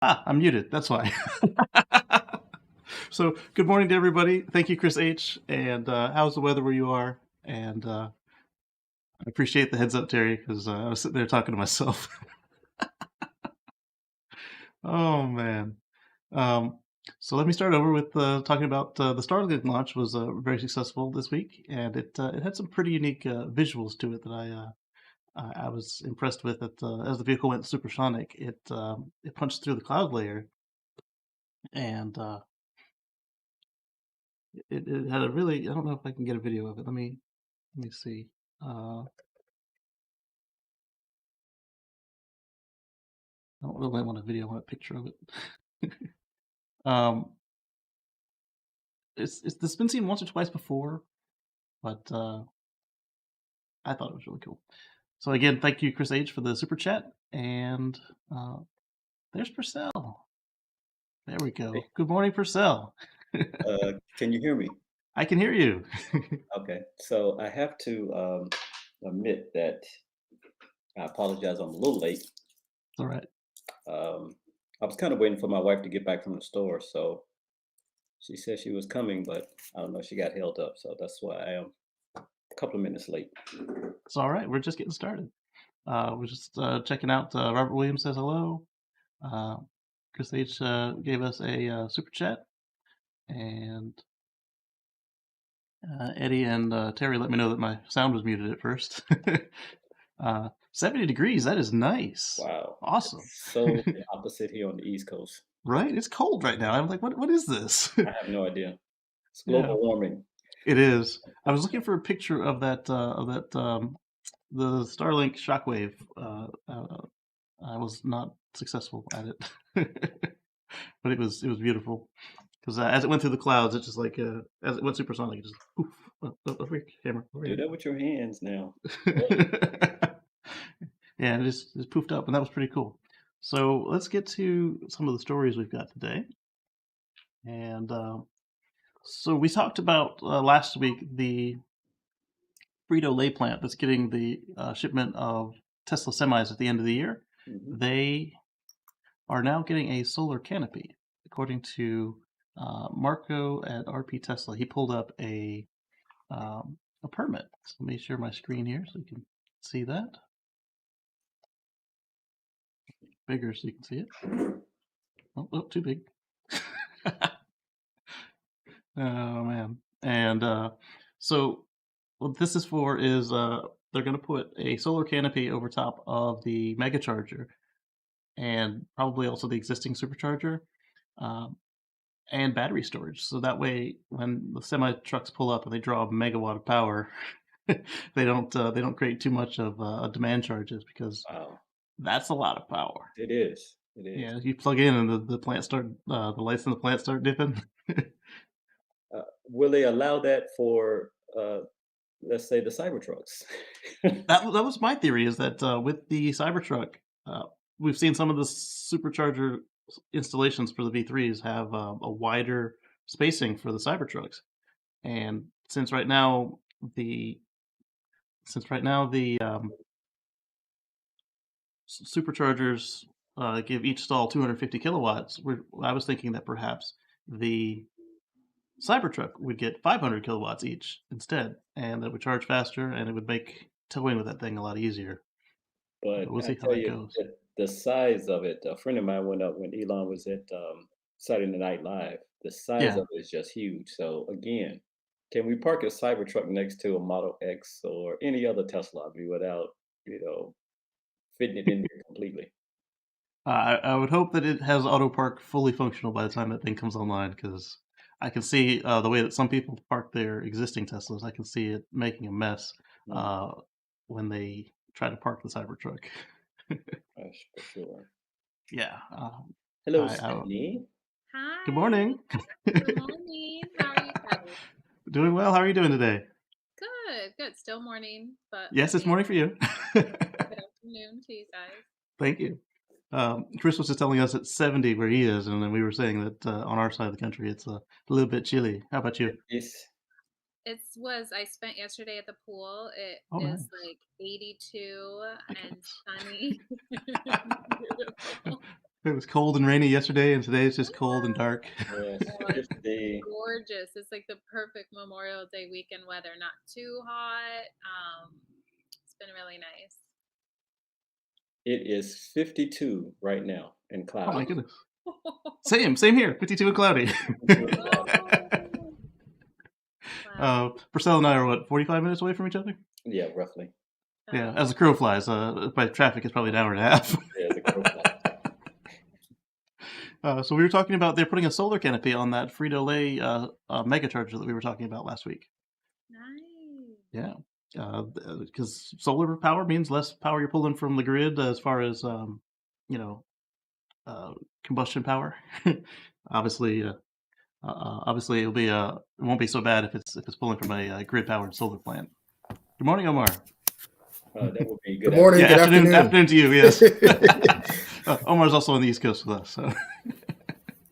I'm muted. That's why. So, good morning to everybody. Thank you, Chris H. And how's the weather where you are? And I appreciate the heads up, Terry, because I was sitting there talking to myself. Oh man. Um, so let me start over with talking about the Starlink launch was very successful this week, and it had some pretty unique visuals to it that I was impressed with. It as the vehicle went supersonic, it punched through the cloud layer, and it had a really, I don't know if I can get a video of it. Let me see. I don't really want a video. I want a picture of it. um, it's been seen once or twice before, but I thought it was really cool. So again, thank you, Chris H, for the super chat, and uh, there's Purcell. There we go. Hey, Good morning, Purcell. can you hear me? I can hear you. Okay, so I have to admit that I apologize. I'm a little late. All right. I was kind of waiting for my wife to get back from the store, so she said she was coming, but I don't know, she got held up, so that's why I am a couple of minutes late. It's all right. We're just getting started. We're just checking out. Robert Williams says hello. Uh, Chris H gave us a super chat, and Eddie and Terry let me know that my sound was muted at first. 70 degrees. That is nice. Wow, Awesome. it's so the opposite here on the East Coast. Right? It's cold right now. I'm like, what is this? I have no idea. It's Yeah, global warming. it is. I was looking for a picture of that the Starlink shockwave. I was not successful at it, but it was beautiful because as it went through the clouds, it just like as it went supersonic, it just poof. Over here, camera, over Do here. that with your hands now. Yeah, and it just poofed up, and that was pretty cool. So let's get to some of the stories we've got today. And so we talked about last week the Frito-Lay plant that's getting the shipment of Tesla semis at the end of the year. Hmm. They are now getting a solar canopy, according to Marco at RP Tesla. He pulled up a permit. So let me share my screen here so you can see that. Bigger so you can see it. Oh, too big. Oh man. And so what this is for is they're going to put a solar canopy over top of the mega charger and probably also the existing supercharger um, and battery storage. So that way, when the semi trucks pull up and they draw a megawatt of power, they don't create too much of demand charges because Wow, that's a lot of power. it is. It is. Yeah, you plug in and the lights in the plant start dipping. Will they allow that for, let's say, the Cybertrucks? That was my theory is that with the Cybertruck, uh, we've seen some of the supercharger installations for the V3s have a wider spacing for the Cybertrucks, and the since right now the superchargers give each stall 250 kilowatts, I was thinking that perhaps the Cybertruck would get 500 kilowatts each instead, and it would charge faster, and it would make towing with that thing a lot easier. But But we'll I see how tell that you, goes. the size of it, a friend of mine went up when Elon was at Saturday Night Live. The size Yeah, of it is just huge. So again, can we park a Cybertruck next to a Model X or any other Tesla without, you know, fitting it in there completely? I would hope that it has auto park fully functional by the time that thing comes online, because I can see the way that some people park their existing Teslas. I can see it making a mess Mm, uh, when they try to park the Cybertruck. that's for sure. Yeah. Hello, I Stephanie. Good Hi, morning. good morning. How are you guys? Doing well. How are you doing today? Good, good. Still morning, but Yes, it's morning for you. good afternoon to you guys. Thank you. Chris was just telling us it's 70 where he is, and then we were saying that on our side of the country it's a little bit chilly. How about you? It's I spent yesterday at the pool. It Oh, is nice. like 82 My and goodness. sunny. Beautiful. It was cold and rainy yesterday, and today it's just cold and dark. Yes, Oh, it's yesterday gorgeous. It's like the perfect Memorial Day weekend weather. Not too hot. It's been really nice. it is 52 right now and Oh my cloudy. goodness. Same here. 52 and cloudy. 52 and cloudy. Oh, wow. Purcell and I are what, 45 minutes away from each other? Yeah, roughly. Yeah, Oh, as the crow flies. By traffic, it's probably an hour and a half. Yeah, the crow flies. So we were talking about they're putting a solar canopy on that Frito-Lay mega charger that we were talking about last week. nice. Yeah, because solar power means less power you're pulling from the grid as far as you know combustion power. obviously, obviously it won't be so bad if it's pulling from a grid powered solar plant. Good morning, Omar. That would be Good good. morning, Yeah, good afternoon to you. Yes. Omar's also on the East Coast with us. So.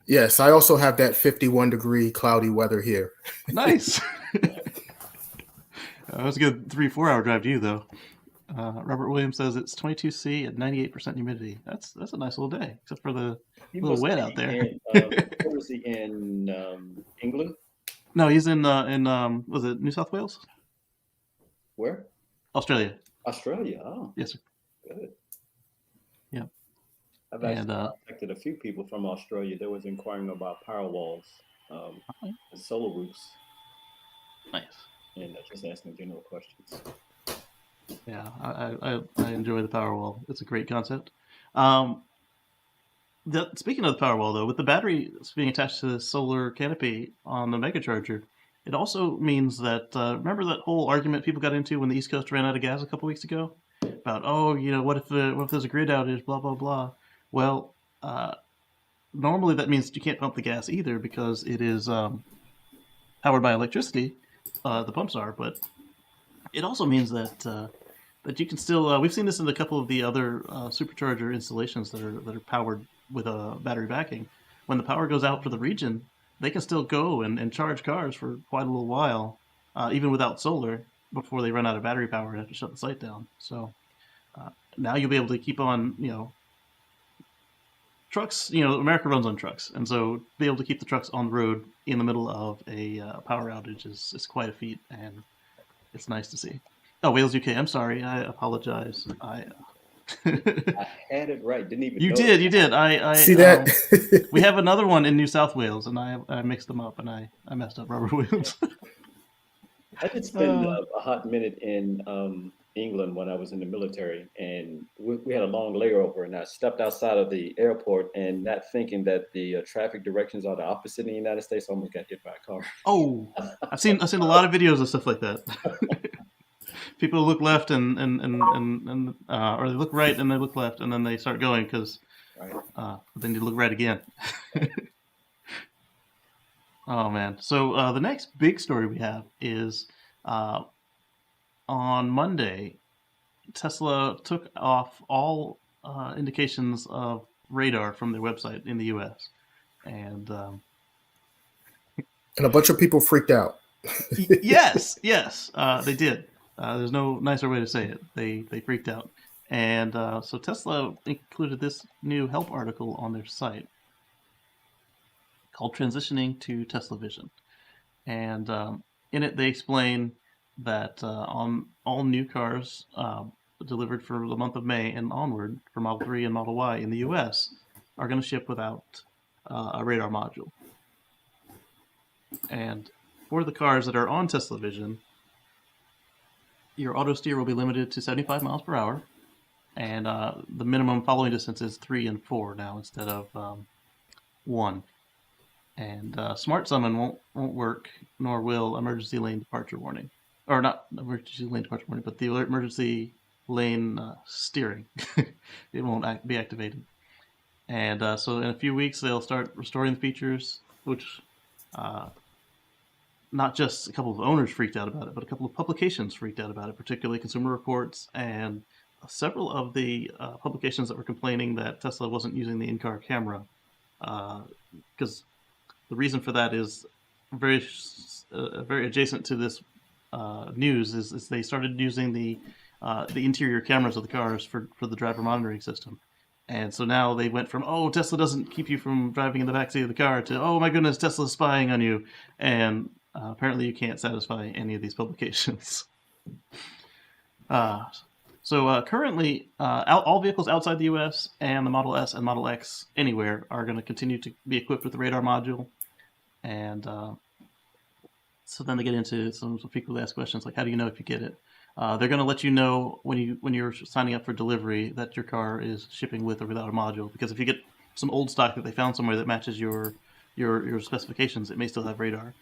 Yes, I also have that 51-degree cloudy weather here. Nice. That was a good 3-4 hour drive to you, though. Robert Williams says it's 22°C at 98% humidity. That's a nice little day, except for the He little must wet be out there. where was he in England? No, he's in was it New South Wales? Where? Australia. Australia. Oh, Yes, sir. good. Yeah. I've And actually contacted a few people from Australia that was inquiring about power walls, and solar roofs, nice. and just asking general questions. Yeah, I enjoy the Powerwall. It's a great concept. Speaking of the Powerwall, though, with the battery being attached to the solar canopy on the Mega Charger, it also means that remember that whole argument people got into when the East Coast ran out of gas a couple weeks ago about what if there's a grid outage, blah blah blah. Well, normally that means you can't pump the gas either because it is powered by electricity. The pumps are, but it also means that you can still. We've seen this in a couple of the other supercharger installations that are powered with a battery backing. When the power goes out for the region, they can still go and charge cars for quite a little while, even without solar, before they run out of battery power and have to shut the site down. So now you'll be able to keep on, trucks. America runs on trucks, and so be able to keep the trucks on the road in the middle of a power outage is quite a feat, and it's nice to see. Oh, Wales, UK. I'm sorry. I apologize. I had it right. Didn't even. You did. I See that? we have another one in New South Wales, and I mixed them up, and I messed up Robert Williams. I did spend a hot minute in England when I was in the military, and we had a long layover, and I stepped outside of the airport, and not thinking that the traffic directions are the opposite in the United States, I almost got hit by a car. Oh, I've seen a lot of videos of stuff like that. People look left and or they look right and they look left, and then they start going because then you look right again. Oh man! So the next big story we have is on Monday, Tesla took off all indications of radar from their website in the U.S. and And a bunch of people freaked out. yes, they did. There's no nicer way to say it. They freaked out, and so Tesla included this new help article on their site called "Transitioning to Tesla Vision," and in it they explain that on all new cars delivered for the month of May and onward for Model 3 and Model Y in the U.S. are going to ship without a radar module, and for the cars that are on Tesla Vision, your auto steer will be limited to 75 miles per hour, and the minimum following distance is 3 and 4 now instead of 1. And Smart Summon won't work, nor will emergency lane departure warning, or not emergency lane departure warning, but the emergency lane steering. It won't be activated. And so in a few weeks they'll start restoring the features, which not just a couple of owners freaked out about it, but a couple of publications freaked out about it, particularly Consumer Reports and several of the publications that were complaining that Tesla wasn't using the in-car camera, because the reason for that is very adjacent to this news is they started using the interior cameras of the cars for the driver monitoring system, And so now they went from, oh, Tesla doesn't keep you from driving in the backseat of the car to, oh my goodness, Tesla's spying on you. And apparently you can't satisfy any of these publications. Currently, all vehicles outside the US and the Model S and Model X anywhere are going to continue to be equipped with the radar module. And so then they get into some people ask questions like, how do you know if you get it? They're going to let you know when you're signing up for delivery that your car is shipping with or without a module. Because if you get some old stock that they found somewhere that matches your specifications, it may still have radar.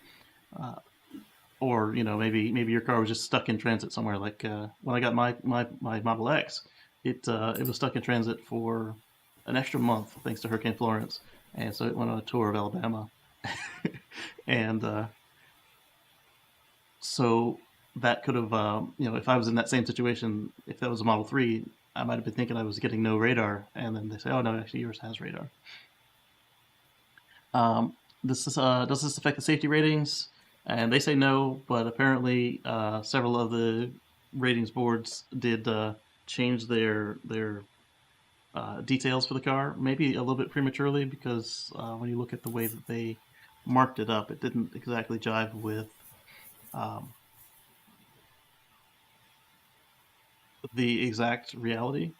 Or maybe your car was just stuck in transit somewhere. Like when I got my Model X, it was stuck in transit for an extra month thanks to Hurricane Florence, and so it went on a tour of Alabama, and so that could have if I was in that same situation, if that was a Model 3, I might have been thinking I was getting no radar, and then they say, oh no, actually yours has radar. Does this affect the safety ratings? And they say no, but apparently several of the ratings boards did change their details for the car, maybe a little bit prematurely, because when you look at the way that they marked it up, it didn't exactly jive with the exact reality.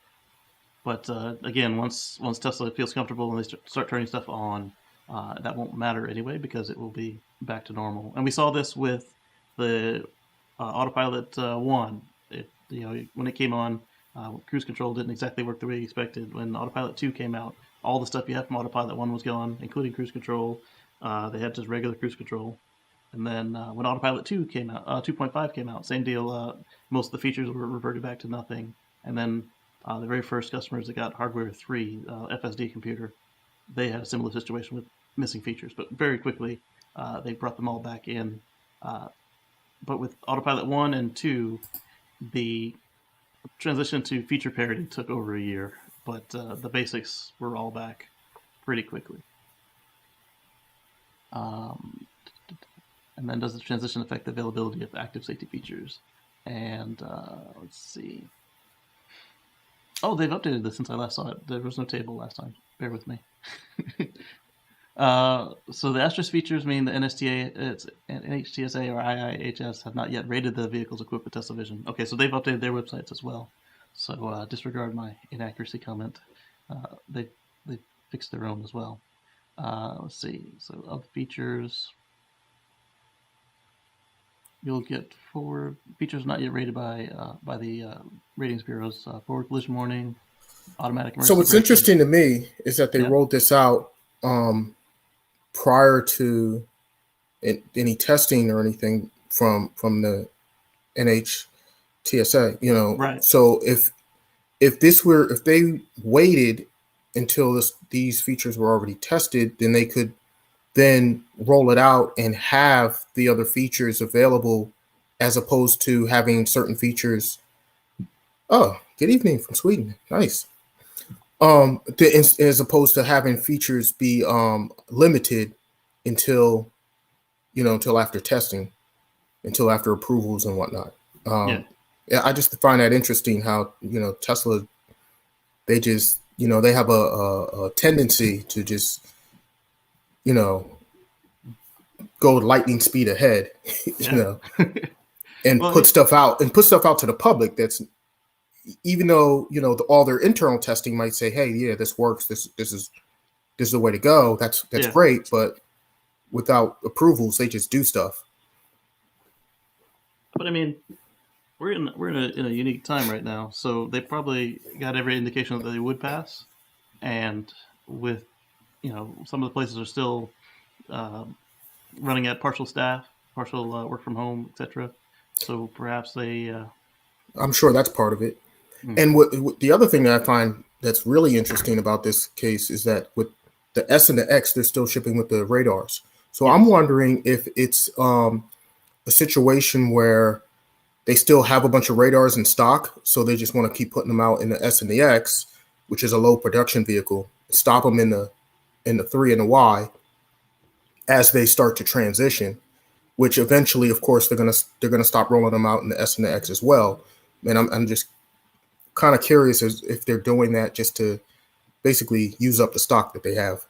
But again, once Tesla feels comfortable and they start turning stuff on, that won't matter anyway, because it will be back to normal. And we saw this with the Autopilot 1. When it came on, cruise control didn't exactly work the way you expected. When Autopilot 2 came out, all the stuff you have from Autopilot 1 was gone, including cruise control. They had just regular cruise control. And then when Autopilot 2 came out, 2.5 came out, same deal. Most of the features were reverted back to nothing. And then the very first customers that got Hardware 3, FSD computer, they had a similar situation with missing features. But very quickly, they brought them all back in. But with Autopilot 1 and 2, the transition to feature parity took over a year. But the basics were all back pretty quickly. And then does the transition affect the availability of active safety features? And let's see. Oh, they've updated this since I last saw it. There was no table last time. Bear with me. So the asterisk features mean the NHTSA or IIHS have not yet rated the vehicles equipped with Tesla Vision. Okay, so they've updated their websites as well. So disregard my inaccuracy comment. They fixed their own as well. Let's see. So of the features, you'll get 4 features not yet rated by the ratings bureaus: forward collision warning, automatic emergency So what's braking. interesting to me is that they rolled this out prior to any testing or anything from the NHTSA. Right. So if they waited until these features were already tested, then they could then roll it out and have the other features available, as opposed to having certain features. Oh, good evening from Sweden. Nice. As opposed to having features be limited until after testing, until after approvals and whatnot. Yeah, I just find that interesting how Tesla, they just they have a tendency to just go lightning speed ahead, and put stuff out to the public that's, even though all their internal testing might say, hey, yeah, this works, this is the way to go, that's great, but without approvals they just do stuff. But I mean, we're in a unique time right now, so they probably got every indication that they would pass, and with some of the places are still running at partial staff, partial work from home, etc. So perhaps they I'm sure that's part of it. And what the other thing that I find that's really interesting about this case is that with the S and the X, they're still shipping with the radars. So I'm wondering if it's a situation where they still have a bunch of radars in stock, so they just want to keep putting them out in the S and the X, which is a low production vehicle, stop them in the 3 and the Y as they start to transition, which eventually, of course, they're gonna stop rolling them out in the S and the X as well. And I'm just kind of curious as if they're doing that just to basically use up the stock that they have.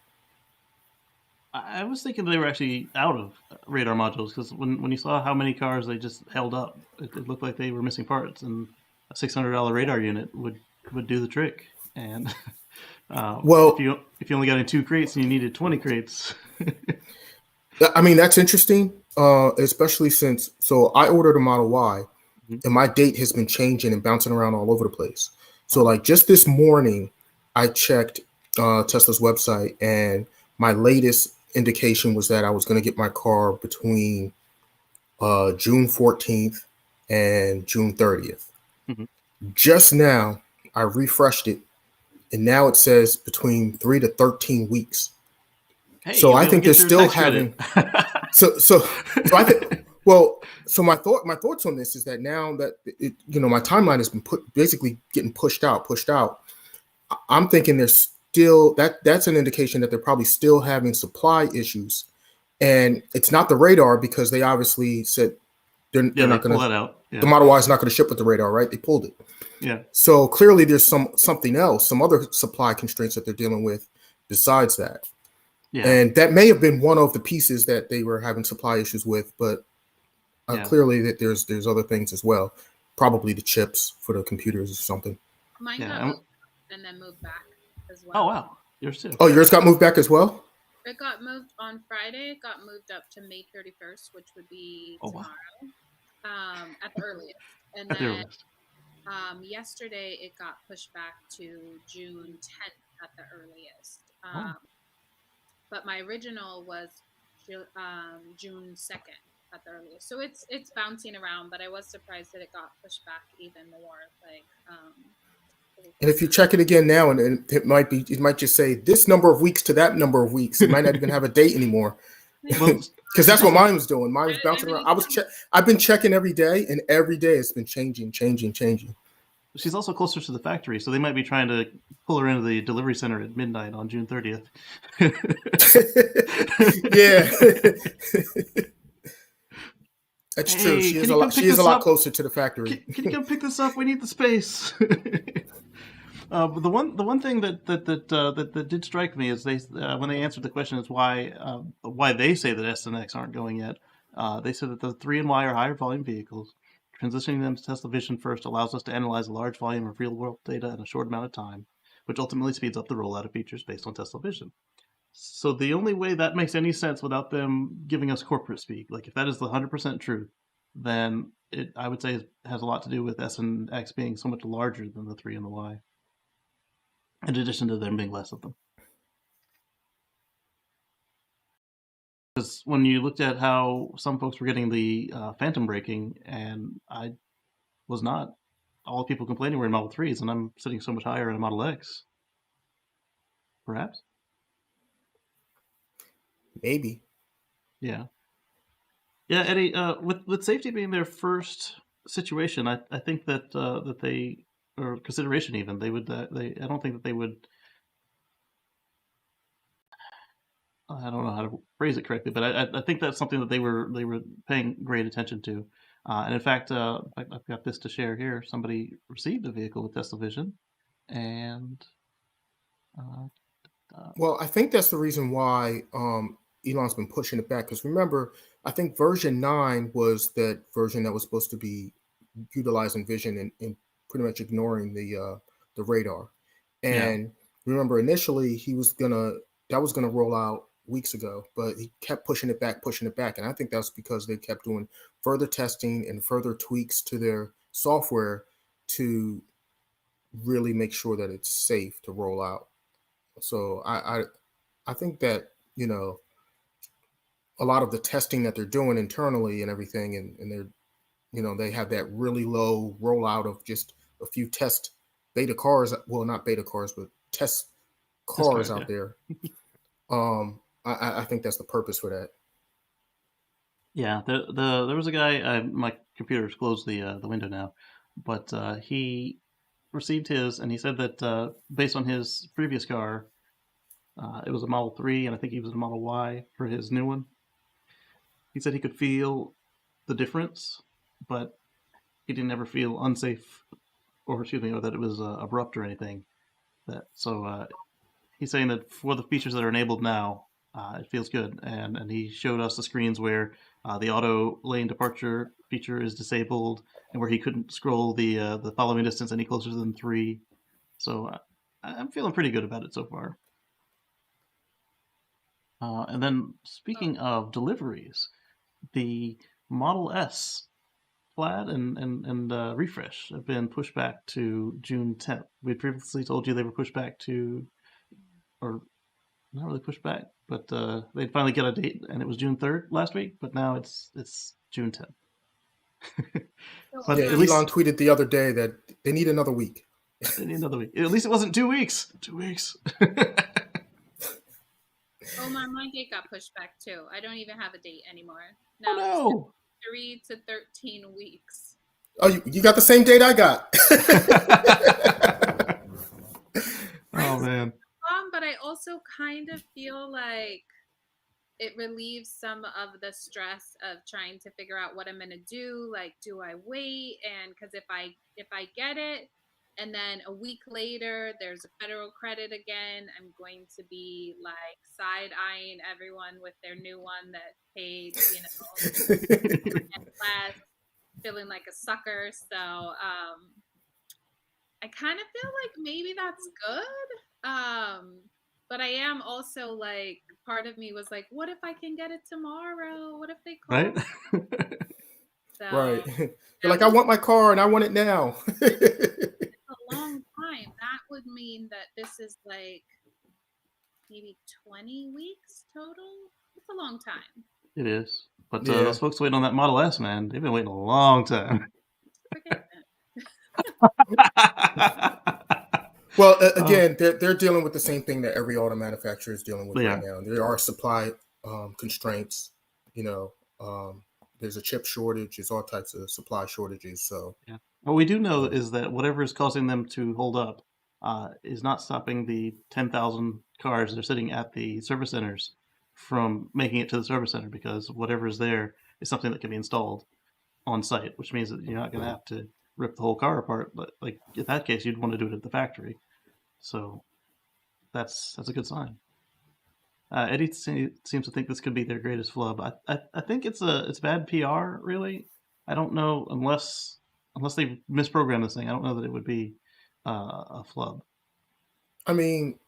I was thinking they were actually out of radar modules because when you saw how many cars they just held up, it looked like they were missing parts, and a $600 radar unit would do the trick. And Well, if you only got in 2 crates and you needed 20 crates, I mean, that's interesting, especially since, so I ordered a Model Y, and my date has been changing and bouncing around all over the place. So like just this morning, I checked Tesla's website, and my latest indication was that I was going to get my car between June 14th and June 30th. Mhm. Just now, I refreshed it, and now it says between 3 to 13 weeks. hey, So I think they're still having. So I think. Well, so my thoughts on this is that now that my timeline has been basically getting pushed out. I'm thinking there's still that's an indication that they're probably still having supply issues, and it's not the radar because they obviously said they're not going to. That out. Yeah. The Model Y is not going to ship with the radar, right? They pulled it. Yeah. So clearly, there's something else, some other supply constraints that they're dealing with besides that. Yeah. And that may have been one of the pieces that they were having supply issues with, but clearly that there's other things as well. Probably the chips for the computers or something. Mine got moved and then moved back as well. Oh wow, yours too. Oh, yours got moved back as well? It got moved on Friday. It got moved up to May 31st, which would be tomorrow, at the earliest. And then yesterday it got pushed back to June 10th at the earliest. But my original was June 2nd at the earliest. So it's bouncing around, but I was surprised that it got pushed back even more. And if you check it again now, and it might just say this number of weeks to that number of weeks. It might not even have a date anymore. Because that's what mine was doing. Mine was bouncing around. I've been checking every day, and every day it's been changing. She's also closer to the factory, so they might be trying to pull her into the delivery center at midnight on June 30th. Yeah. That's true. She is a lot closer to the factory. Can you come pick this up? We need the space. But the one thing that did strike me is they when they answered the question is why they say that S and X aren't going yet. They said that the 3 and Y are higher volume vehicles. Transitioning them to Tesla Vision first allows us to analyze a large volume of real-world data in a short amount of time, which ultimately speeds up the rollout of features based on Tesla Vision. So the only way that makes any sense without them giving us corporate speak, like if that is the 100% truth, then I would say has a lot to do with S and X being so much larger than the 3 and the Y, in addition to there being less of them. Because when you looked at how some folks were getting the phantom braking, and I was not, all the people complaining were in Model 3s, and I'm sitting so much higher in a Model X. Perhaps? Maybe. Yeah. Yeah, Eddie, with safety being their first situation, I think that they, or consideration even, they would, I don't think that they would, I don't know how to phrase it correctly, but I think that's something that they were paying great attention to. And in fact, I've got this to share here. Somebody received a vehicle with Tesla Vision, and well, I think that's the reason why Elon's been pushing it back. Because remember, I think version 9 was that version that was supposed to be utilizing vision and pretty much ignoring the radar. And remember, initially that was gonna roll out weeks ago, but he kept pushing it back, and I think that's because they kept doing further testing and further tweaks to their software to really make sure that it's safe to roll out. So I think that a lot of the testing that they're doing internally and everything, and they're they have that really low rollout of just a few test beta cars, well, not beta cars, but test cars out there. I think that's the purpose for that. Yeah, there was a guy. My computer's closed the window now, but he received his, and he said that based on his previous car, it was a Model 3, and I think he was a Model Y for his new one. He said he could feel the difference, but he didn't ever feel unsafe, or that it was abrupt or anything. he's saying that for the features that are enabled now, it feels good. And he showed us the screens where the auto lane departure feature is disabled, and where he couldn't scroll the follow me distance any closer than 3. So I'm feeling pretty good about it so far. And then speaking of deliveries, the Model S Plaid and Refresh have been pushed back to June 10th. We previously told you they were pushed back to, or not really pushed back, but they'd finally get a date, and it was June 3rd last week. But now it's June 10th. But yeah, at Elon least tweeted the other day that they need another week. they need another week. At least it wasn't 2 weeks. 2 weeks. Oh, my date got pushed back too. I don't even have a date anymore. Oh Now no! 3 to 13 weeks. Oh, you got the same date I got. Oh man. But I also kind of feel like it relieves some of the stress of trying to figure out what I'm gonna do. Like, do I wait? And because if I get it, and then a week later there's a federal credit again, I'm going to be like side eyeing everyone with their new one that paid, less, feeling like a sucker. So I kind of feel like maybe that's good. But I am also like, part of me was like, what if I can get it tomorrow? What if they call Right? me? So Right. You're that like, I would want my car and I want it now. a long time. That would mean that this is like maybe 20 weeks total. It's a long time. It is. But Yeah. those folks waiting on that Model S, man, they've been waiting a long time. Forget that. Well, Oh, again, they're dealing with the same thing that every auto manufacturer is dealing with they right are. now. There are supply constraints. You know, there's a chip shortage. There's all types of supply shortages. So Yeah. What we do know is that whatever is causing them to hold up is not stopping the 10,000 cars that are sitting at the service centers from making it to the service center, because whatever is there is something that can be installed on site, which means that you're not going to have to rip the whole car apart. But like in that case, you'd want to do it at the factory. So that's a good sign. Eddie seems to think this could be their greatest flub. I think it's bad PR, really. I don't know, unless they misprogrammed this thing. I don't know that it would be a flub. I mean,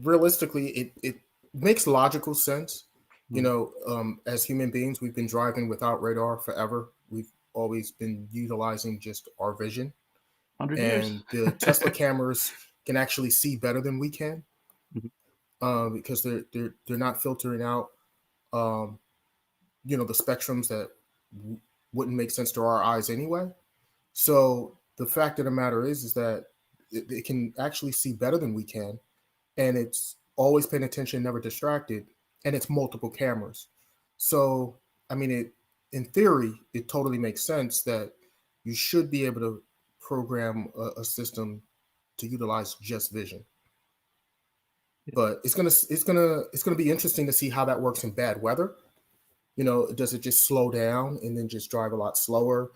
realistically, it makes logical sense. You Mm. know, as human beings, we've been driving without radar forever. We've always been utilizing just our vision, 100 years. and the Tesla cameras can actually see better than we can Mhm. because they're not filtering out, um, the spectrums that wouldn't make sense to our eyes anyway. So the fact of the matter is that it can actually see better than we can, and it's always paying attention, never distracted, and it's multiple cameras. So, I mean, in theory, it totally makes sense that you should be able to program a system to utilize just vision. But it's gonna be interesting to see how that works in bad weather. Does it just slow down and then just drive a lot slower,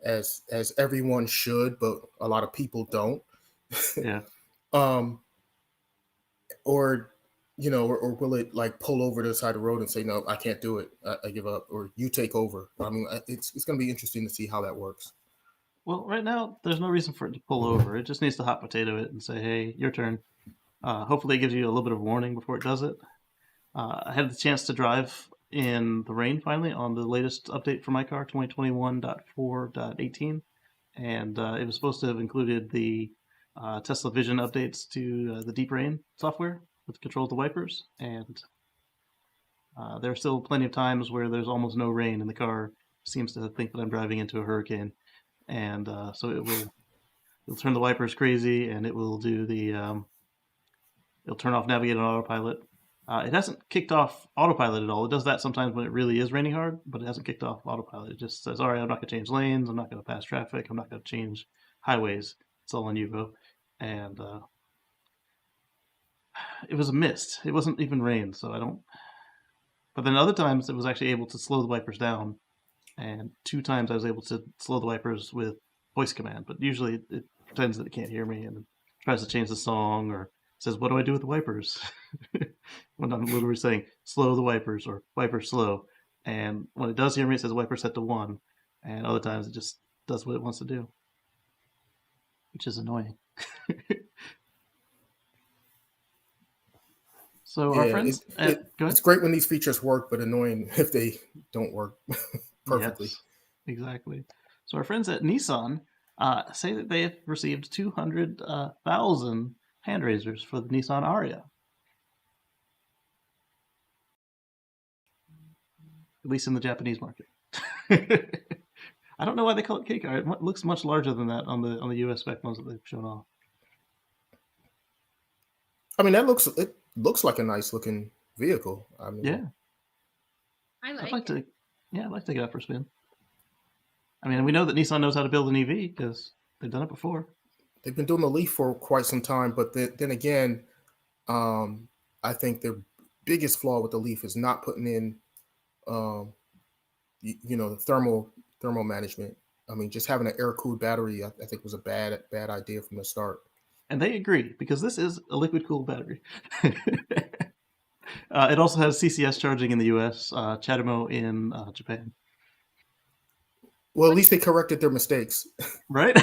as everyone should, but a lot of people don't. Yeah. um, or or will it like pull over to the side of the road and say, no, I can't do it, I give up, or you take over? I mean, it's going to be interesting to see how that works. Well, right now there's no reason for it to pull over. It just needs to hot potato it and say, "Hey, your turn." Hopefully, it gives you a little bit of warning before it does it. I had the chance to drive in the rain finally on the latest update for my car, 2021.4.18, and it was supposed to have included the Tesla Vision updates to the Deep Rain software with control of the wipers, and there are still plenty of times where there's almost no rain and the car seems to think that I'm driving into a hurricane, and so it'll turn the wipers crazy, and it will do it'll turn off navigate on autopilot. It hasn't kicked off autopilot at all. It does that sometimes when it really is raining hard, but it hasn't kicked off autopilot. It just says, all right, I'm not going to change lanes. I'm not going to pass traffic. I'm not going to change highways. It's all on you, go. And it was a mist. It wasn't even rain, so I don't. But then other times it was actually able to slow the wipers down. And 2 times I was able to slow the wipers with voice command. But usually it pretends that it can't hear me and it tries to change the song or says, "What do I do with the wipers?" When I'm literally saying, "Slow the wipers" or "Wiper slow," and when it does hear me, it says "Wiper set to 1," and other times it just does what it wants to do, which is annoying. So our Yeah, friends at go ahead. it's great when these features work, but annoying if they don't work perfectly. Yes, exactly. So our friends at Nissan say that they have received 200,000 hand raisers for the Nissan Aria. At least in the Japanese market. I don't know why they call it K car. It looks much larger than that on the US spec ones that they've shown off. I mean, it looks like a nice looking vehicle. I mean, Yeah, I I'd like like it. to. Yeah, I'd like to take it out for a spin. I mean, we know that Nissan knows how to build an EV because they've done it before. they've been doing the Leaf for quite some time, but then again, I think their biggest flaw with the Leaf is not putting in, the thermal management. I mean, just having an air cooled battery, I think was a bad idea from the start. And they agree because this is a liquid cooled battery. It also has CCS charging in the US, CHAdeMO in Japan. Well, at least they corrected their mistakes. Right?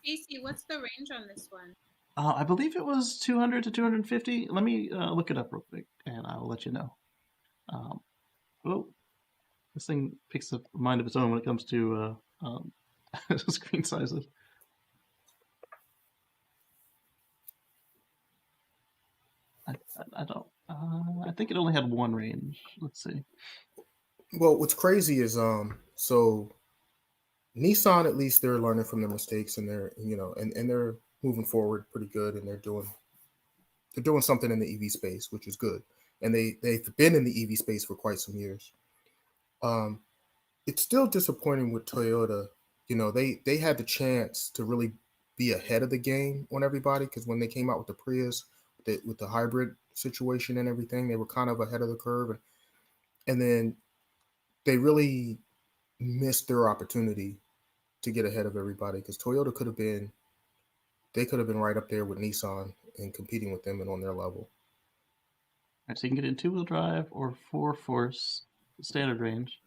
Casey, what's the range on this one? I believe it was 200 to 250. Let me look it up real quick, and I will let you know. Oh, this thing picks a mind of its own when it comes to screen sizes. I don't. I think it only had one range. Let's see. Well, what's crazy is so Nissan, at least they're learning from their mistakes, and and they're moving forward pretty good, and they're doing something in the EV space, which is good. And they've been in the EV space for quite some years. Um, it's still disappointing with Toyota. They had the chance to really be ahead of the game on everybody, because when they came out with the Prius, with the hybrid situation and everything, they were kind of ahead of the curve, and then they really missed their opportunity to get ahead of everybody, because Toyota could have been right up there with Nissan and competing with them and on their level. All right, so you can get it in 2-wheel drive or 4-force standard range,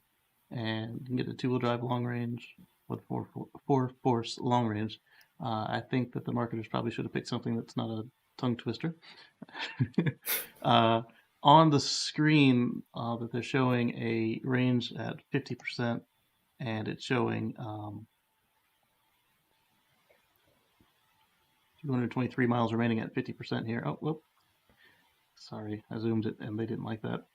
and you can get a 2-wheel drive long range with 4-force long range. I think that the marketers probably should have picked something that's not a tongue twister. On the screen, that they're showing a range at 50%, and it's showing 223 miles remaining at 50% here. Oh, whoop. Sorry, I zoomed it and they didn't like that.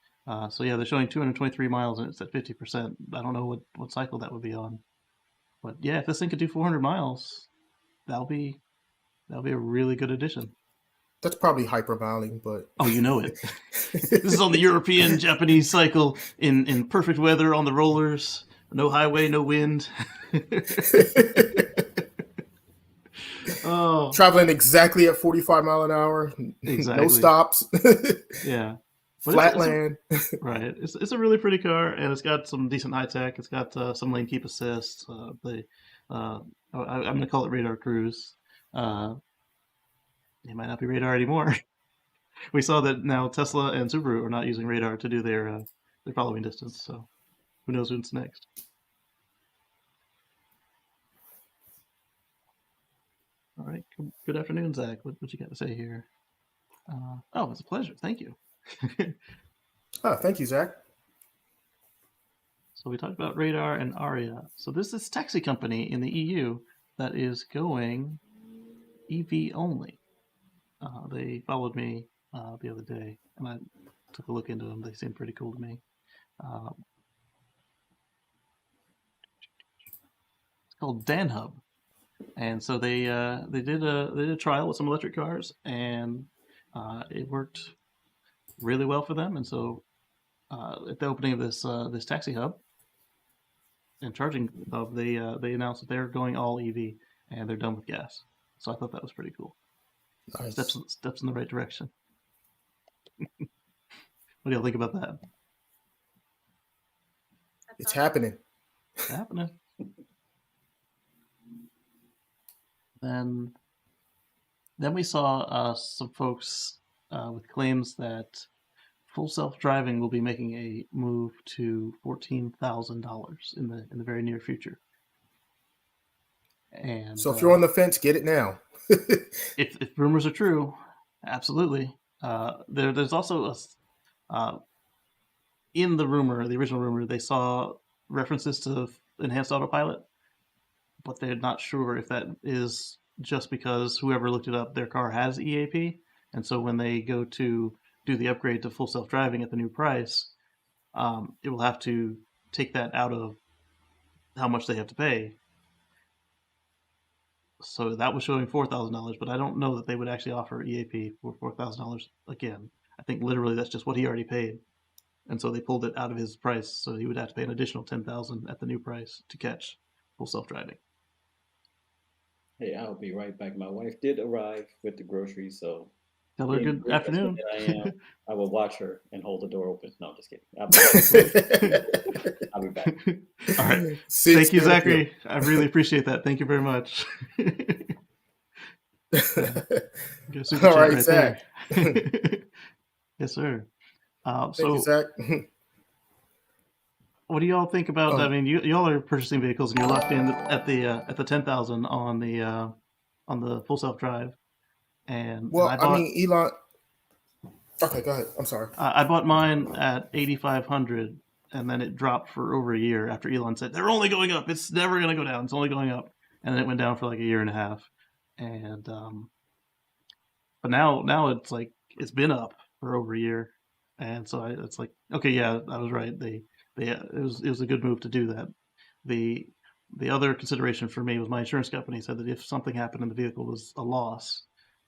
So yeah, they're showing 223 miles and it's at 50%. I don't know what cycle that would be on. But yeah, if this thing could do 400 miles, that'll be a really good addition. That's probably hypervoling, but Oh, you know it. This is on the European Japanese cycle in perfect weather on the rollers. No highway, no wind. Oh, traveling exactly at 45 mile an hour, exactly. no stops. Yeah. But Flatland. Right. It's a really pretty car, and it's got some decent high tech. It's got some lane keep assist. I'm going to call it radar cruise. It might not be radar anymore. We saw that now Tesla and Subaru are not using radar to do their following distance. So who knows what's next? All right. Good afternoon, Zach. What you got to say here? Oh, it's a pleasure. Thank you. Thank you, Zach. So we talked about radar and Aria. So this is taxi company in the EU that is going EV only. They followed me the other day, and I took a look into them. They seem pretty cool to me. It's called DanHub, and so they did a trial with some electric cars, and it worked really well for them. And so at the opening of this taxi hub and charging hub, they announced that they're going all EV and they're done with gas. So I thought that was pretty cool. Nice. Steps in the right direction. What do y'all think about that? It's happening. It's happening. Then Then we saw some folks with claims that full self-driving will be making a move to $14,000 in the very near future. And So if you're on the fence, get it now. if rumors are true, absolutely. There's also in the rumor, the original rumor, they saw references to enhanced autopilot, but they're not sure if that is just because whoever looked it up, their car has EAP, and so when they go to do the upgrade to full self-driving at the new price, it will have to take that out of how much they have to pay. So that was showing $4,000, but I don't know that they would actually offer EAP for $4,000 again. I think literally that's just what he already paid, and so they pulled it out of his price, so he would have to pay an additional $10,000 at the new price to catch full self-driving. Hey, I'll be right back. My wife did arrive with the groceries, so Tell her being the good great husband afternoon. that I am, I will watch her and hold the door open. No, I'm just kidding. I'll be back. All right. See, Thank you, stay with you. Zachary. I really appreciate that. Thank you very much. Got a super All chat right, right Zach. there. Yes, sir. Thank you, So Zach. what do y'all think about? I mean, y'all are purchasing vehicles and you're locked in at the 10,000 on the full self drive. And Well, I I bought mean, Elon. Okay, go ahead. I'm sorry. I bought mine at 8,500, and then it dropped for over a year after Elon said they're only going up. It's never going to go down. It's only going up, and then it went down for like a year and a half. And but now it's like it's been up for over a year, and so it's like okay, yeah, I was right. It was a good move to do that. The the other consideration for me was my insurance company said that if something happened and the vehicle was a loss,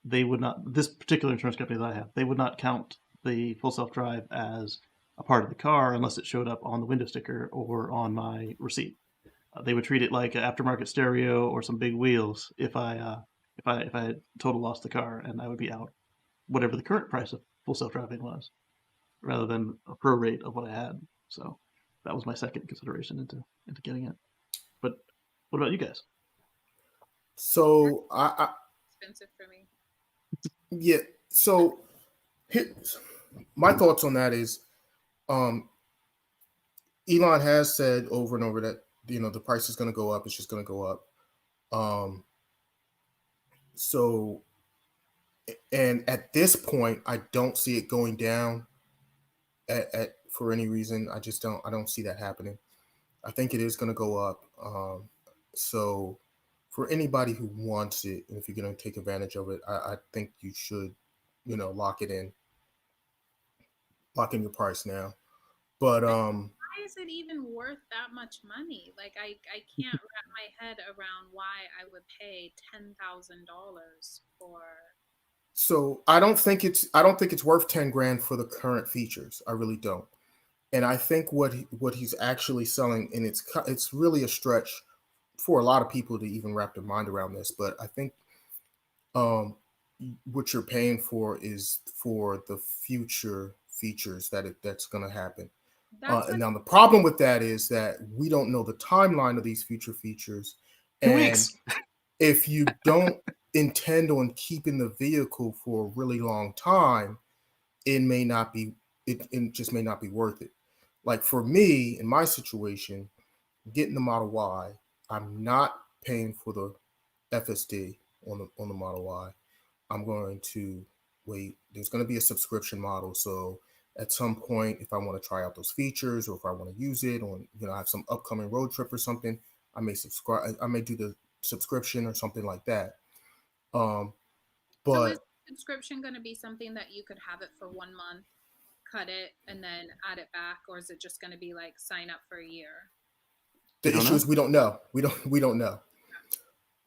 they would not. This particular insurance company that I have, they would not count the full self drive as a part of the car unless it showed up on the window sticker or on my receipt. They would treat it like an aftermarket stereo or some big wheels if I had total lost the car, and I would be out whatever the current price of full self driving was, rather than a prorate of what I had. So that was my second consideration into getting it. But what about you guys? So I Expensive for me. yeah. So here, my thoughts on that is, Elon has said over and over that the price is going to go up. It's just going to go up. So, and at this point, I don't see it going down. At for any reason, I don't see that happening. I think it is going to go up. So for anybody who wants it, and if you're going to take advantage of it, I think you should, lock in your price now. But Why is it even worth that much money? Like I can't wrap my head around why I would pay $10,000 for. so I don't think it's worth 10 grand for the current features. I really don't. And I think what he's actually selling, and it's really a stretch for a lot of people to even wrap their mind around this. But I think what you're paying for is for the future features that's going to happen. And now the problem with that is that we don't know the timeline of these future features. 2 And weeks. if you don't intend on keeping the vehicle for a really long time, it just may not be worth it. Like for me, in my situation, getting the Model Y, I'm not paying for the FSD on the Model Y. I'm going to wait. There's going to be a subscription model, so at some point, if I want to try out those features or if I want to use it on, I have some upcoming road trip or something, I may subscribe. I may do the subscription or something like that. So But is subscription going to be something that you could have it for 1 month, cut it, and then add it back, or is it just going to be like sign up for a year? the issue is we don't know. We don't know.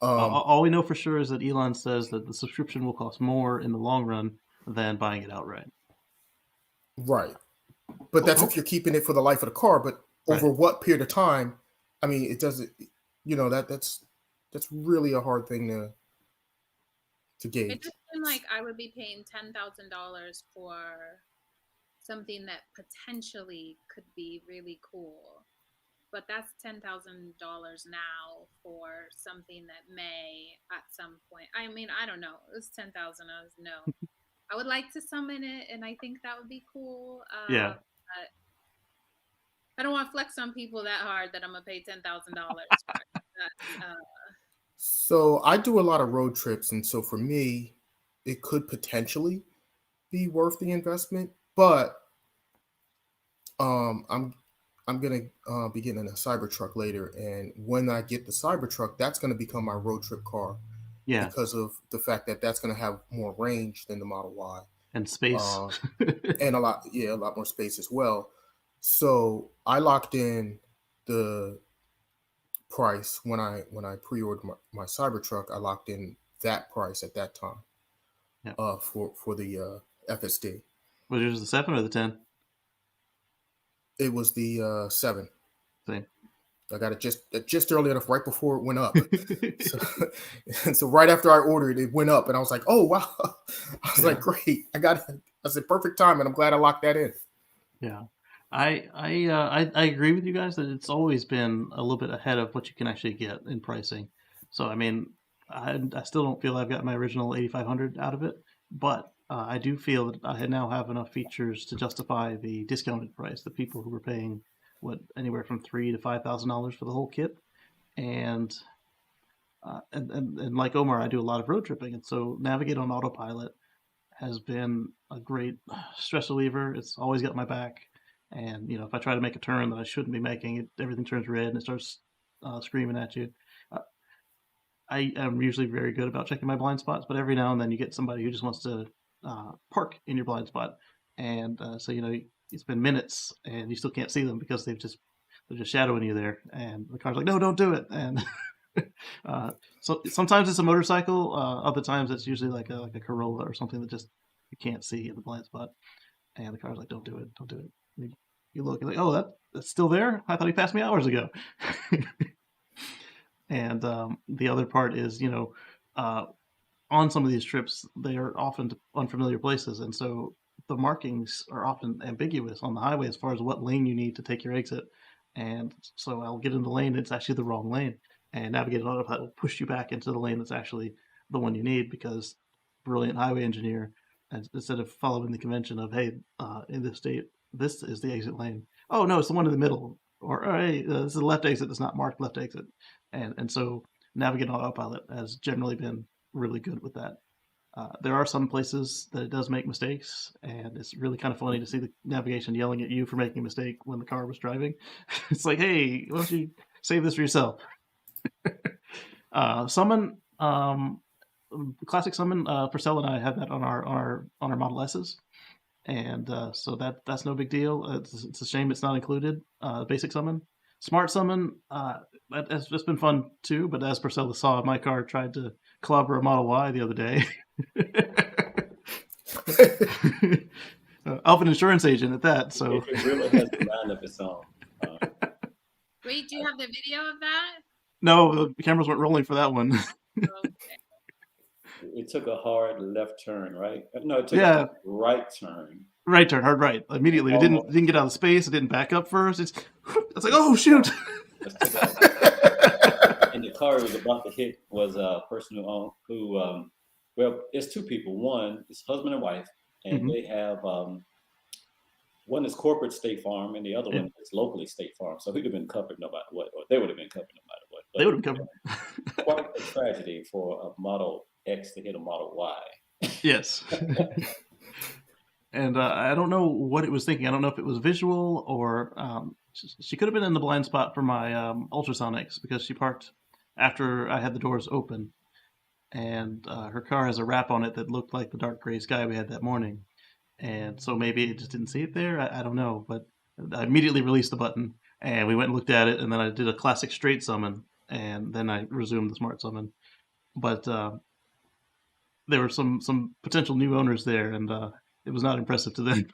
All we know for sure is that Elon says that the subscription will cost more in the long run than buying it outright. Right. But that's if you're keeping it for the life of the car. But over what period of time? I mean, it doesn't. That's really a hard thing to gauge. It just seemed like I would be paying $10,000 for something that potentially could be really cool. but that's $10,000 now for something that may at some point. I mean, I don't know. It was 10,000. I was no. I would like to summon it, and I think that would be cool. Yeah. But I don't want to flex on people that hard that I'm gonna pay $10,000 for it. That's, So I do a lot of road trips, and so for me, it could potentially be worth the investment. But I'm gonna be getting a Cybertruck later, and when I get the Cybertruck, that's gonna become my road trip car Yeah. because of the fact that that's gonna have more range than the Model Y And space. and a lot more space as well. So I locked in the price when I pre-ordered my Cybertruck. I locked in that price at that time. Yeah. For the FSD. Was yours the 7 or the 10? It was the 7. Same. I got it just early enough, right before it went up. So right after I ordered it, it went up, and I was like, "Oh wow!" I was like, "Great! I got it." I said, "Perfect time," and I'm glad I locked that in. Yeah, I agree with you guys that it's always been a little bit ahead of what you can actually get in pricing. So I mean, I still don't feel I've got my original 8,500 out of it, but I do feel that I now have enough features to justify the discounted price. The people who were paying anywhere from $3,000 to $5,000 for the whole kit, and and like Omar, I do a lot of road tripping, and so navigate on autopilot has been a great stress reliever. It's always got my back, and if I try to make a turn that I shouldn't be making, everything turns red and it starts screaming at you. Uh, I am usually very good about checking my blind spots, but every now and then you get somebody who just wants to park in your blind spot, and so you spend minutes and you still can't see them because they're just shadowing you there, and the car's like, no, don't do it, and so sometimes it's a motorcycle, other times it's usually like a Corolla or something that just you can't see in the blind spot, and the car's like, don't do it, don't do it. And you look, you're like, oh, that's still there? I thought he passed me hours ago. And the other part is, on some of these trips, they are often to unfamiliar places, and so the markings are often ambiguous on the highway as far as what lane you need to take your exit. And so I'll get in the lane, it's actually the wrong lane, and Navigate Autopilot will push you back into the lane that's actually the one you need, because brilliant highway engineer, instead of following the convention of, hey, in this state, this is the exit lane. Oh no, it's the one in the middle, or hey, this is the left exit that's not marked left exit, and so Navigate Autopilot has generally been really good with that. There are some places that it does make mistakes, and it's really kind of funny to see the navigation yelling at you for making a mistake when the car was driving. It's like, hey, why don't you save this for yourself? Summon, classic summon. Purcell and I have that on our Model S's, and so that's no big deal. It's a shame it's not included. Basic summon, smart summon. It's been fun too. But as Priscilla saw, my car tried to clobber a Model Y the other day. Alpha insurance agent at that. So it really has a mind of its own. Wait, do you have the video of that? No, the cameras weren't rolling for that one. Okay. It took a hard left turn, right? No, it took a right turn. Right turn, hard right. Immediately, it didn't get out of space. It didn't back up first. It's like, oh shoot! And the car it was about to hit was a person who well, it's two people. One is husband and wife, and they have one is corporate State Farm, and the other one is locally State Farm. So he'd have been covered no matter what, or they would have been covered no matter what. But they would have been covered. Quite a tragedy for a Model X to hit a Model Y. Yes. And I don't know what it was thinking. I don't know if it was visual or she could have been in the blind spot for my ultrasonics, because she parked after I had the doors open, and her car has a wrap on it that looked like the dark gray sky we had that morning. And so maybe it just didn't see it there. I don't know, but I immediately released the button, and we went and looked at it, and then I did a classic straight summon, and then I resumed the smart summon. But there were some potential new owners there, and it was not impressive to them.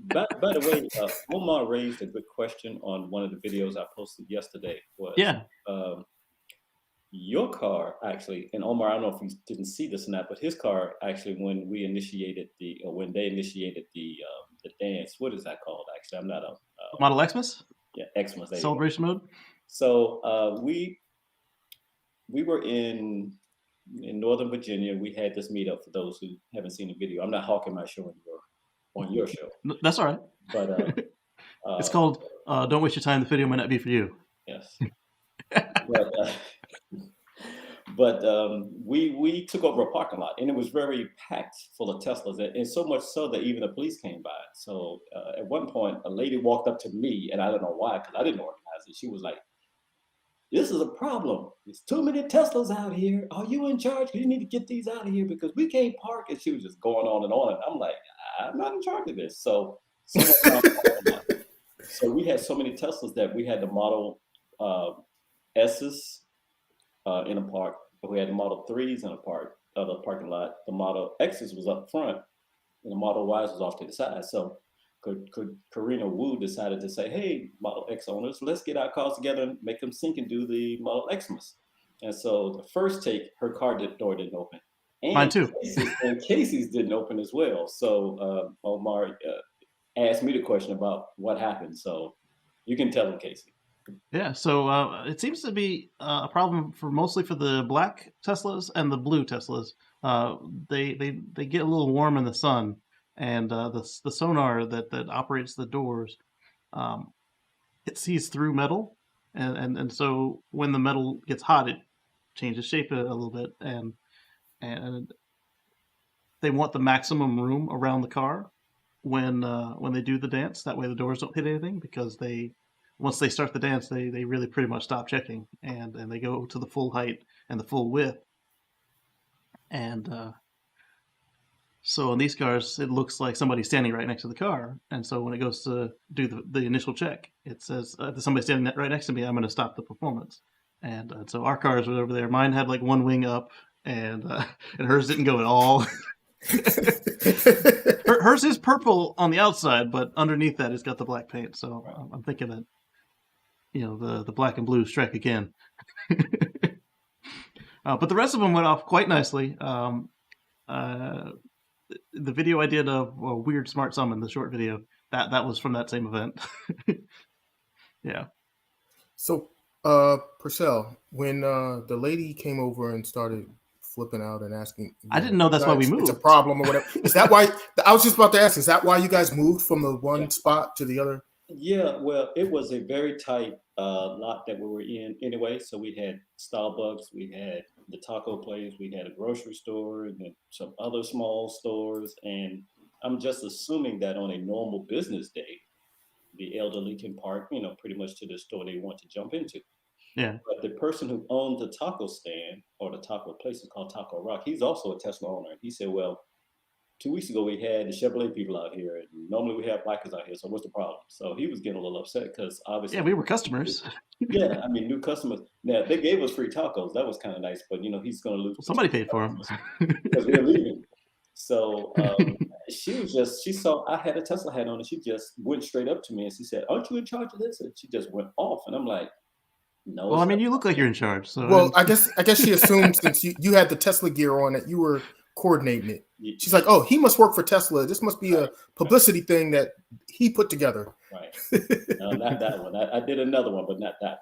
By the way, Omar raised a good question on one of the videos I posted yesterday. Your car actually, and Omar, I don't know if you didn't see this or not, but his car actually, when they initiated the dance, what is that called? Actually, I'm not a Model Xmas. Yeah, Xmas. There you go. Celebration mode. So we were in Northern Virginia. We had this meetup. For those who haven't seen the video, I'm not hawking my show on your show, That's all right. but It's called "Don't Waste Your Time." The video might not be for you. yes, but we took over a parking lot, and it was very packed full of Teslas, and so much so that even the police came by. So at one point, a lady walked up to me, and I don't know why, because I didn't organize it. She was like, "This is a problem. There's too many Teslas out here. Are you in charge? You need to get these out of here because we can't park." And she was just going on and on. And I'm like, "I'm not in charge of this." So someone found the parking lot. So we had so many Teslas that we had the Model S's in a park. We had the Model 3s in a the parking lot. The Model X's was up front, and the Model Y's was off to the side. So Karina Wu decided to say, "Hey, Model X owners, let's get our cars together and make them sync and do the Model Xmas." And so the first take, her car door didn't open. And mine too. Casey's didn't open as well. So Omar asked me the question about what happened. So you can tell him, Casey. Yeah, so it seems to be a problem mostly for the black Teslas and the blue Teslas. They get a little warm in the sun, and the sonar that operates the doors, it sees through metal, and so when the metal gets hot, it changes shape a little bit, and they want the maximum room around the car when they do the dance. That way, the doors don't hit anything, because once they start the dance, they really pretty much stop checking, and they go to the full height and the full width. And so in these cars, it looks like somebody's standing right next to the car. And so when it goes to do the initial check, it says, somebody standing right next to me, I'm going to stop the performance. And so our cars were over there. Mine had like one wing up, and hers didn't go at all. Hers is purple on the outside, but underneath that, it's got the black paint. So I'm thinking that, the black and blue strike again. But the rest of them went off quite nicely. The video I did of a weird smart summon, the short video, that was from that same event. Yeah. So, Purcell, when the lady came over and started flipping out and asking, I didn't know that's why we moved. It's a problem or whatever. Is that why? I was just about to ask. Is that why you guys moved from the one spot to the other? Yeah, well, it was a very tight lot that we were in anyway. So we had Starbucks, we had the taco place, we had a grocery store, and then some other small stores. And I'm just assuming that on a normal business day, the elderly can park, pretty much to the store they want to jump into. Yeah. But the person who owned the taco stand or the taco place is called Taco Rock. He's also a Tesla owner. And he said, "Well, 2 weeks ago, we had the Chevrolet people out here, and normally we have bikers out here. So what's the problem?" So he was getting a little upset because obviously, yeah, we were customers. Yeah, I mean, new customers. Now they gave us free tacos. That was kind of nice, but he's going to lose. Well, somebody paid for them because we're leaving. So she saw I had a Tesla hat on, and she just went straight up to me and she said, "Aren't you in charge of this?" And she just went off, and I'm like, "No." Well, I mean, you look like you're in charge. So well, I guess she assumed since you had the Tesla gear on that you were coordinating it. She's like, "Oh, he must work for Tesla. This must be a publicity thing that he put together." Right. No, not that one. I did another one, but not that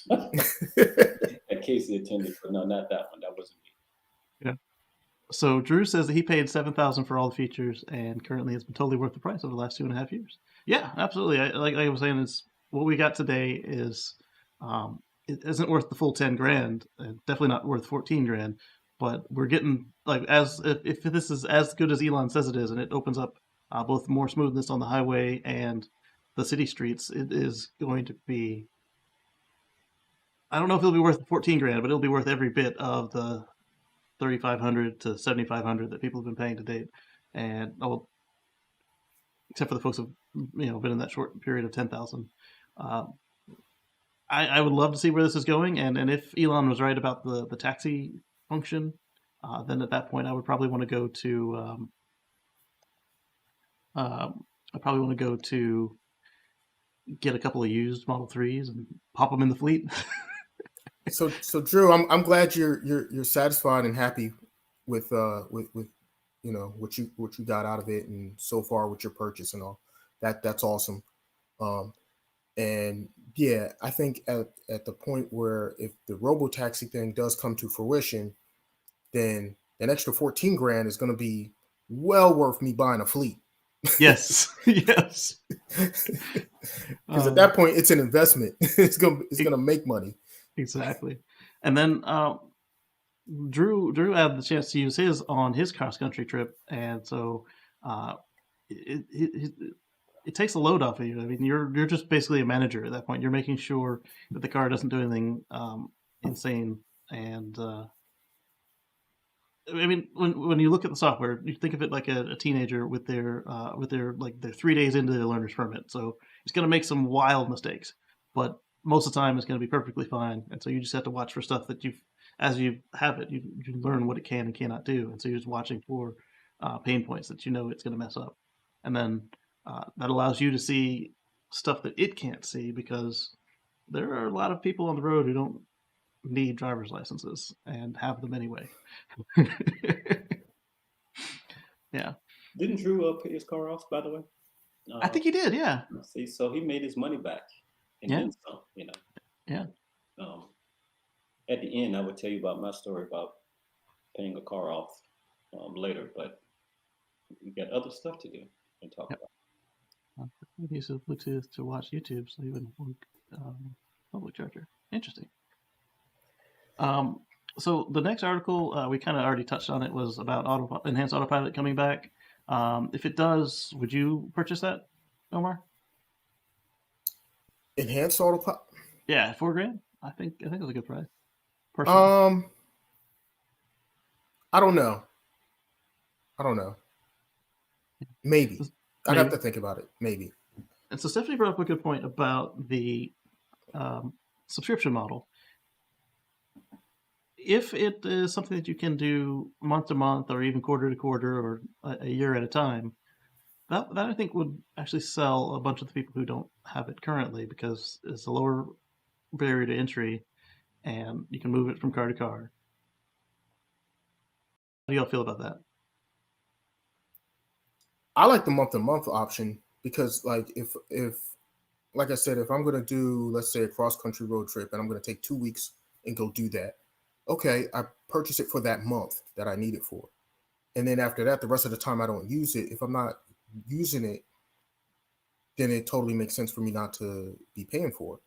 one. That Casey attended, but no, not that one. That wasn't me. Yeah. So Drew says that he paid $7,000 for all the features, and currently it's been totally worth the price over the last 2.5 years. Yeah, absolutely. Like I was saying, is what we got today is it isn't worth the full 10 grand, and definitely not worth 14 grand. But we're getting if this is as good as Elon says it is, and it opens up both more smoothness on the highway and the city streets, it is going to be. I don't know if it'll be worth 14 grand, but it'll be worth every bit of the 3,500 to 7,500 that people have been paying to date, and except for the folks who've been in that short period of 10,000. I would love to see where this is going, and if Elon was right about the taxi function, then at that point I would probably want to go to get a couple of used Model 3s and pop them in the fleet. So Drew, I'm glad you're satisfied and happy with what you got out of it, and so far with your purchase and all that's awesome. And yeah, I think at the point where if the robo-taxi thing does come to fruition, then an extra 14 grand is going to be well worth me buying a fleet. Yes, yes. Because at that point, it's an investment. It's gonna make money. Exactly. And then Drew had the chance to use his on his cross country trip, and so it takes a load off of you. I mean, you're just basically a manager at that point. You're making sure that the car doesn't do anything insane. And I mean, when you look at the software, you think of it like a teenager with their like they're 3 days into their learner's permit. So it's going to make some wild mistakes, but most of the time it's going to be perfectly fine. And so you just have to watch for stuff that as you have it, you learn what it can and cannot do. And so you're just watching for pain points that you know it's going to mess up, and then that allows you to see stuff that it can't see, because there are a lot of people on the road who don't need driver's licenses and have them anyway. Yeah. Didn't Drew pay his car off, by the way? I think he did, yeah. See, so he made his money back and then some, you know. Yeah. At the end, I would tell you about my story about paying a car off later, but you got other stuff to do and talk about. Maybe use a Bluetooth to watch YouTube, so you wouldn't work public charger. Interesting. So the next article, we kind of already touched on it, was about enhanced autopilot coming back. If it does, would you purchase that, Omar? Enhanced autopilot? Yeah, $4,000. I think it was a good price. Personally. I don't know. Maybe. I'd have to think about it. Maybe. And so Stephanie brought up a good point about the subscription model. If it is something that you can do month to month, or even quarter to quarter, or a year at a time, that I think would actually sell a bunch of the people who don't have it currently, because it's a lower barrier to entry, and you can move it from car to car. How do y'all feel about that? I like the month-to-month option, because like if like I said, if I'm going to do, let's say, a cross-country road trip and I'm going to take 2 weeks and go do that, okay, I purchase it for that month that I need it for. And then after that, the rest of the time I don't use it. If I'm not using it, then it totally makes sense for me not to be paying for it.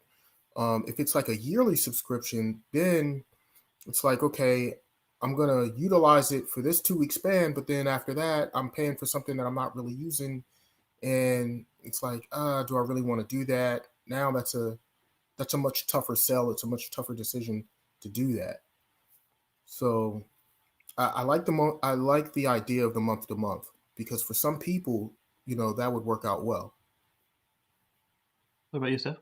If it's like a yearly subscription, then it's like, okay, I'm going to utilize it for this 2 week span, but then after that, I'm paying for something that I'm not really using. And it's like, do I really want to do that? Now that's a much tougher sell. It's a much tougher decision to do that. So I like the idea of the month to month, because for some people, that would work out well. What about you, Steph?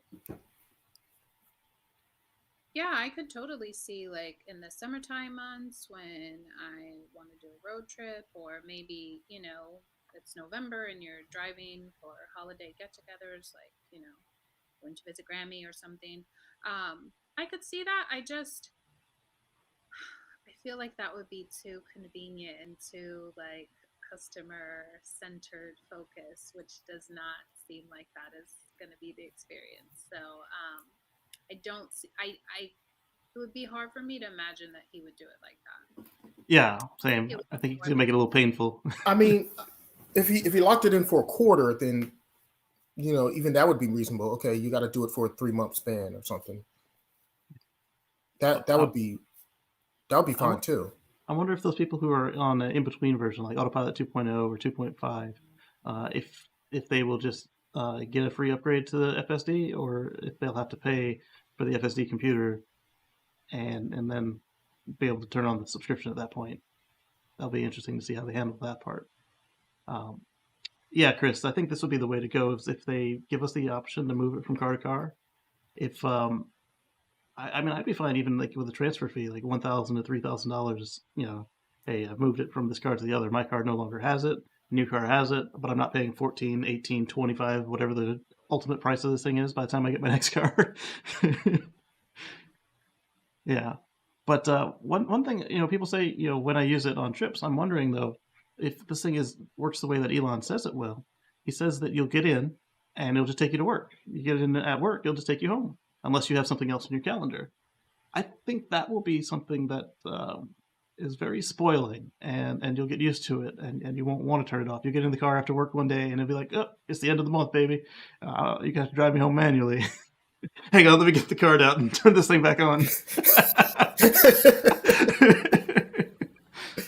Yeah, I could totally see, like, in the summertime months when I want to do a road trip, or maybe, it's November and you're driving for holiday get-togethers, like, going to visit Grammy or something. I could see that. I feel like that would be too convenient and too, like, customer-centered focus, which does not seem like that is going to be the experience. So, I don't see. It would be hard for me to imagine that he would do it like that. Yeah, same. I think he's gonna make it a little painful. I mean, if he locked it in for a quarter, then even that would be reasonable. Okay, you got to do it for a 3-month span or something. That would be fine too. I wonder if those people who are on an in-between version, like Autopilot 2.0 or 2.5, if they will just get a free upgrade to the FSD, or if they'll have to pay for the FSD computer and then be able to turn on the subscription at that point. That'll be interesting to see how they handle that part. Yeah, Chris, I think this would be the way to go, is if they give us the option to move it from car to car. If I mean, I'd be fine even like with a transfer fee, like $1,000 to $3,000. Hey, I've moved it from this car to the other. My car no longer has it. New car has it, but I'm not paying 14, 18, 25, whatever the ultimate price of this thing is by the time I get my next car. Yeah. But one thing, people say, when I use it on trips, I'm wondering though, if this thing works the way that Elon says it will. He says that you'll get in and it'll just take you to work. You get in at work, it'll just take you home, unless you have something else in your calendar. I think that will be something that is very spoiling, and you'll get used to it, and you won't want to turn it off. You get in the car after work one day, and it'll be like, oh, it's the end of the month, baby. You got to drive me home manually. Hang on, let me get the card out and turn this thing back on.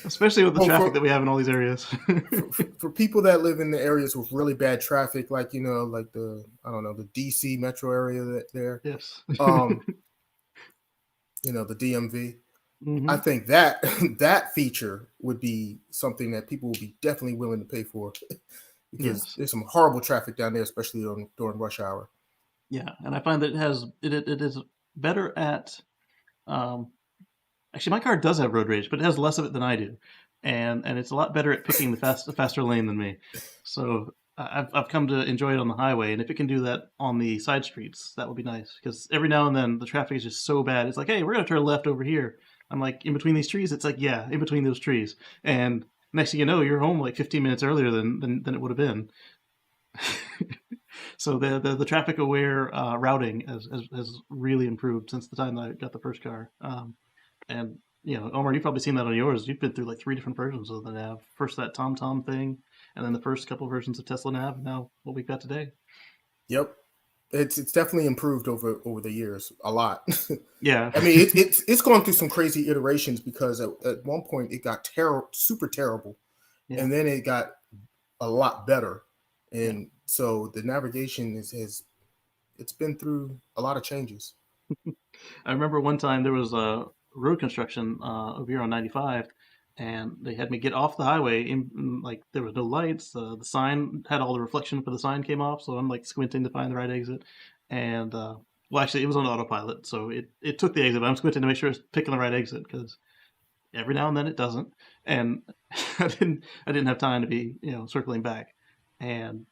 Especially with the traffic that we have in all these areas. For people that live in the areas with really bad traffic, like like the DC metro area there. Yes. The DMV. Mm-hmm. I think that feature would be something that people would be definitely willing to pay for, because there's some horrible traffic down there, especially during rush hour. Yeah, and I find that it is better at. Actually, my car does have road rage, but it has less of it than I do, and it's a lot better at picking the faster lane than me. So I've come to enjoy it on the highway, and if it can do that on the side streets, that would be nice. Because every now and then the traffic is just so bad. It's like, hey, we're gonna turn left over here. I'm like, in between these trees. It's like, yeah, in between those trees. And next thing you know, you're home like 15 minutes earlier than it would have been. So the traffic aware routing has really improved since the time that I got the first car. And Omar, you've probably seen that on yours. You've been through like 3 different versions of the nav. First that TomTom thing, and then the first couple of versions of Tesla Nav, and now what we've got today. Yep, it's definitely improved over the years a lot. Yeah, I mean it's gone through some crazy iterations, because at one point it got super terrible, and then it got a lot better, and so the navigation it's been through a lot of changes. I remember one time there was a road construction over here on 95, and they had me get off the highway. Like there was no lights. The sign had all the reflection for the sign came off, so I'm like squinting to find the right exit. And well, actually, it was on autopilot, so it took the exit. But I'm squinting to make sure it's picking the right exit, because every now and then it doesn't. And I didn't have time to be circling back. And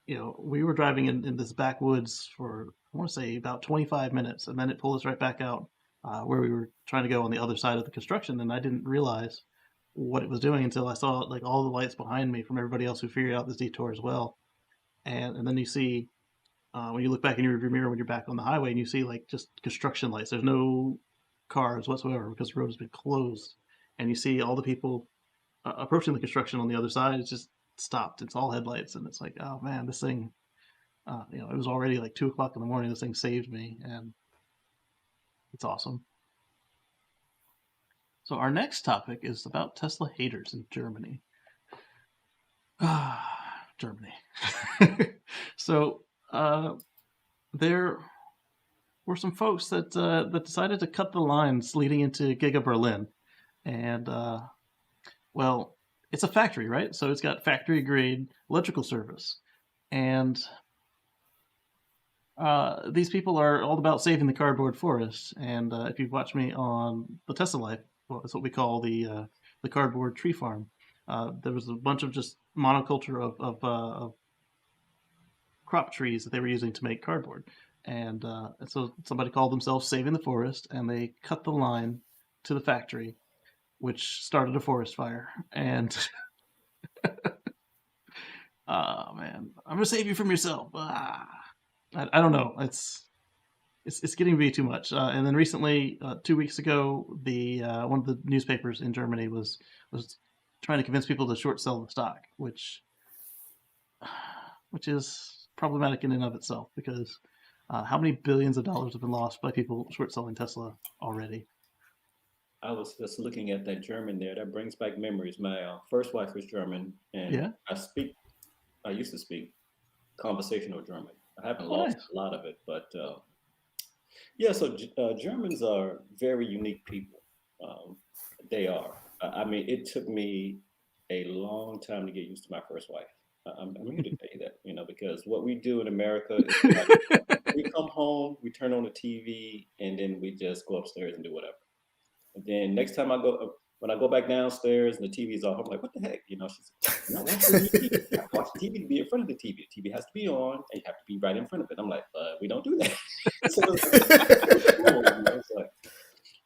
we were driving in this backwoods for, I want to say, about 25 minutes, and then it pulled us right back out where we were trying to go on the other side of the construction, and I didn't realize what it was doing until I saw like all the lights behind me from everybody else who figured out this detour as well. And then you see, when you look back in your rearview mirror when you're back on the highway, and you see like just construction lights. There's no cars whatsoever because the road has been closed, and you see all the people approaching the construction on the other side. It's just stopped. It's all headlights, and it's like, oh man, this thing. It was already like 2:00 in the morning. This thing saved me, and it's awesome. So our next topic is about Tesla haters in Germany. Germany. So there were some folks that decided to cut the lines leading into Giga Berlin, and well, it's a factory, right? So it's got factory grade electrical service, and these people are all about saving the cardboard forest. And if you've watched me on the Tesla Life, well, that's what we call the cardboard tree farm. There was a bunch of just monoculture of crop trees that they were using to make cardboard. And so somebody called themselves Saving the Forest, and they cut the line to the factory, which started a forest fire. And oh man, I'm gonna save you from yourself. I don't know. It's getting to be too much. And then recently, 2 weeks ago, the one of the newspapers in Germany was trying to convince people to short sell the stock, which is problematic in and of itself, because how many billions of dollars have been lost by people short selling Tesla already? I was just looking at that German there. That brings back memories. My first wife was German, and I used to speak conversational German. I haven't lost a lot of it, but so Germans are very unique people. They are. I mean, it took me a long time to get used to my first wife. I'm here to tell you that, because what we do in America is we come home, we turn on the TV, and then we just go upstairs and do whatever. And then next time when I go back downstairs and the TV's off, I'm like, what the heck? She's not watching the TV. You have to watch the TV to be in front of the TV. The TV has to be on, and you have to be right in front of it. I'm like, we don't do that.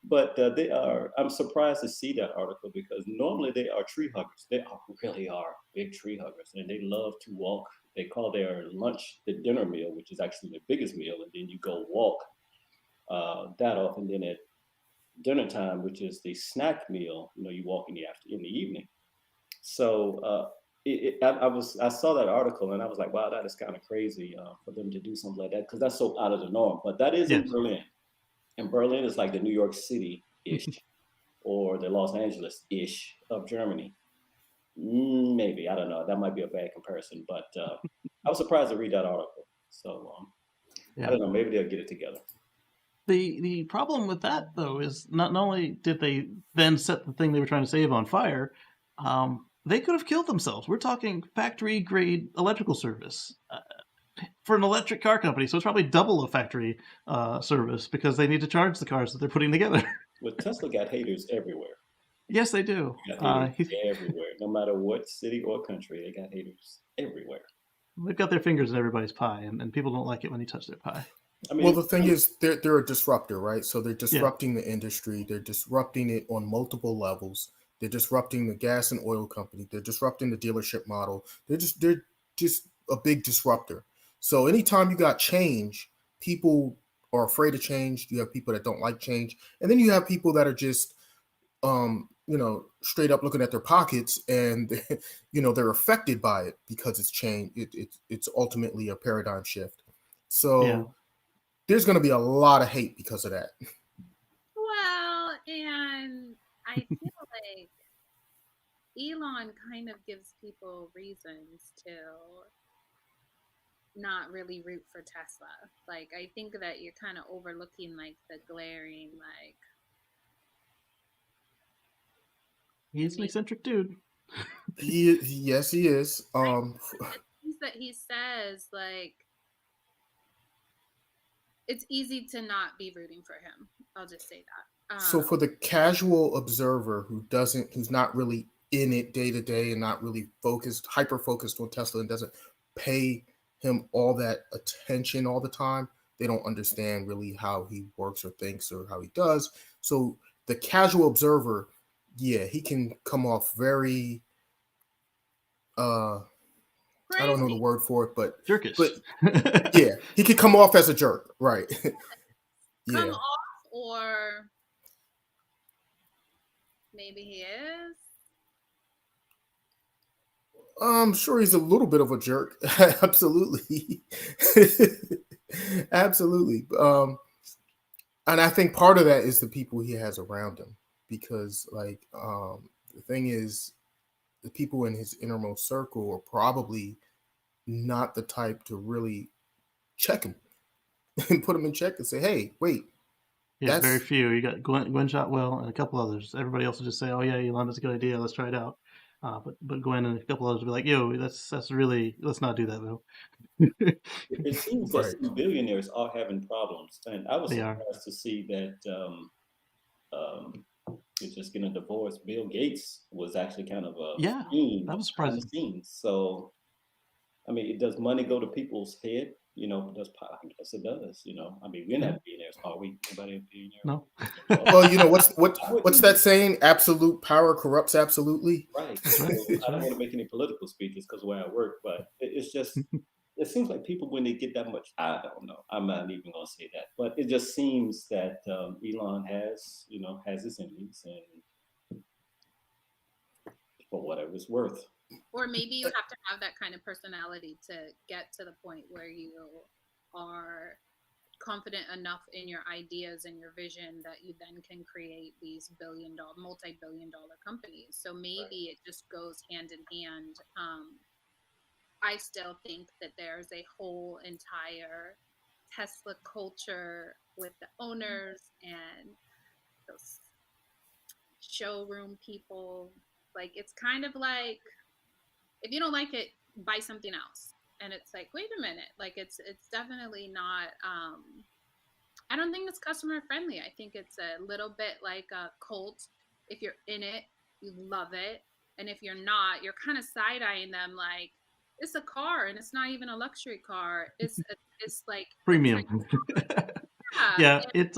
But they are. I'm surprised to see that article, because normally they are tree huggers. They really are big tree huggers, and they love to walk they call their lunch the dinner meal, which is actually the biggest meal, and then you go walk that off, and then at dinner time, which is the snack meal, you walk in in the evening. So I saw that article and I was like, wow, that is kind of crazy for them to do something like that because that's so out of the norm. But that is in Yes. Berlin, and Berlin is like the New York City ish or the Los Angeles ish of Germany. Maybe I don't know. That might be a bad comparison, but I was surprised to read that article. So I don't know. Maybe they'll get it together. The problem with that though is not only did they then set the thing they were trying to save on fire, they could have killed themselves. We're talking factory grade electrical service for an electric car company, so it's probably double a factory service because they need to charge the cars that they're putting together. Well, Tesla got haters everywhere. Yes, they do. Got haters everywhere. No matter what city or country, they got haters everywhere. They've got their fingers in everybody's pie, and people don't like it when you touch their pie. I mean, well, the thing is, they're a disruptor, right? So they're disrupting the industry. They're disrupting it on multiple levels. They're disrupting the gas and oil company. They're disrupting the dealership model. They're just a big disruptor. So anytime you got change, people are afraid of change. You have people that don't like change, and then you have people that are just, straight up looking at their pockets, and they're affected by it because it's change. It's ultimately a paradigm shift. So there's going to be a lot of hate because of that. Well, and I feel like Elon kind of gives people reasons to not really root for Tesla. Like, I think that you're kind of overlooking like the glaring, like, he's an eccentric dude. Yes, he is. Things that he says, like, it's easy to not be rooting for him. I'll just say that. So for the casual observer who's not really in it day to day and not really hyper focused on Tesla and doesn't pay him all that attention all the time, they don't understand really how he works or thinks or how he does. So the casual observer, he can come off very crazy. I don't know the word for it, but jerkish. But yeah, he could come off as a jerk, right? Come off, or maybe he is. I'm sure he's a little bit of a jerk. Absolutely. Absolutely. And I think part of that is the people he has around him, because the thing is, the people in his innermost circle are probably not the type to really check him and put him in check and say, hey, wait. Yeah, very few. You got Gwen Shotwell and a couple others. Everybody else will just say, oh yeah, Elon, that's a good idea. Let's try it out. But Gwen and a couple others will be like, yo, that's really, let's not do that though. It seems that some billionaires are having problems. And I was surprised to see that just getting a divorce. Bill Gates was actually kind of a scheme. That was surprising. So, I mean, does money go to people's head? Does I guess it does. I mean, we're not billionaires, are we? Anybody a billionaire? No. Well, what's that saying? Absolute power corrupts absolutely. Right. So I don't want to make any political speeches because where I work, but it's just it seems like people when they get that much, I don't know. I'm not even going to say that, but it just seems that Elon has his enemies, and for whatever it's worth. Or maybe you have to have that kind of personality to get to the point where you are confident enough in your ideas and your vision that you then can create these multi-billion-dollar companies. So maybe it just goes hand in hand. I still think that there's a whole entire Tesla culture with the owners and those showroom people. Like, it's kind of like, if you don't like it, buy something else. And it's like, wait a minute, like it's definitely not, I don't think it's customer friendly. I think it's a little bit like a cult. If you're in it, you love it. And if you're not, you're kind of side-eyeing them like, it's a car and it's not even a luxury car. It's like premium. Yeah, it's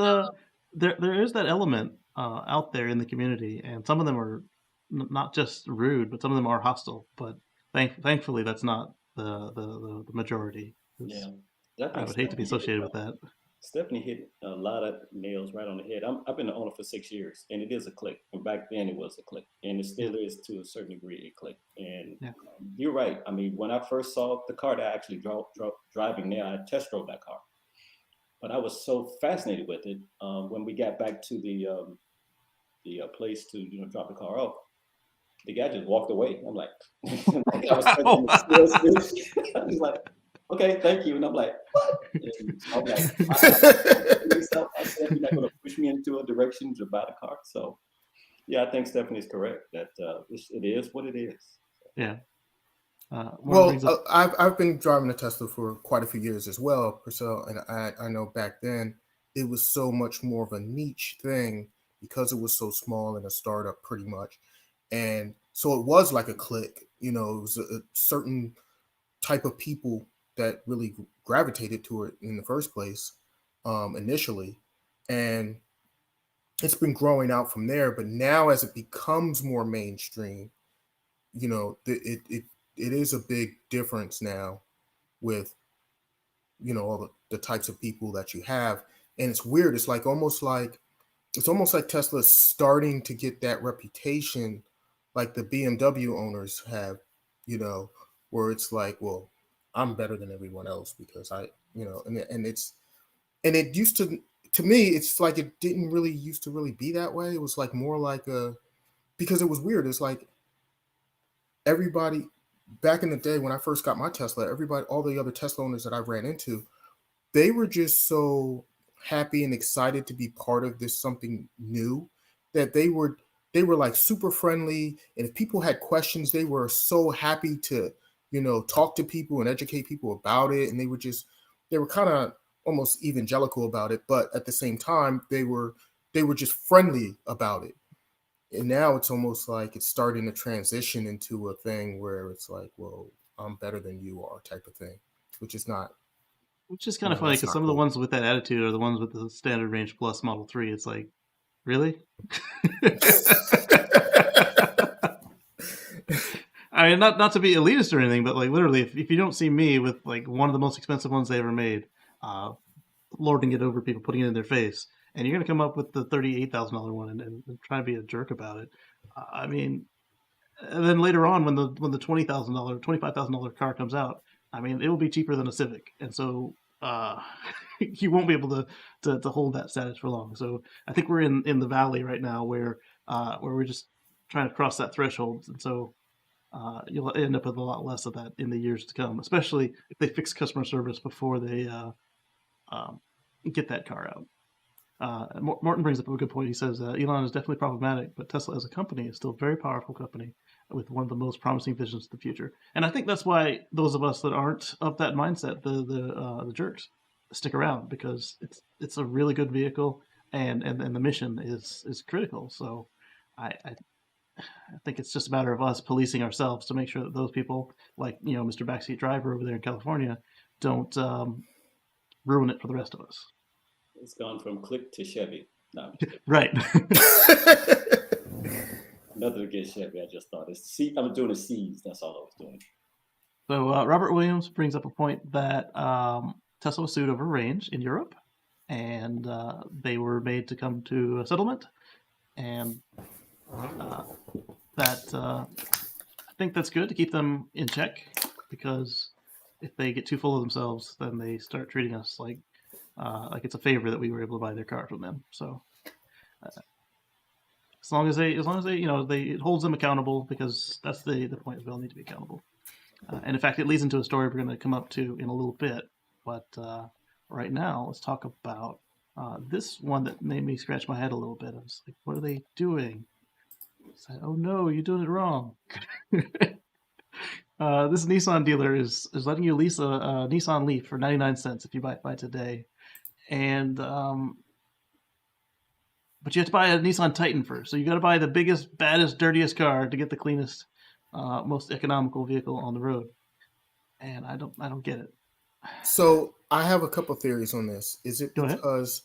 there is that element out there in the community, and some of them are not just rude, but some of them are hostile. But thankfully, that's not the majority. Yeah, I definitely. would hate to be associated with that. Stephanie hit a lot of nails right on the head. I've been the owner for 6 years, and it is a click. And back then, it was a click, and it Yeah, still is to a certain degree a click. And yeah. you're right. I mean, when I first saw the car that I actually driving now, I test drove that car, but I was so fascinated with it. When we got back to the place to drop the car off, the guy just walked away. I'm like, like I was touching the sales. I was like, okay, thank you. And I'm like, what? And so I'm like, wow. I said, you're not going to push me into a direction to buy the car. So yeah, I think Stephanie's correct that it is what it is. Yeah. Martin Well, brings up. I've been driving a Tesla for quite a few years as well, Purcell, and I know back then it was so much more of a niche thing because it was so small and a startup pretty much, and so it was like a click. You know, it was a certain type of people that really gravitated to it in the first place, initially, and it's been growing out from there. But now, as it becomes more mainstream, you know, it is a big difference now with all the types of people that you have, and it's weird. It's almost like Tesla's starting to get that reputation, like the BMW owners have, you know, where it's like, well, I'm better than everyone else because and it used to me, it's like it didn't really used to really be that way. It was like more like a because it was weird. It's like everybody back in the day when I first got my Tesla, everybody, all the other Tesla owners that I ran into, they were just so happy and excited to be part of this something new that they were like super friendly. And if people had questions, they were so happy to, talk to people and educate people about it. And they were kind of almost evangelical about it, but at the same time, they were just friendly about it. And now it's almost like it's starting to transition into a thing where it's like, well, I'm better than you are type of thing, which is not, Which is kind of funny that's because not some of the cool. ones with that attitude are the ones with the standard range plus Model 3. It's like, really? I mean, not to be elitist or anything, but like literally, if you don't see me with like one of the most expensive ones they ever made, lording it over people, putting it in their face, and you're gonna come up with the $38,000 one and try to be a jerk about it. I mean, and then later on, when the $25,000 car comes out, I mean, it will be cheaper than a Civic, and so you won't be able to hold that status for long. So I think we're in the valley right now where we're just trying to cross that threshold, and so you'll end up with a lot less of that in the years to come, especially if they fix customer service before they um, get that car out. Morton brings up a good point. He says Elon is definitely problematic, but Tesla as a company is still a very powerful company with one of the most promising visions of the future. And I think that's why those of us that aren't of that mindset, the jerks, stick around because it's a really good vehicle and the mission is critical. So I think it's just a matter of us policing ourselves to make sure that those people, like Mr. Backseat Driver over there in California, don't ruin it for the rest of us. It's gone from click to Chevy. No, right. nothing against Chevy. I just thought I'm doing the C's. That's all I was doing. So Robert Williams brings up a point that Tesla was sued over range in Europe, and they were made to come to a settlement, and that I think that's good to keep them in check because if they get too full of themselves, then they start treating us like it's a favor that we were able to buy their car from them. So as long as they it holds them accountable because that's the point. We all need to be accountable. And in fact, it leads into a story we're going to come up to in a little bit. But right now, let's talk about this one that made me scratch my head a little bit. I was like, what are they doing? I said, oh no, you're doing it wrong. This Nissan dealer is letting you lease a Nissan Leaf for 99 cents if you buy it by today. And but you have to buy a Nissan Titan first. So you got to buy the biggest, baddest, dirtiest car to get the cleanest, most economical vehicle on the road. And I don't get it. So I have a couple theories on this. Is it Go ahead. because,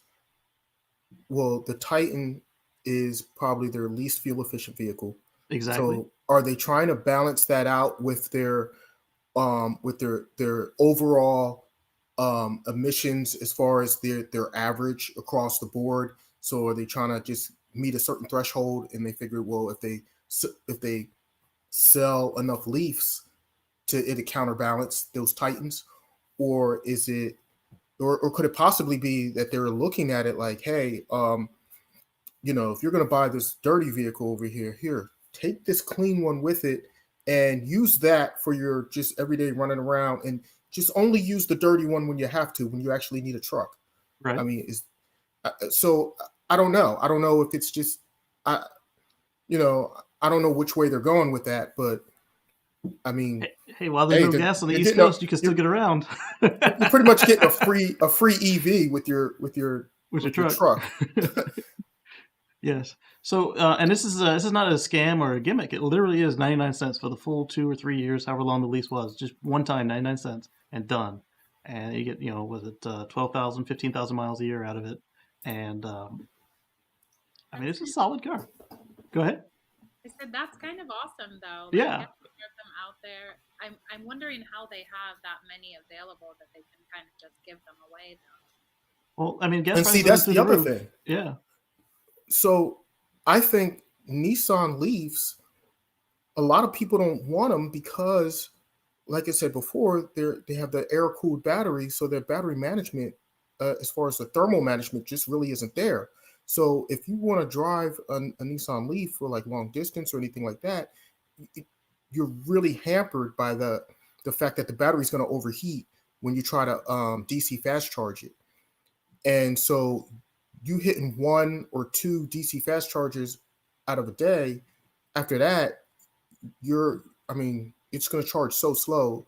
well, the Titan is probably their least fuel efficient vehicle. Exactly. So are they trying to balance that out with their with their overall emissions as far as their average across the board? So are they trying to just meet a certain threshold and they figure, well, if they sell enough Leafs to counterbalance those Titans, or is it, or could it possibly be that they're looking at it like, hey, if you're going to buy this dirty vehicle over here, take this clean one with it and use that for your just everyday running around, and just only use the dirty one when you have to, when you actually need a truck. Right. I mean, so I don't know. I don't know if it's just, I don't know which way they're going with that, but I mean, hey, while there's no gas on the East Coast, you can still get around. You're pretty much getting a free EV with your truck. Yes. So, and this is not a scam or a gimmick. It literally is 99 cents for the full 2 or 3 years, however long the lease was. Just one time, 99 cents, and done. And you get, was it 12,000, 15,000 miles a year out of it. And I mean, it's a solid car. Go ahead. I said that's kind of awesome, though. Yeah. Get them out there. I'm wondering how they have that many available that they can kind of just give them away, though. Well, I mean, and see, that's the other thing. Yeah. So I think Nissan Leafs, a lot of people don't want them because, like I said before, they have the air-cooled battery, so their battery management, as far as the thermal management, just really isn't there. So if you want to drive a Nissan Leaf for like long distance or anything like that, you're really hampered by the fact that the battery is going to overheat when you try to DC fast charge it. And so you hitting 1 or 2 DC fast charges out of a day, after that, it's going to charge so slow.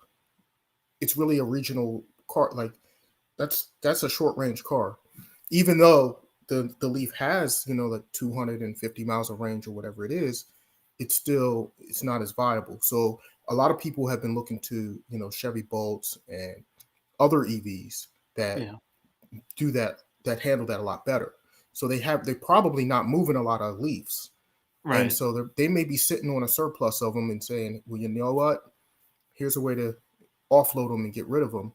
It's really a regional car. Like that's a short range car, even though the Leaf has, like 250 miles of range or whatever it is, it's not as viable. So a lot of people have been looking to, Chevy Bolts and other EVs that do that handle that a lot better. So they're probably not moving a lot of Leafs. Right. And so they may be sitting on a surplus of them and saying, well, you know what? Here's a way to offload them and get rid of them.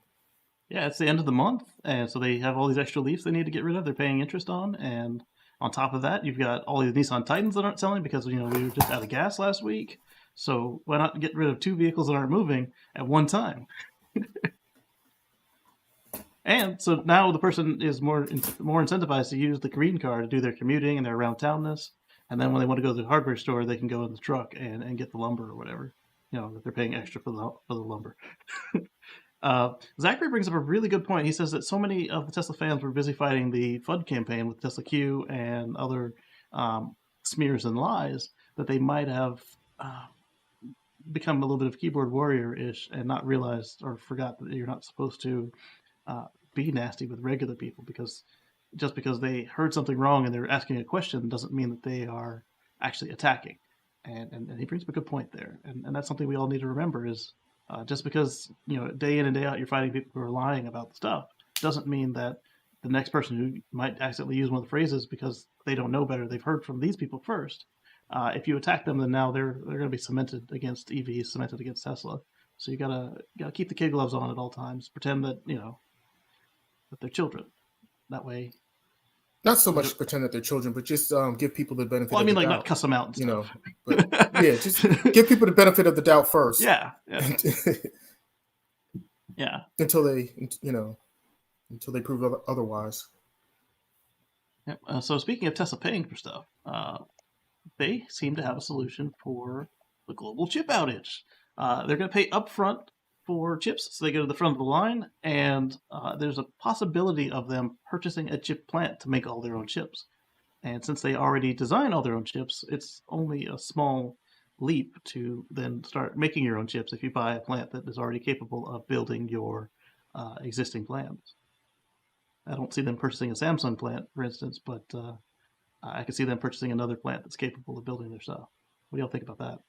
Yeah, it's the end of the month, and so they have all these extra Leafs they need to get rid of. They're paying interest on, and on top of that, you've got all these Nissan Titans that aren't selling because, we were just out of gas last week. So why not get rid of 2 vehicles that aren't moving at one time? And so now the person is more incentivized to use the green car to do their commuting and their around townness. And then when they want to go to the hardware store, they can go in the truck and get the lumber or whatever. That they're paying extra for the lumber. Zachary brings up a really good point. He says that so many of the Tesla fans were busy fighting the FUD campaign with Tesla Q and other smears and lies that they might have become a little bit of keyboard warrior-ish and not realized or forgot that you're not supposed to be nasty with regular people, because just because they heard something wrong and they're asking a question doesn't mean that they are actually attacking. And he brings up a good point there. And that's something we all need to remember is just because, day in and day out you're fighting people who are lying about the stuff doesn't mean that the next person who might accidentally use one of the phrases because they don't know better, they've heard from these people first. If you attack them, then now they're going to be cemented against EVs, cemented against Tesla. So you gotta keep the kid gloves on at all times. Pretend that that they're children. That way, not so much pretend that they're children, but just give people the benefit. Well, I mean, of the doubt. Not cuss them out, and stuff. But yeah, just give people the benefit of the doubt first. Yeah. Until they prove otherwise. Yeah. So speaking of Tesla paying for stuff, they seem to have a solution for the global chip outage. They're going to pay upfront for chips, so they go to the front of the line, and there's a possibility of them purchasing a chip plant to make all their own chips. And since they already design all their own chips, it's only a small leap to then start making your own chips if you buy a plant that is already capable of building your existing plans. I don't see them purchasing a Samsung plant, for instance, but I could see them purchasing another plant that's capable of building their stuff. What do y'all think about that?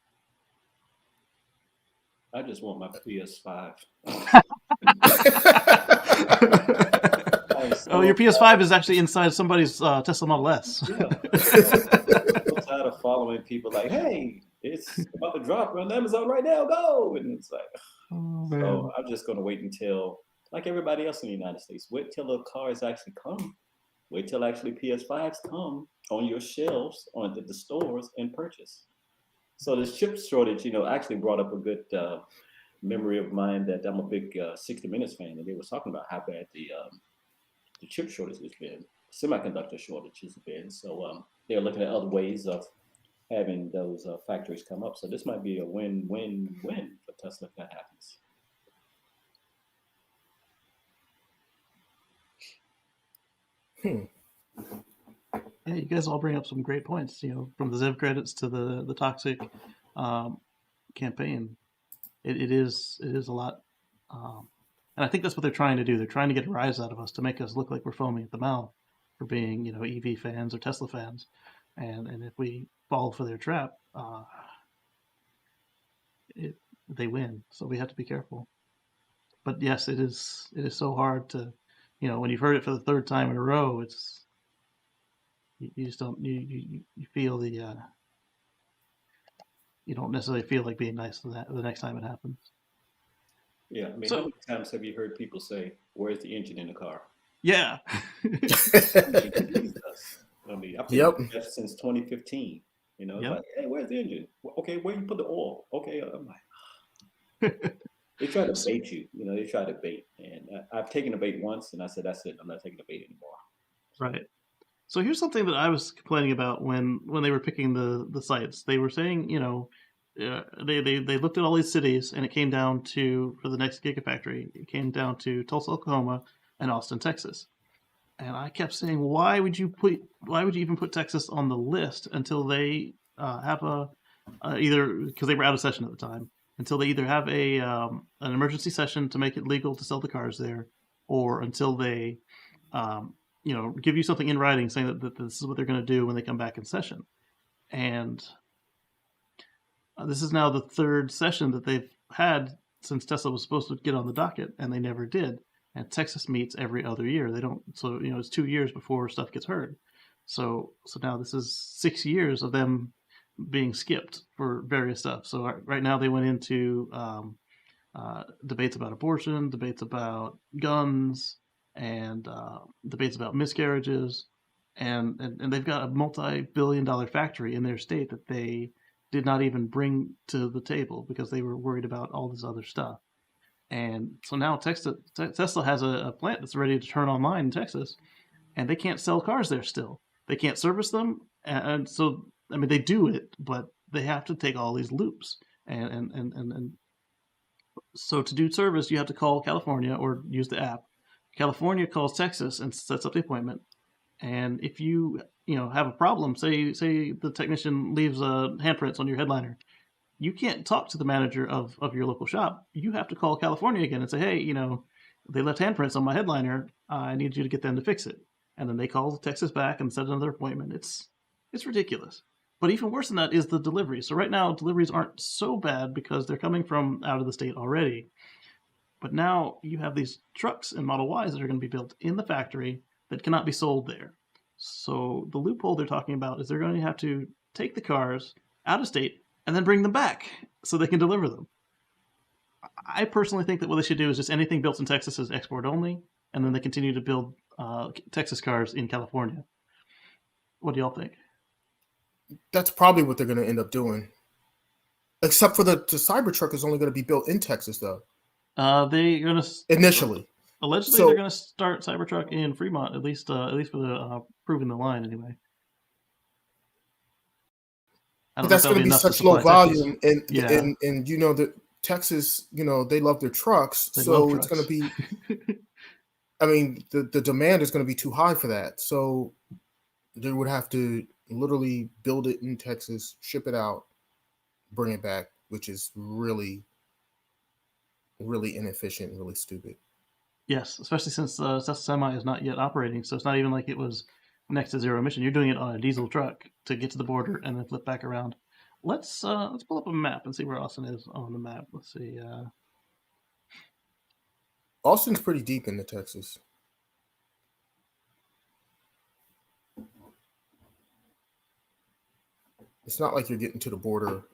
I just want my PS5. Oh, your PS5 is actually inside somebody's Tesla Model S. Yeah. I'm so tired of following people like, hey, it's about to drop on Amazon right now, go! And it's like, Oh man. So I'm just going to wait until, like everybody else in the United States, wait till the cars actually come. Wait till actually PS5s come on your shelves on the stores and purchase. So this chip shortage, actually brought up a good memory of mine that I'm a big 60 Minutes fan, and they were talking about how bad the chip shortage has been, semiconductor shortage has been. So they're looking at other ways of having those factories come up. So this might be a win-win-win for Tesla if that happens. Yeah, you guys all bring up some great points. From the ZEV credits to the toxic campaign, it is a lot, and I think that's what they're trying to do. They're trying to get a rise out of us to make us look like we're foaming at the mouth for being EV fans or Tesla fans, and if we fall for their trap, they win. So we have to be careful. But yes, it is so hard to, when you've heard it for the third time in a row, it's you just don't you feel the you don't necessarily feel like being nice to that the next time it happens. Yeah, I mean, how So many times have you heard people say, "Where's the engine in the car?" yeah, I mean, I've been Yep. that since 2015. It's Yep. like, "Hey, where's the engine? Okay, where you put the oil? Okay." I'm like, they try to bait you. They try to bait, and I've taken a bait once, and I said, "That's it. I'm not taking a bait anymore." Right. So here's something that I was complaining about when they were picking the sites. They were saying, they looked at all these cities, and it came down to, for the next Gigafactory, it came down to Tulsa, Oklahoma, and Austin, Texas. And I kept saying, why would you even put Texas on the list until they have either, because they were out of session at the time, until they either have an emergency session to make it legal to sell the cars there, or until they give you something in writing saying that this is what they're going to do when they come back in session. And this is now the third session that they've had since Tesla was supposed to get on the docket, and they never did. And Texas meets every other year. They don't, so it's 2 years before stuff gets heard. So now this is 6 years of them being skipped for various stuff. So right now they went into debates about abortion, debates about guns, and debates about miscarriages, and they've got a multi-billion-dollar factory in their state that they did not even bring to the table because they were worried about all this other stuff. And so now Tesla has a plant that's ready to turn online in Texas, and they can't sell cars there still. They can't service them, and so I mean they do it, but they have to take all these loops, and so to do service, you have to call California or use the app. California calls Texas and sets up the appointment. And if you have a problem, say the technician leaves handprints on your headliner, you can't talk to the manager of your local shop. You have to call California again and say, hey, they left handprints on my headliner. I need you to get them to fix it. And then they call Texas back and set another appointment. It's ridiculous. But even worse than that is the deliveries. So right now, deliveries aren't so bad because they're coming from out of the state already. But now you have these trucks and Model Ys that are going to be built in the factory that cannot be sold there. So the loophole they're talking about is they're going to have to take the cars out of state and then bring them back so they can deliver them. I personally think that what they should do is just anything built in Texas is export only, and then they continue to build Texas cars in California. What do y'all think? That's probably what they're going to end up doing. Except for the Cybertruck is only going to be built in Texas, though. They're going to initially. Allegedly, they're going to start Cybertruck in Fremont, at least for the proving the line anyway. But that's going to be such low volume, and that Texas, they love their trucks, so it's going to be. I mean, the demand is going to be too high for that, so they would have to literally build it in Texas, ship it out, bring it back, which is really, really inefficient and really stupid. Yes, especially since Tesla Semi is not yet operating, so it's not even like it was next to zero emission. You're doing it on a diesel truck to get to the border and then flip back around. Let's pull up a map and see where Austin is on the map. Let's see. Austin's pretty deep into Texas. It's not like you're getting to the border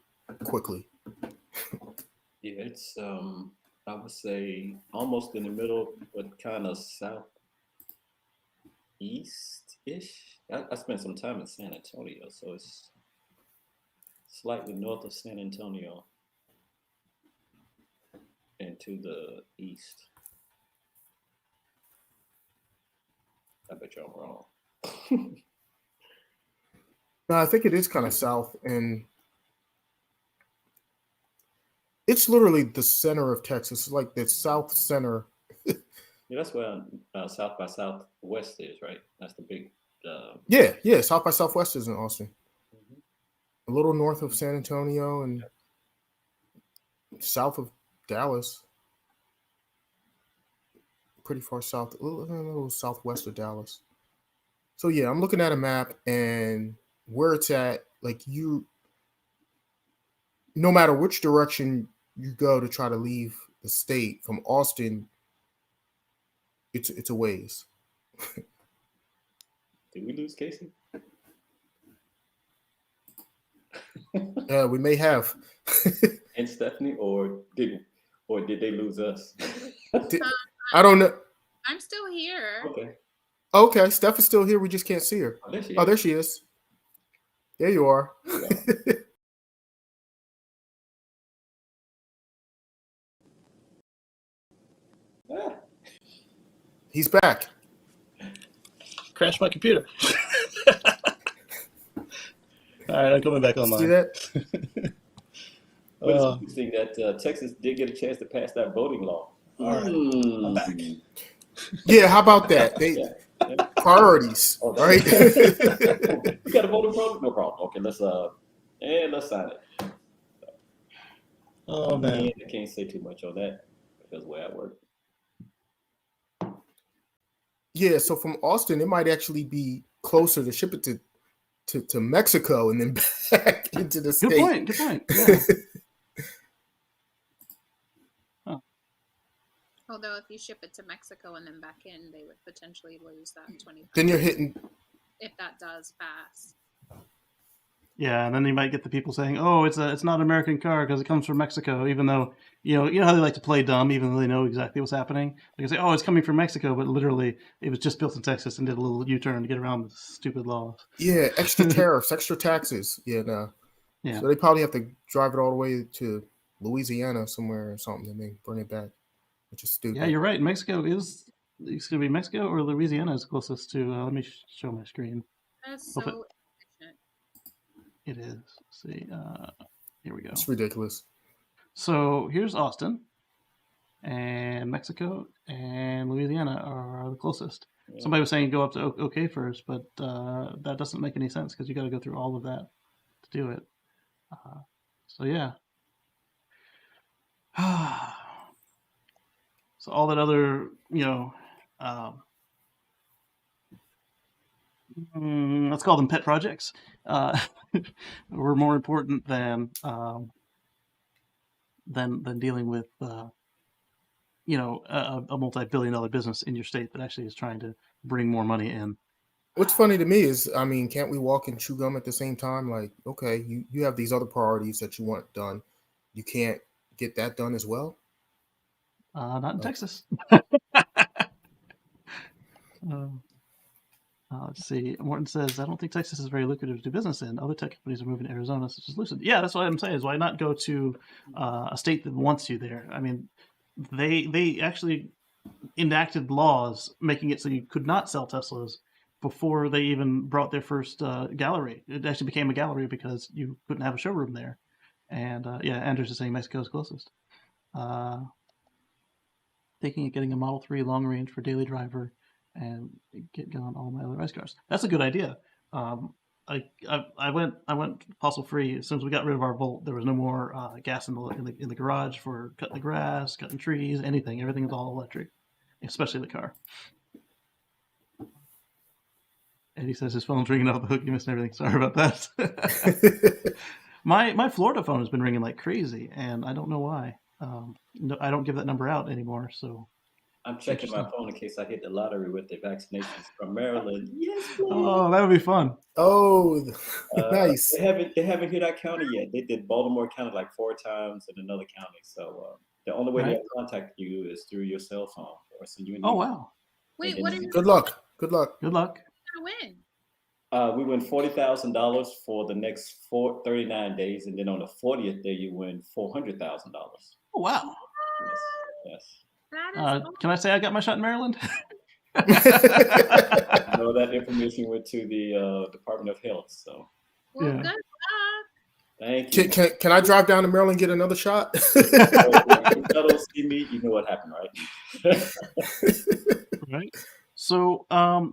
quickly. Yeah, it's I would say almost in the middle, but kind of southeast-ish. I spent some time in San Antonio, so it's slightly north of San Antonio and to the east. I bet you I'm wrong. No, I think it is kind of south, and it's literally the center of Texas, like the south center. Yeah, that's where South by Southwest is, right? That's the big. Yeah. South by Southwest is in Austin, Mhm. a little north of San Antonio and south of Dallas, pretty far south, a little southwest of Dallas. So yeah, I'm looking at a map and where it's at. Like no matter which direction you go to try to leave the state from Austin, it's a ways. Did we lose Casey? Yeah, we may have. And Stephanie, or did they lose us? I don't know. I'm still here. Okay. Okay, Steph is still here. We just can't see her. Oh, there she is. Oh, there she is. There you are. Ah. He's back. Crashed my computer. All right, I'm coming back online. See that? But it's interesting that Texas did get a chance to pass that voting law. All right, I'm back. Yeah, how about that? They priorities, right? You got a voting problem? No problem. Okay, let's sign it. Oh man, I can't say too much on that because the way I work. Yeah, so from Austin, it might actually be closer to ship it to Mexico and then back into the state. Good point. Yeah. Although if you ship it to Mexico and then back in, they would potentially lose that 20%. Then you're hitting. If that does pass. Yeah, and then you might get the people saying, "Oh, it's not an American car because it comes from Mexico," even though you know how they like to play dumb, even though they know exactly what's happening. They can say, "Oh, it's coming from Mexico," but literally it was just built in Texas and did a little U-turn to get around the stupid laws. Yeah, extra tariffs, extra taxes. Yeah, no. Yeah. So they probably have to drive it all the way to Louisiana somewhere or something and then bring it back, which is stupid. Yeah, you're right. Mexico is it's going to be Mexico or Louisiana is closest to. Let me show my screen. That's so efficient. It is. Let's see, here we go. It's ridiculous. So here's Austin, and Mexico and Louisiana are the closest. Yeah. Somebody was saying go up to OK first, but that doesn't make any sense because you got to go through all of that to do it. So yeah. So all that other, let's call them pet projects, were more important than dealing with a multi-billion-dollar business in your state that actually is trying to bring more money in. What's funny to me is, I mean, can't we walk and chew gum at the same time? Like, okay, you have these other priorities that you want done. You can't get that done as well? Not in Texas. Let's see. Morton says, I don't think Texas is very lucrative to do business in. Other tech companies are moving to Arizona, such as Lucid. Yeah, that's what I'm saying is why not go to a state that wants you there? I mean, they actually enacted laws making it so you could not sell Teslas before they even brought their first gallery. It actually became a gallery because you couldn't have a showroom there. And Andrews is saying Mexico's closest. Thinking of getting a Model 3 long range for daily driver and get on all my other race cars. That's a good idea. I went fossil free as soon as we got rid of our Volt. There was no more gas in the garage for cutting the grass, cutting trees, anything. Everything is all electric, especially the car. Eddie says his phone's ringing off the hook. You missed everything. Sorry about that. My Florida phone has been ringing like crazy, and I don't know why. No, I don't give that number out anymore. So I'm checking my phone in case I hit the lottery with the vaccinations from Maryland. Yes, please. Oh, that would be fun. Oh, nice. They haven't hit our county yet. They did Baltimore County like 4 times and another county. So The only way Right. they'll contact you is through your cell phone or send you an Oh email. wow! Wait, what are you Good luck. Good luck. Good luck. gonna win? We win $40,000 for the next 39 days, and then on the 40th day, you win $400,000. Oh wow! Yes, yes. That is Can I say I got my shot in Maryland? No, that information went to the Department of Health. So well, Yeah. good luck. thank you. Can I drive down to Maryland and get another shot? So if you don't see me, you know what happened, right? Right. So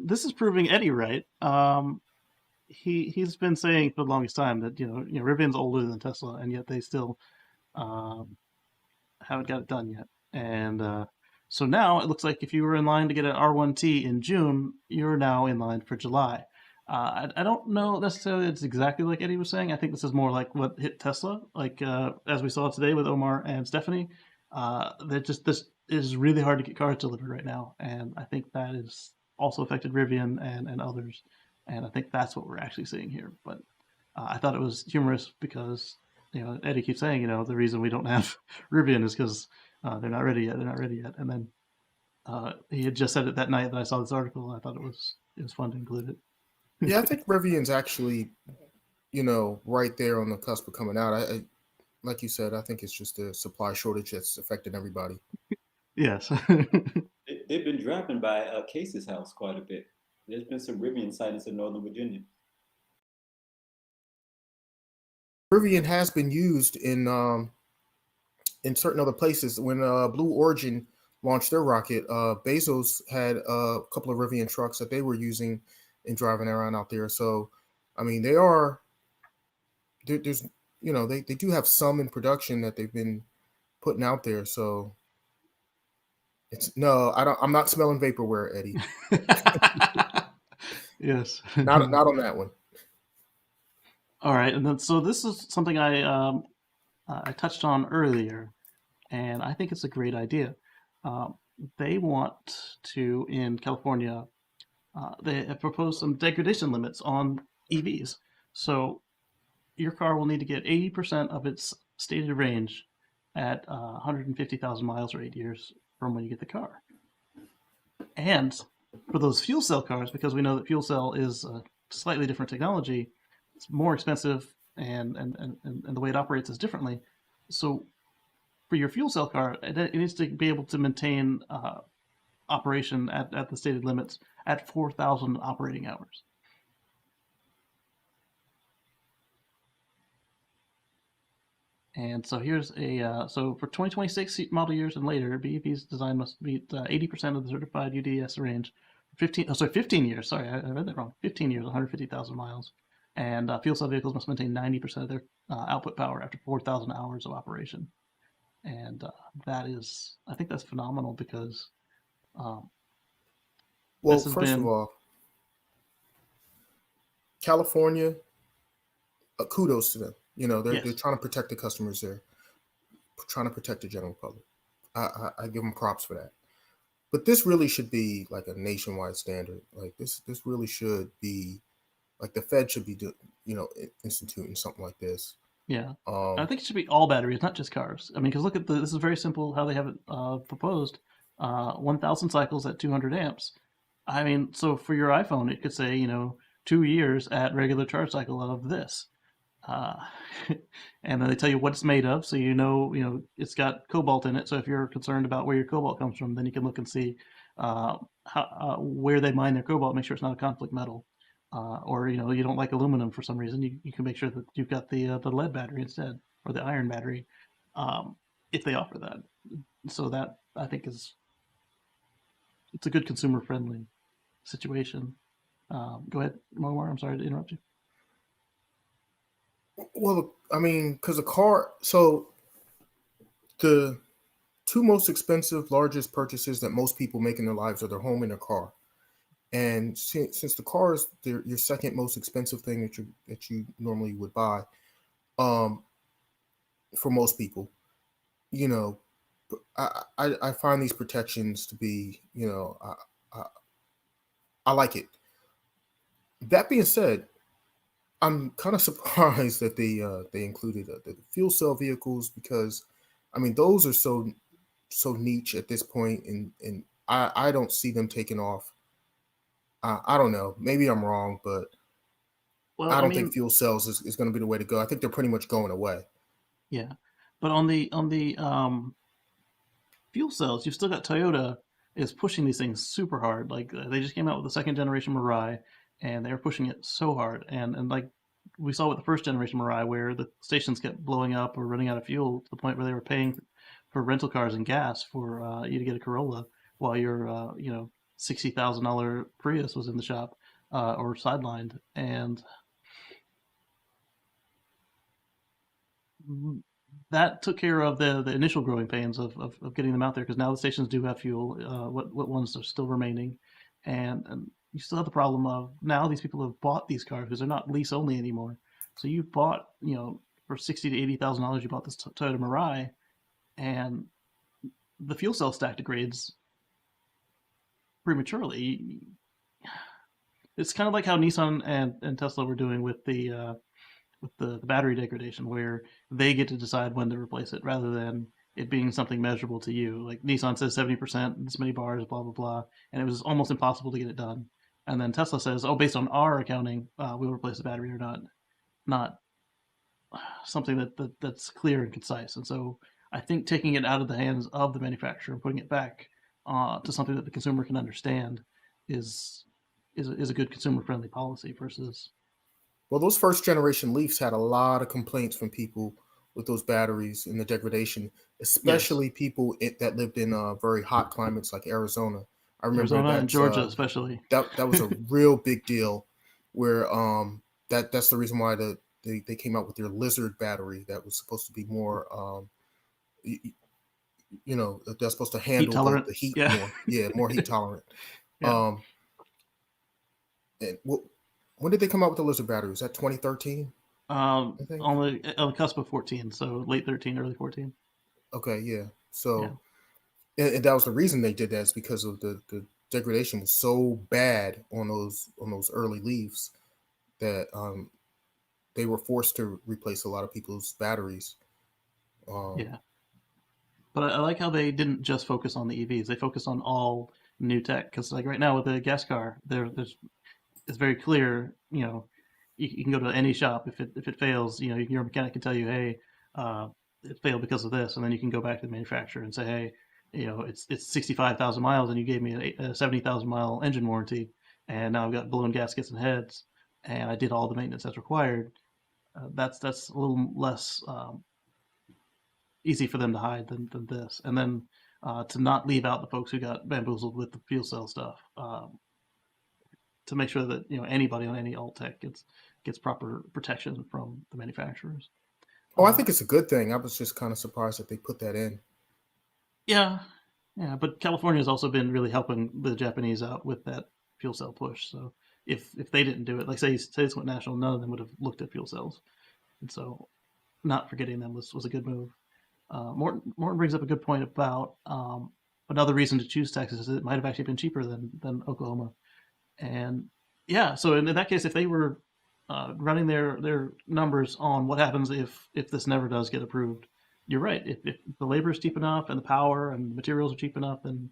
this is proving Eddie right. He's been saying for the longest time that Rivian's older than Tesla, and yet they still haven't got it done yet. And so now it looks like if you were in line to get an R1T in June, you're now in line for July. I don't know necessarily it's exactly like Eddie was saying. I think this is more like what hit Tesla, like as we saw today with Omar and Stephanie. This is really hard to get cars delivered right now, and I think that is also affected Rivian and others. And I think that's what we're actually seeing here. But I thought it was humorous because Eddie keeps saying the reason we don't have Rivian is because they're not ready yet. They're not ready yet. And then he had just said it that night that I saw this article. And I thought it was fun to include it. Yeah, I think Rivian's actually, right there on the cusp of coming out. I like you said, I think it's just a supply shortage that's affecting everybody. Yes. They've been driving by Casey's house quite a bit. There's been some Rivian sightings in Northern Virginia. Rivian has been used in certain other places. When Blue Origin launched their rocket, Bezos had a couple of Rivian trucks that they were using and driving around out there. So, I mean, they are there's they do have some in production that they've been putting out there. So I'm not smelling vaporware, Eddie. Yes. Not on that one. All right, and then so this is something I touched on earlier, and I think it's a great idea. They want to in California. They have proposed some degradation limits on EVs. So your car will need to get 80% of its stated range at 150,000 miles or 8 years from when you get the car. And for those fuel cell cars, because we know that fuel cell is a slightly different technology, it's more expensive and the way it operates is differently. So for your fuel cell car, it needs to be able to maintain operation at the stated limits at 4,000 operating hours. And so here's so for 2026 model years and later, BEV's design must meet 80% of the certified UDS range. 15 years. Sorry, I read that wrong. 15 years, 150,000 miles. And fuel cell vehicles must maintain 90% of their output power after 4,000 hours of operation. And I think that's phenomenal because. Well, first of all, California, kudos to them. They're trying to protect the customers there, trying to protect the general public. I give them props for that. But this really should be like a nationwide standard. Like this really should be like the Fed should be instituting something like this. Yeah, I think it should be all batteries, not just cars. I mean, because look at this is very simple how they have it proposed. 1,000 cycles at 200 amps. I mean, so for your iPhone, it could say 2 years at regular charge cycle of this. And then they tell you what it's made of, so it's got cobalt in it. So if you're concerned about where your cobalt comes from, then you can look and see where they mine their cobalt. Make sure it's not a conflict metal, or you don't like aluminum for some reason. You can make sure that you've got the lead battery instead, or the iron battery, if they offer that. So that I think it's a good consumer friendly situation. Go ahead, Momar. I'm sorry to interrupt you. Well, I mean, because so the two most expensive, largest purchases that most people make in their lives are their home and their car. And since the car is your second most expensive thing that you normally would buy, for most people, I find these protections to be, I like it. That being said, I'm kind of surprised that they included the fuel cell vehicles because, I mean, those are so so niche at this point, and I don't see them taking off. I don't know. Maybe I'm wrong, but Well, I I don't think mean, fuel cells is going to be the way to go. I think they're pretty much going away. yeah, but on the fuel cells, you've still got Toyota is pushing these things super hard. Like they just came out with the second generation Mirai, and they were pushing it so hard. And like we saw with the first generation Mirai, where the stations kept blowing up or running out of fuel to the point where they were paying for rental cars and gas for you to get a Corolla while your $60,000 Prius was in the shop or sidelined. And that took care of the initial growing pains of getting them out there because now the stations do have fuel. What ones are still remaining, and you still have the problem of now these people have bought these cars because they're not lease only anymore. So you bought for $60,000 to $80,000 you bought this Toyota Mirai, and the fuel cell stack degrades prematurely. It's kind of like how Nissan and Tesla were doing with the battery degradation, where they get to decide when to replace it rather than it being something measurable to you. Like Nissan says 70%, this many bars, blah, blah, blah. And it was almost impossible to get it done. And then Tesla says, oh, based on our accounting, we'll replace the battery or not something that's clear and concise. And so I think taking it out of the hands of the manufacturer and putting it back to something that the consumer can understand is a good consumer friendly policy versus. Well, those first generation Leafs had a lot of complaints from people with those batteries and the degradation, especially Yes. people that lived in very hot climates like Arizona. I remember Arizona and Georgia especially. that was a real big deal. Where that's the reason why they came out with their Lizard battery that was supposed to be more that's supposed to Heat handle tolerant. the heat Yeah. more. Yeah, more heat tolerant. Yeah. And when did they come out with the Lizard battery? Was that 2013? I think. On the cusp of 14, so late 13, early 14. Okay, yeah. So, yeah. And that was the reason they did that is because of the degradation was so bad on those early Leafs that they were forced to replace a lot of people's batteries. Yeah. But I like how they didn't just focus on the EVs; they focused on all new tech. Because like right now with the gas car, there's it's very clear. You can go to any shop if it fails. Your mechanic can tell you, hey, it failed because of this, and then you can go back to the manufacturer and say, hey, it's 65,000 miles, and you gave me a 70,000 mile engine warranty, and now I've got blown gaskets and heads, and I did all the maintenance that's required. That's a little less easy for them to hide than this, and then to not leave out the folks who got bamboozled with the fuel cell stuff. To make sure that anybody on any alt tech gets proper protection from the manufacturers. I think it's a good thing. I was just kind of surprised that they put that in. Yeah, but California has also been really helping the Japanese out with that fuel cell push. So if they didn't do it, like say this went national, none of them would have looked at fuel cells, and so not forgetting them was a good move. Morton brings up a good point about another reason to choose Texas is it might have actually been cheaper than Oklahoma. And yeah, so in that case, if they were running their numbers on what happens if this never does get approved, you're right. If the labor is cheap enough and the power and the materials are cheap enough, then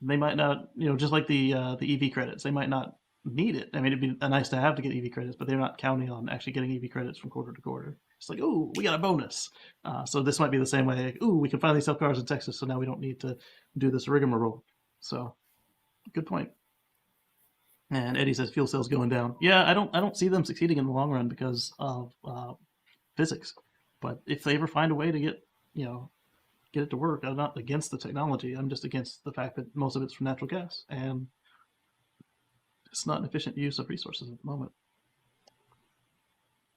they might not, just like the EV credits, they might not need it. I mean, it'd be nice to have to get EV credits, but they're not counting on actually getting EV credits from quarter to quarter. It's like, oh, we got a bonus. So this might be the same way. Like, oh, we can finally sell cars in Texas, so now we don't need to do this rigmarole. So, good point. And Eddie says fuel cells going down. Yeah, I don't see them succeeding in the long run because of physics. But if they ever find a way to get it to work, I'm not against the technology. I'm just against the fact that most of it's from natural gas, and it's not an efficient use of resources at the moment.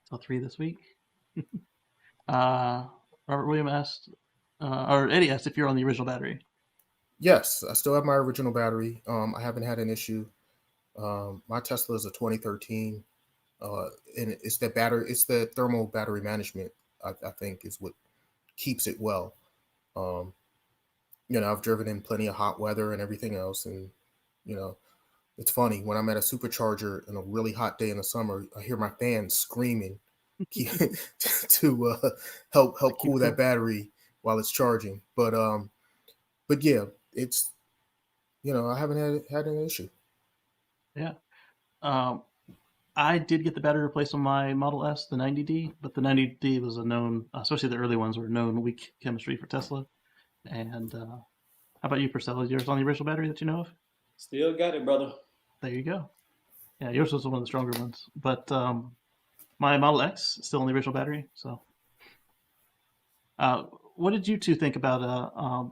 So 3 this week. Robert William asked, or Eddie asked if you're on the original battery. Yes, I still have my original battery. I haven't had an issue. My Tesla is a 2013, and it's the battery. It's the thermal battery management. I think is what keeps it well. I've driven in plenty of hot weather and everything else, and it's funny when I'm at a supercharger in a really hot day in the summer, I hear my fan screaming to help cool that battery while it's charging. But but yeah, it's I haven't had an issue. Yeah. I did get the battery replaced on my Model S, the 90D, but the 90D was a known, especially the early ones, were known weak chemistry for Tesla. And how about you, Priscilla? Yours on the original battery that you know of? Still got it, brother. There you go. Yeah, yours was one of the stronger ones. But my Model X is still on the original battery. So, what did you two think about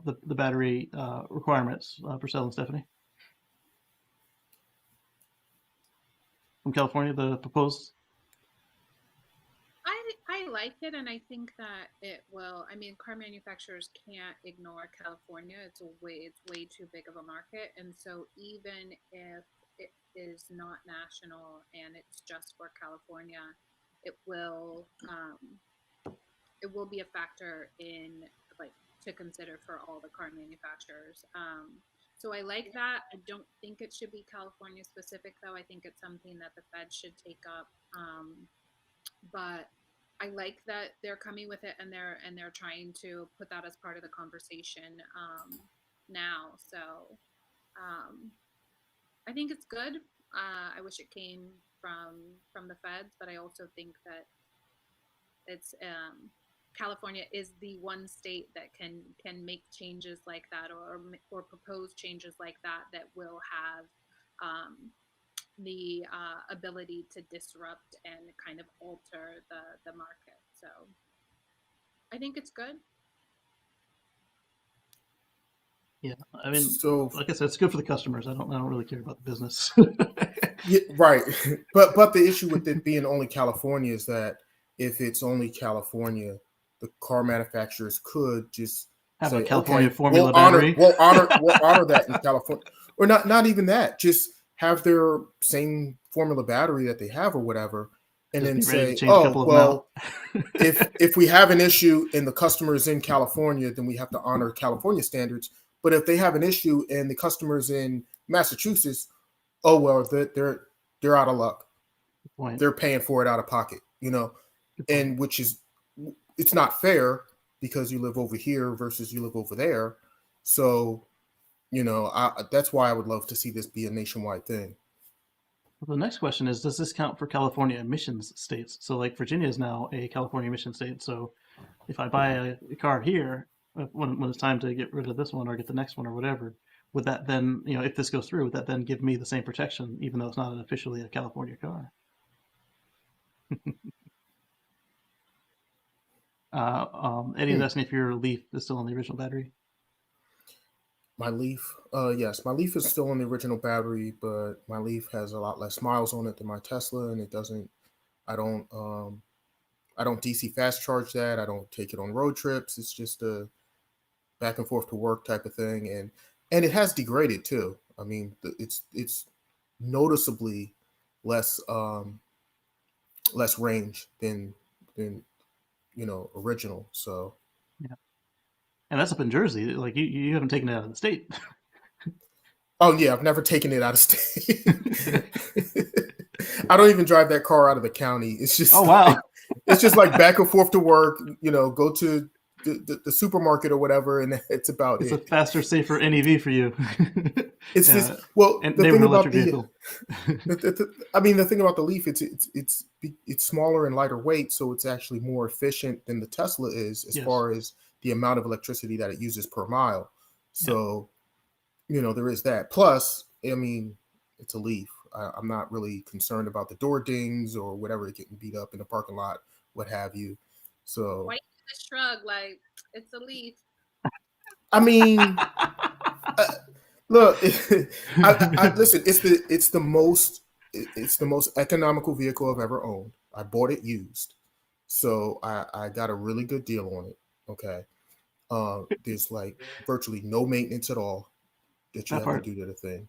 the battery requirements, Priscilla and Stephanie? From California, the proposed. I like it, and I think that it will. I mean, car manufacturers can't ignore California. It's way too big of a market, and so even if it is not national and it's just for California, it will it will be a factor in, like, to consider for all the car manufacturers. So I like that. I don't think it should be California specific, though. I think it's something that the Fed should take up. But I like that they're coming with it, and they're trying to put that as part of the conversation now. So I think it's good. I wish it came from the feds, but I also think that it's California is the one state that can make changes like that, or propose changes like that will have the ability to disrupt and kind of alter the market. So I think it's good. Yeah, I mean, So, like I said, it's good for the customers. I don't really care about the business. yeah, right. But the issue with it being only California is that if it's only California, the car manufacturers could just Have a say, California okay, formula battery. we'll honor that in California, or not even that. Just have their same formula battery that they have or whatever, and Just then be ready to say, change a oh couple of them out. well, if we have an issue and the customer is in California, then we have to honor California standards. But if they have an issue and the customer's in Massachusetts, oh well, they're out of luck. Point. They're paying for it out of pocket, and which is, it's not fair because you live over here versus you live over there. So, that's why I would love to see this be a nationwide thing. Well, the next question is, does this count for California emissions states? So, like, Virginia is now a California emission state. So, if I buy a car here, when it's time to get rid of this one or get the next one or whatever, would that then, if this goes through, would that then give me the same protection, even though it's not officially a California car? Eddie's asking if your Leaf is still on the original battery. My Leaf, yes, my Leaf is still on the original battery, but my Leaf has a lot less miles on it than my Tesla, and it doesn't. I don't. I don't DC fast charge that. I don't take it on road trips. It's just a back and forth to work type of thing, and it has degraded too. I mean, it's noticeably less less range than original. So Yeah, and that's up in Jersey. Like you haven't taken it out of the state. oh yeah, I've never taken it out of state. I don't even drive that car out of the county. It's just wow. It's just like back and forth to work. Go to the supermarket or whatever, and it's about it's it. a faster, safer NEV for you. It's this. Well, and the thing about vehicle. I mean, the thing about the Leaf, it's smaller and lighter weight, so it's actually more efficient than the Tesla is as far as the amount of electricity that it uses per mile. So, there is that. Plus, I mean, it's a Leaf. I'm not really concerned about the door dings or whatever getting beat up in the parking lot, what have you. So why the shrug, like it's a Leaf? I mean, look, I listen. It's the most economical vehicle I've ever owned. I bought it used, so I got a really good deal on it. Okay, there's like virtually no maintenance at all that you have to do to the thing.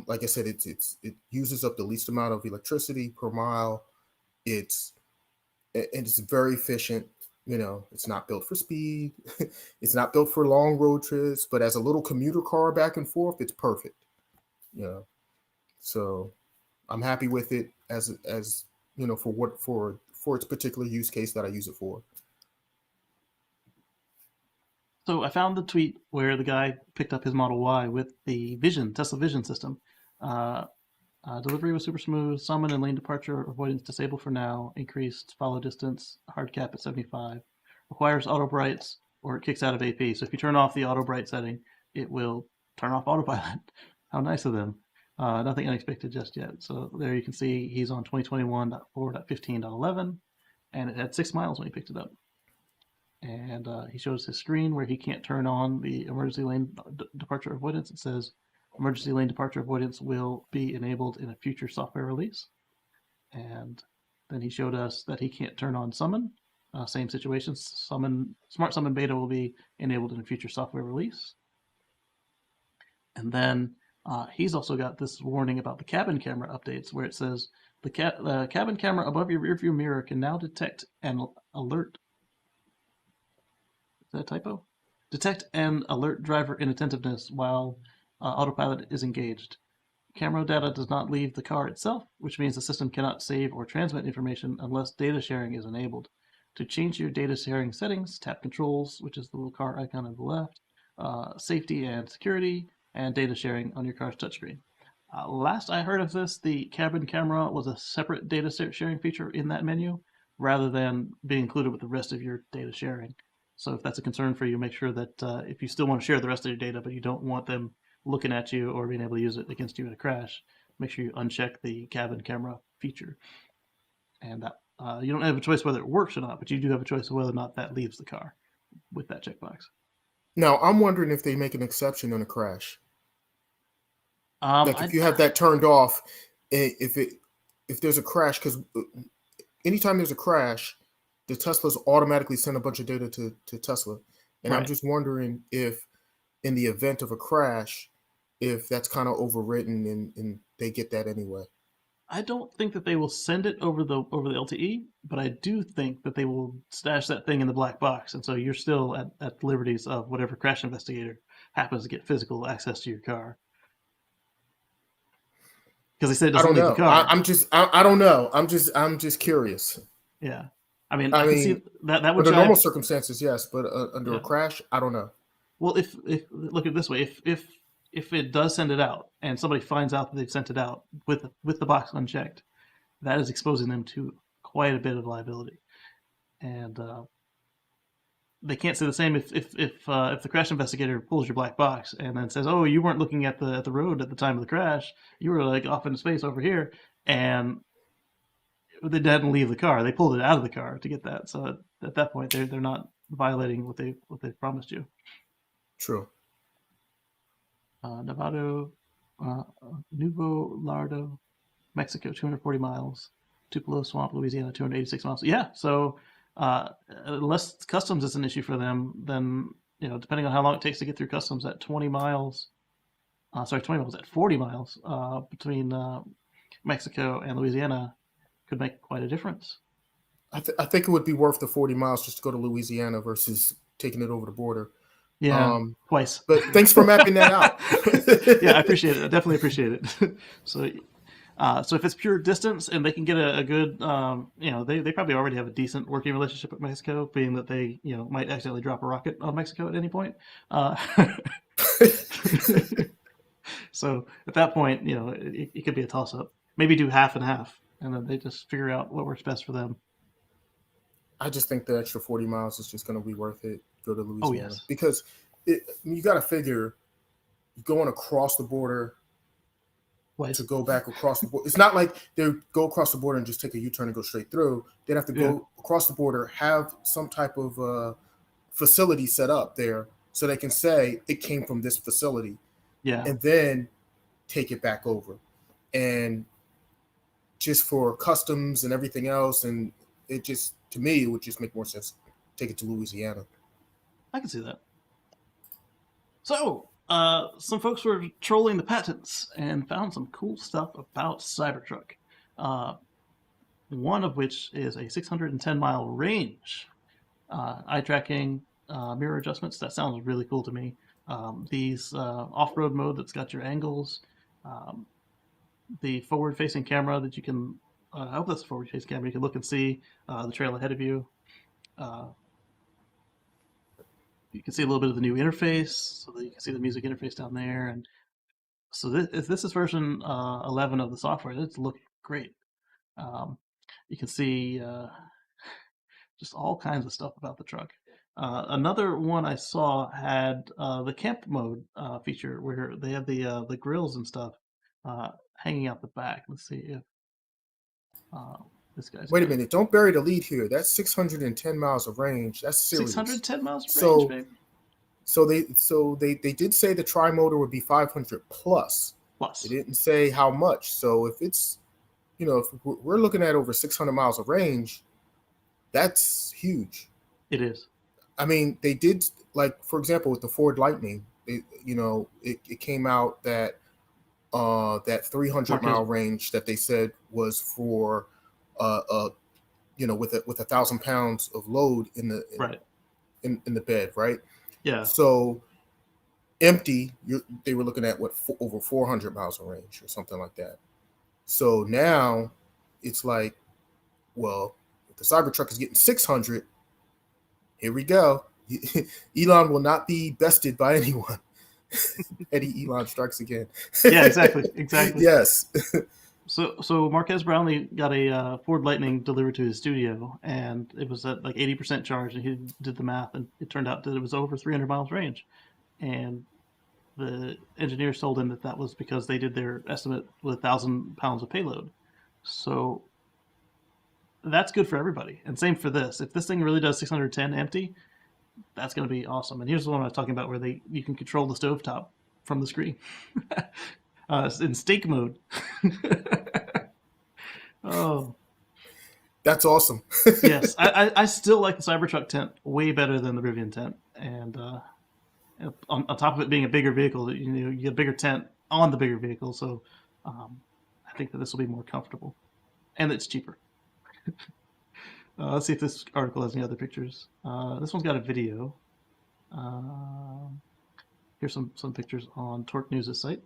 Like I said, it uses up the least amount of electricity per mile. It's very efficient. It's not built for speed. It's not built for long road trips, but as a little commuter car back and forth, it's perfect. So I'm happy with it as for its particular use case that I use it for. So I found the tweet where the guy picked up his Model Y with the Tesla Vision system. Delivery was super smooth. Summon and lane departure avoidance disabled for now. Increased follow distance. Hard cap at 75. Requires auto brights or it kicks out of AP. So if you turn off the auto bright setting, it will turn off autopilot. How nice of them. Nothing unexpected just yet. So there you can see he's on 2021.4.15.11, and it had 6 miles when he picked it up. And he shows his screen where he can't turn on the emergency lane departure avoidance. It says emergency lane departure avoidance will be enabled in a future software release. And then he showed us that he can't turn on summon. Same situation. Smart summon beta will be enabled in a future software release. And then he's also got this warning about the cabin camera updates where it says the cabin camera above your rearview mirror can now detect and alert. Is that a typo? Detect and alert driver inattentiveness while autopilot is engaged. Camera data does not leave the car itself, which means the system cannot save or transmit information unless data sharing is enabled. To change your data sharing settings, tap Controls, which is the little car icon on the left, Safety and Security, and Data Sharing on your car's touchscreen. Last I heard of this, the cabin camera was a separate data sharing feature in that menu, rather than being included with the rest of your data sharing. So if that's a concern for you, make sure that if you still want to share the rest of your data, but you don't want them looking at you or being able to use it against you in a crash, make sure you uncheck the cabin camera feature. And that you don't have a choice whether it works or not, but you do have a choice of whether or not that leaves the car with that checkbox. Now, I'm wondering if they make an exception on a crash. Like if you have that turned off, if there's a crash, because anytime there's a crash, the Teslas automatically send a bunch of data to Tesla. And I'm just wondering if in the event of a crash, if that's kind of overwritten and they get that anyway. I don't think that they will send it over the LTE, but I do think that they will stash that thing in the black box, and so you're still at liberties of whatever crash investigator happens to get physical access to your car. Because they said it doesn't leave the car. I don't know. I'm just curious. Yeah, I mean, I can see that would under normal circumstances, yes, but under a crash, I don't know. Well, if look at it this way, if it does send it out and somebody finds out that they've sent it out with the box unchecked, that is exposing them to quite a bit of liability, and they can't say the same if the crash investigator pulls your black box and then says, "Oh, you weren't looking at the road at the time of the crash. You were like off into space over here," and they didn't leave the car. They pulled it out of the car to get that. So at that point, they're not violating what they promised you. True. Novato, Nuevo Lardo, Mexico, 240 miles. Tupelo Swamp, Louisiana, 286 miles. Yeah, so unless customs is an issue for them, then depending on how long it takes to get through customs at 20 miles, at 40 miles between Mexico and Louisiana, could make quite a difference. I think it would be worth the 40 miles just to go to Louisiana versus taking it over the border. Yeah, twice. But thanks for mapping that out. Yeah, I appreciate it. I definitely appreciate it. So if it's pure distance and they can get a good, they probably already have a decent working relationship with Mexico, being that they, might accidentally drop a rocket on Mexico at any point. So at that point, it could be a toss-up. Maybe do half and half, and then they just figure out what works best for them. I just think the extra 40 miles is just going to be worth it. Go to Louisiana. Oh, yes. Because you got to figure going across the border to go back across the border. It's not like they go across the border and just take a U-turn and go straight through. They'd have to go across the border, have some type of facility set up there so they can say it came from this facility. Yeah. And then take it back over. And just for customs and everything else, and it just, to me, it would just make more sense to take it to Louisiana. I can see that. So, some folks were trolling the patents and found some cool stuff about Cybertruck. One of which is a 610-mile range. Eye tracking, mirror adjustments. That sounds really cool to me. These off-road mode that's got your angles. The forward-facing camera that you can. I hope that's a forward-facing camera. You can look and see the trail ahead of you. you can see a little bit of the new interface, so that you can see the music interface down there. And so if this is version 11 of the software, it's looking great. You can see just all kinds of stuff about the truck. Another one I saw had the camp mode feature where they have the grills and stuff hanging out the back. Let's see if this guy's Wait a got minute! Don't bury the lead here. That's 610 miles of range. That's serious. 610 miles of range, So, baby. they did say the tri-motor would be 500 plus. Plus, They didn't say how much. So if it's, if we're looking at over 600 miles of range, that's huge. it is. I mean, they did, like, for example, with the Ford Lightning, it came out that that 300-mile range that they said was for with 1,000 pounds of load in the Right. in the bed, right? Yeah. So empty, they were looking at over 400 miles of range or something like that. So now it's like, well, if the Cybertruck is getting 600, here we go. Elon will not be bested by anyone. Eddie Elon strikes again. Yeah, exactly. Yes. So Marquez Brownlee got a Ford Lightning delivered to his studio, and it was at like 80% charge, and he did the math, and it turned out that it was over 300 miles range. And the engineers told him that was because they did their estimate with 1,000 pounds of payload. So that's good for everybody. And same for this. If this thing really does 610 empty, that's going to be awesome. And here's the one I was talking about where you can control the stovetop from the screen. In steak mode. Oh, that's awesome. Yes, I still like the Cybertruck tent way better than the Rivian tent, and on top of it being a bigger vehicle, you get a bigger tent on the bigger vehicle, so I think that this will be more comfortable, and it's cheaper. Let's see if this article has any other pictures. This one's got a video. Here's some pictures on Torque News' site,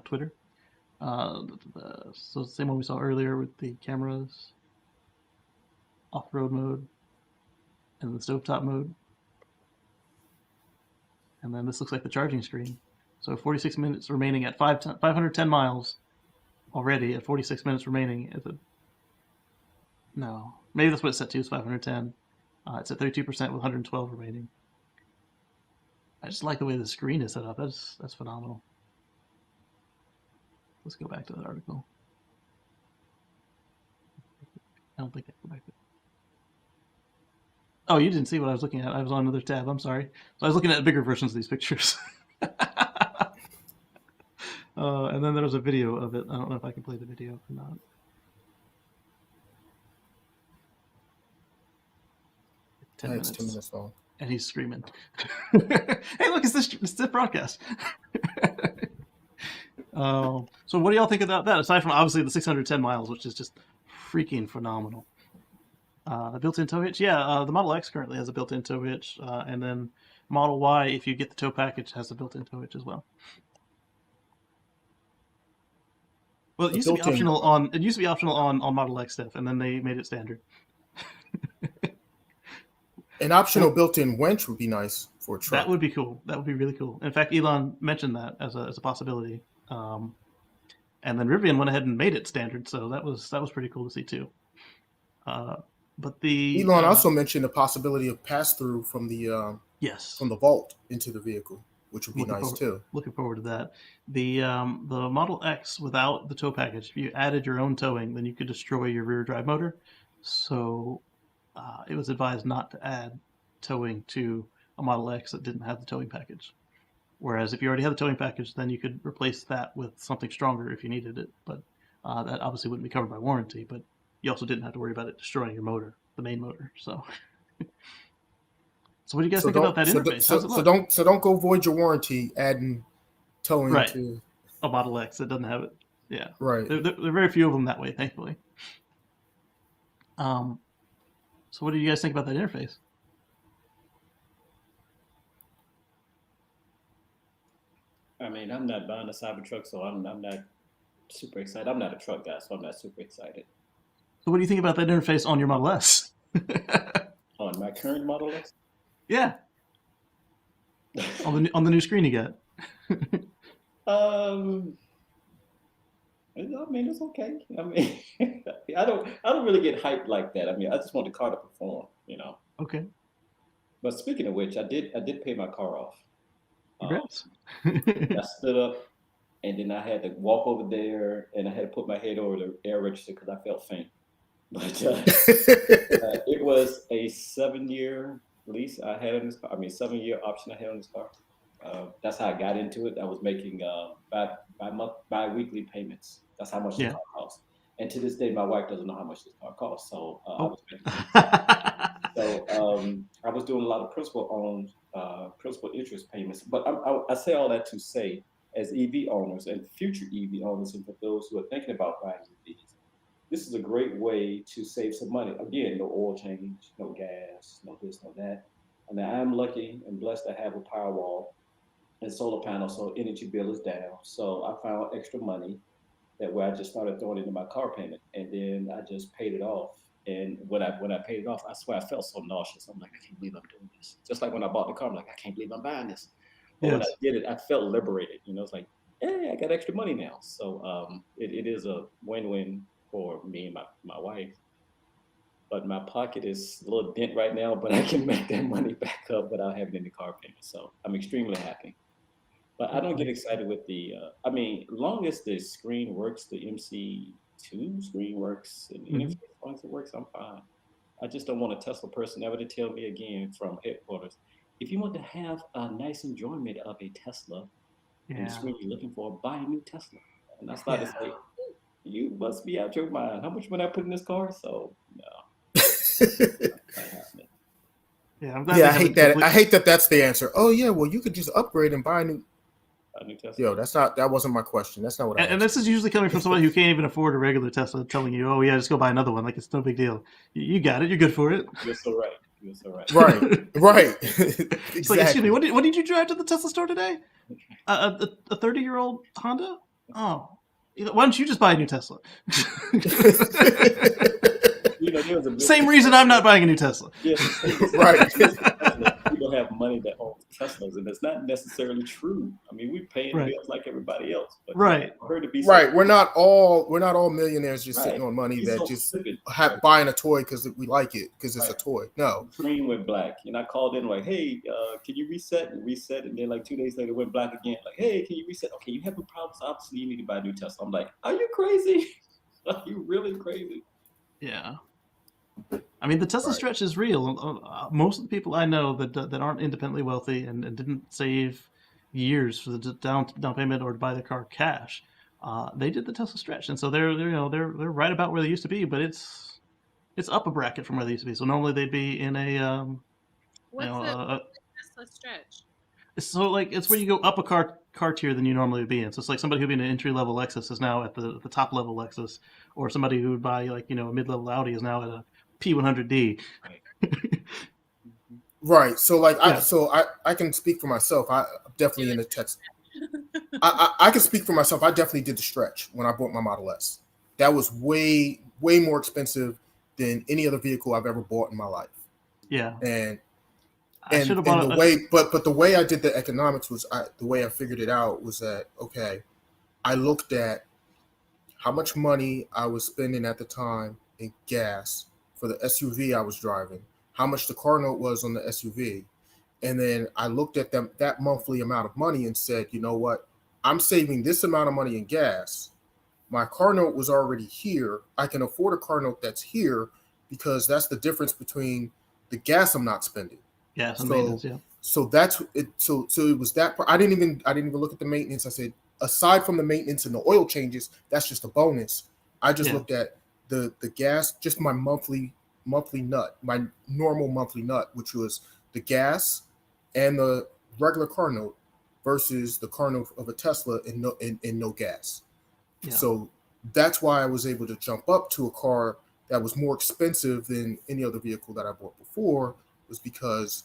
Twitter. So same one we saw earlier with the cameras, off-road mode, and the stovetop mode. And then this looks like the charging screen. So 46 minutes remaining at 510 miles already at 46 minutes remaining. No, maybe that's what it's set to, is 510. It's at 32% with 112 remaining. I just like the way the screen is set up. That's phenomenal. Let's go back to that article. I don't think I can go back to it. Oh, you didn't see what I was looking at. I was on another tab. I'm sorry. So I was looking at bigger versions of these pictures. And then there was a video of it. I don't know if I can play the video or not. It's 10 minutes long. And he's screaming. Hey, look, it's this broadcast. So what do y'all think about that? Aside from obviously the 610 miles, which is just freaking phenomenal. The built-in tow hitch, yeah. The Model X currently has a built-in tow hitch, and then Model Y, if you get the tow package, has a built-in tow hitch as well. Well, it used to be optional on Model X stuff, and then they made it standard. An optional built-in winch would be nice for a truck. That would be cool. That would be really cool. In fact, Elon mentioned that as a possibility. And then Rivian went ahead and made it standard, so that was pretty cool to see too. But Elon also mentioned the possibility of pass-through from the from the vault into the vehicle, which would be nice too. Looking forward to that. The Model X without the tow package, if you added your own towing, then you could destroy your rear drive motor. So it was advised not to add towing to a Model X that didn't have the towing package. Whereas if you already had the towing package, then you could replace that with something stronger if you needed it. But that obviously wouldn't be covered by warranty. But you also didn't have to worry about it destroying your motor, the main motor. So, so what do you guys think about that interface? So don't go void your warranty adding towing to a Model X that doesn't have it. Yeah, right. There are very few of them that way, thankfully. So what do you guys think about that interface? I mean, I'm not buying a Cybertruck, so I'm not super excited. I'm not a truck guy, so I'm not super excited. So what do you think about that interface on your Model S? On my current Model S? Yeah. on the new screen you got. I mean, it's okay. I mean, I don't really get hyped like that. I mean, I just want the car to perform, you know. Okay. But speaking of which, I did pay my car off. Um, Congrats. I stood up and then I had to walk over there and I had to put my head over the air register because I felt faint. But it was a 7-year lease I had on this car. I mean, 7-year option I had on this car. That's how I got into it. I was making bi-weekly payments. That's how much the Yeah. car costs. And to this day, my wife doesn't know how much this car costs. So I Oh. was making. So I was doing a lot of principal interest payments. But I say all that to say, as EV owners and future EV owners, and for those who are thinking about buying EVs, this is a great way to save some money. Again, no oil change, no gas, no this, no that. And I'm lucky and blessed to have a Powerwall and solar panels, so energy bill is down. So I found extra money that where I just started throwing into my car payment, and then I just paid it off. And when I paid it off, I swear I felt so nauseous. I'm like, I can't believe I'm doing this. Just like when I bought the car, I'm like, I can't believe I'm buying this. But when I Yes. did it, I felt liberated. It's like, hey, I got extra money now. So it is a win-win for me and my wife. But my pocket is a little dent right now, but I can make that money back up without having any car payment. So I'm extremely happy. But I That's don't get nice. excited with I mean, long as the screen works, the MC2 screen works, and the Hmm. interface, as long as it works, I'm fine. I just don't want a Tesla person ever to tell me again from headquarters, if you want to have a nice enjoyment of a Tesla and the Yeah. screen you're looking for, buy a new Tesla. And I started to Yeah. say, you must be out your mind. How much money I put in this car? So, no, not happening. Yeah. I'm glad Yeah, they I hate haven't that. complete. I hate that. That's the answer. Oh yeah, well you could just upgrade and buy a new. A new Tesla. Yo, that wasn't my question. That's not what I And asked. this is usually coming from somebody who can't even afford a regular Tesla, telling you, "Oh yeah, just go buy another one. Like it's no big deal. You got it. You're good for it." You're so right. You're so right. Right, right, It's like, excuse me, exactly. what did you drive to the Tesla store today? A 30-year-old Honda? Oh, why don't you just buy a new Tesla? There was a Same reason I'm not buying a new Tesla. Yes, Right. people have money that owns Teslas, and it's not necessarily true. I mean, we're paying Right. bills like everybody else, but Right. for her to be so Right. We're not all millionaires just right, sitting on money she's that so just flippant. buying a toy because we like it because it's Right, a toy. No. the screen went black, and I called in like, "Hey, can you reset?" And reset, and then like 2 days later, it went black again. Like, "Hey, can you reset?" Okay, you having problems? Obviously, you need to buy a new Tesla. I'm like, "Are you crazy? Are you really crazy?" Yeah. I mean, the Tesla Right. stretch is real. Most of the people I know that aren't independently wealthy and didn't save years for the down payment or to buy their car cash, they did the Tesla stretch, and so they're right about where they used to be, but it's up a bracket from where they used to be. So normally they'd be in a What's the Tesla stretch? so like it's where you go up a car tier than you normally would be in. So it's like somebody who'd be in an entry level Lexus is now at the top level Lexus, or somebody who would buy like a mid level Audi is now at a P100D. Right. Right. So like Yeah. I can speak for myself. I'm definitely in the text. I can speak for myself. I definitely did the stretch when I bought my Model S. That was way more expensive than any other vehicle I've ever bought in my life. Yeah. And I should have and bought the way but the way I did the economics was the way I figured it out was that okay, I looked at how much money I was spending at the time in gas for the SUV I was driving, how much the car note was on the SUV, and then I looked at that monthly amount of money and said, you know what, I'm saving this amount of money in gas. My car note was already here. I can afford a car note that's here because that's the difference between the gas I'm not spending. gas and So maintenance. Yeah. so that's it. So it was that. I didn't even look at the maintenance. I said aside from the maintenance and the oil changes, that's just a bonus. I just Yeah. looked at the gas, just my monthly nut, my normal monthly nut, which was the gas and the regular car note versus the car note of a Tesla and no gas. Yeah. So that's why I was able to jump up to a car that was more expensive than any other vehicle that I bought before, was because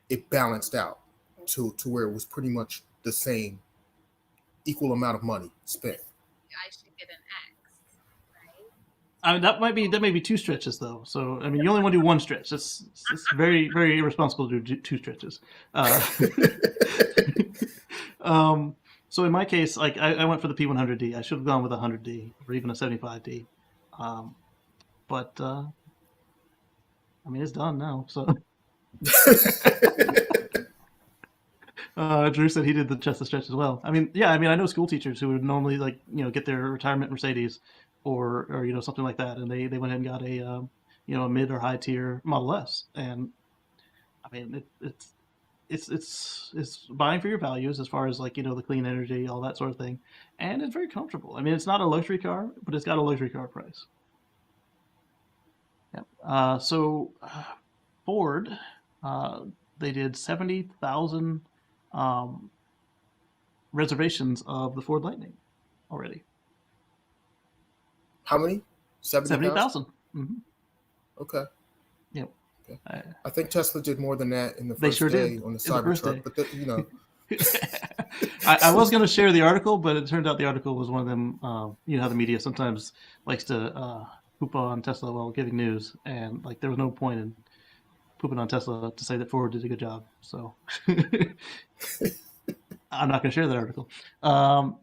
it balanced out to where it was pretty much the same equal amount of money spent. I should get an X, right? I mean, that may be two stretches though. So I mean, you only want to do one stretch. It's very very irresponsible to do two stretches. Uh, so in my case, like I went for the P100D. I should have gone with a 100D or even a 75D. Um, but I mean, it's done now. So Drew said he did the chest to stretch as well. I mean, yeah, I mean, I know school teachers who would normally like get their retirement Mercedes or something like that, and they went ahead and got a a mid or high tier Model S, and I mean it's buying for your values as far as like the clean energy, all that sort of thing, and it's very comfortable. I mean, it's not a luxury car, but it's got a luxury car price. Yeah. Ford, uh, they did 70,000 um, reservations of the Ford Lightning already. How many? 70,000. Mm-hmm. Okay. Yep. Okay. I think Tesla did more than that in the They first sure day did on the in the first Cybertruck, day. but I was going to share the article, but it turned out the article was one of them. You know how the media sometimes likes to poop on Tesla while giving news, and like there was no point in pooping on Tesla to say that Ford did a good job. So I'm not going to share that article. And